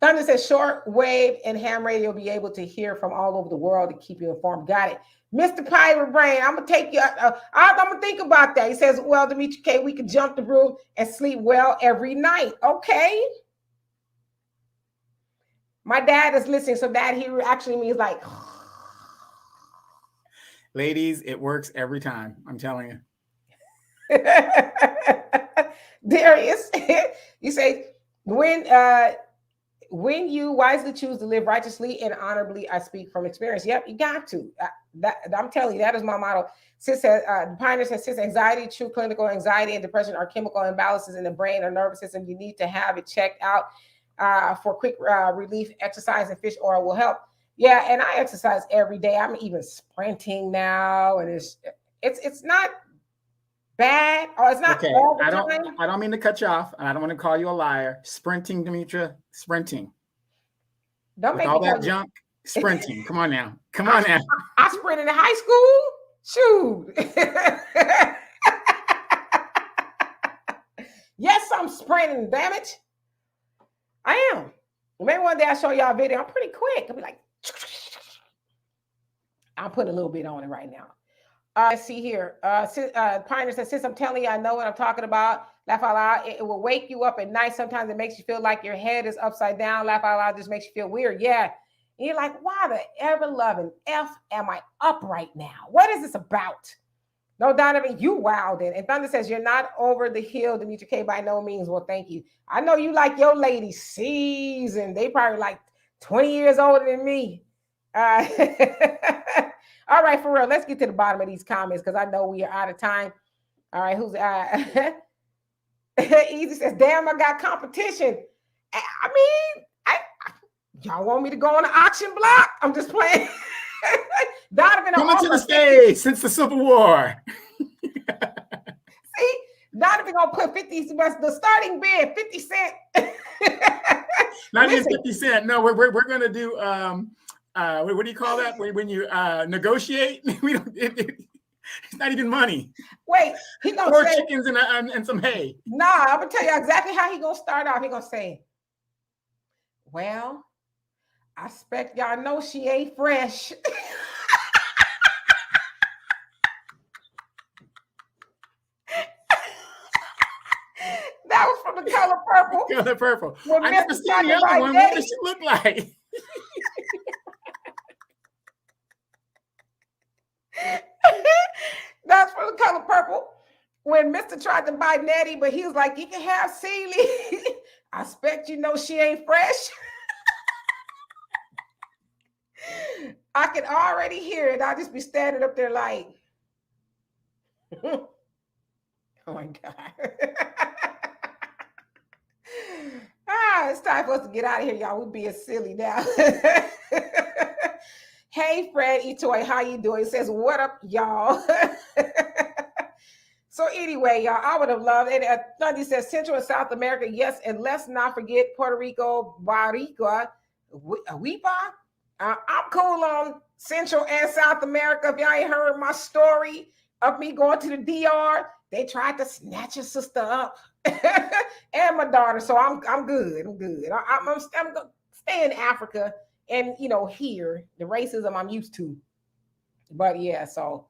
Thunder says short wave and ham radio will be able to hear from all over the world to keep you informed. Got it. Mr. Pirate Brain, I'm going to take you. I'm going to think about that. He says, well, Dimitri K, we can jump the roof and sleep well every night. Okay. My dad is listening, so that he actually means like. Ladies, it works every time. I'm telling you. Darius, you say, when you wisely choose to live righteously and honorably, I speak from experience. Yep, you got to. I'm telling you, that is my motto. Sis says, the Pioneer says, sis, anxiety, true clinical anxiety and depression are chemical imbalances in the brain or nervous system. You need to have it checked out for quick relief. Exercise and fish oil will help. Yeah, and I exercise every day. I'm even sprinting now, and it's not bad, or it's not okay. all the time. I don't mean to cut you off, and I don't want to call you a liar. Sprinting, Demetra, sprinting. Don't with make all me that junk. Sprinting. Come on now. Come on now. I sprinted in high school. Shoot. Yes, I'm sprinting. Damn it, I am. Maybe one day I'll show y'all a video. I'm pretty quick. I'll be like, I'll put a little bit on it right now. Let's see here. Pioneer says, since I'm telling you, I know what I'm talking about. Laugh out loud. It will wake you up at night. Sometimes it makes you feel like your head is upside down. Laugh out loud just makes you feel weird. Yeah. And you're like, why the ever-loving F am I up right now? What is this about? No, Donovan, you wildin'. And Thunder says, you're not over the hill, Demetra K, by no means. Well, thank you. I know you like your lady seasoned. They probably like 20 years older than me. All right, for real. Let's get to the bottom of these comments because I know we are out of time. All right, who's Easy says, damn, I got competition. I mean, y'all want me to go on the auction block? I'm just playing. Donovan coming to the stage since the Civil War. See, Donovan gonna put 50 cents, the starting bid, 50 cents. Not even 50 cents. No, we're gonna do what do you call that when you negotiate? We don't. It's not even money. Wait, he gonna 4 say chickens and some hay. Nah, I'm gonna tell you exactly how he gonna start off. He gonna say, "Well, I expect y'all know she ain't fresh." That was from The Color Purple. Color Purple. When I never seen the other one. What does she look like? That's from The Color Purple. When Mr. tried to buy Nettie, but he was like, you can have Celie. I expect you know she ain't fresh. I can already hear it. I'll just be standing up there like, oh my God. It's time for us to get out of here, y'all. We're being silly now. Hey, Fred Etoy, how you doing? He says, what up, y'all? So anyway, y'all, I would have loved it. Thundy says Central and South America, yes, and let's not forget Puerto Rico, Barriga, Weepa. I'm cool on Central and South America. If y'all ain't heard my story of me going to the DR, they tried to snatch your sister up and my daughter. So I'm good. I'm good. I'm gonna stay in Africa and here the racism I'm used to. But yeah, so.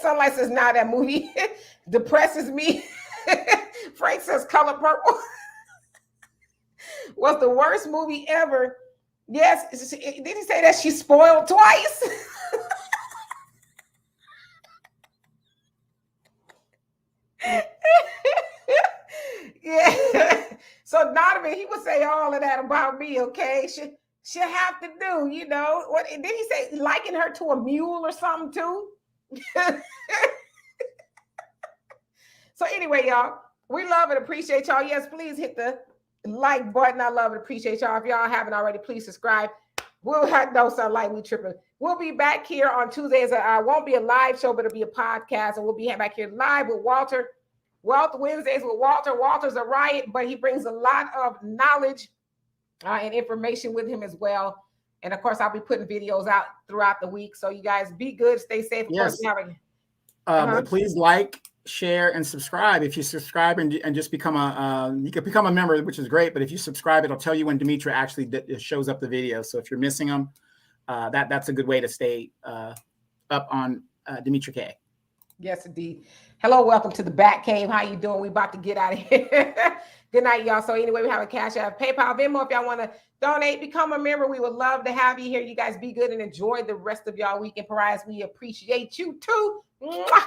Sunlight says, "Now that movie depresses me." Frank says, "Color Purple was the worst movie ever." Yes, did he say that she spoiled twice? Yeah. So Donovan, he would say all of that about me. Okay, she have to do. What did he say? Liken her to a mule or something too. So anyway, y'all, we love and appreciate y'all. Yes, please hit the like button. I love and appreciate y'all. If y'all haven't already, please subscribe. We'll have no sound like we tripping. We'll be back here on Tuesdays. Won't be a live show, but it'll be a podcast, and we'll be back here live with Walter. Wealth Wednesdays with Walter. Walter's a riot, but he brings a lot of knowledge and information with him as well. And of course, I'll be putting videos out throughout the week. So you guys be good, stay safe. Of yes. Course, please like, share, and subscribe. If you subscribe and just become you can become a member, which is great. But if you subscribe, it'll tell you when Demetra actually shows up the video. So if you're missing them, that's a good way to stay up on Demetra K. Yes, indeed. Hello, welcome to the Bat Cave. How you doing? We about to get out of here. Good night, y'all. So anyway, we have a Cash App, PayPal, Venmo. If y'all want to donate, become a member. We would love to have you here. You guys be good and enjoy the rest of y'all weekend. Pariahs, we appreciate you too. Mwah!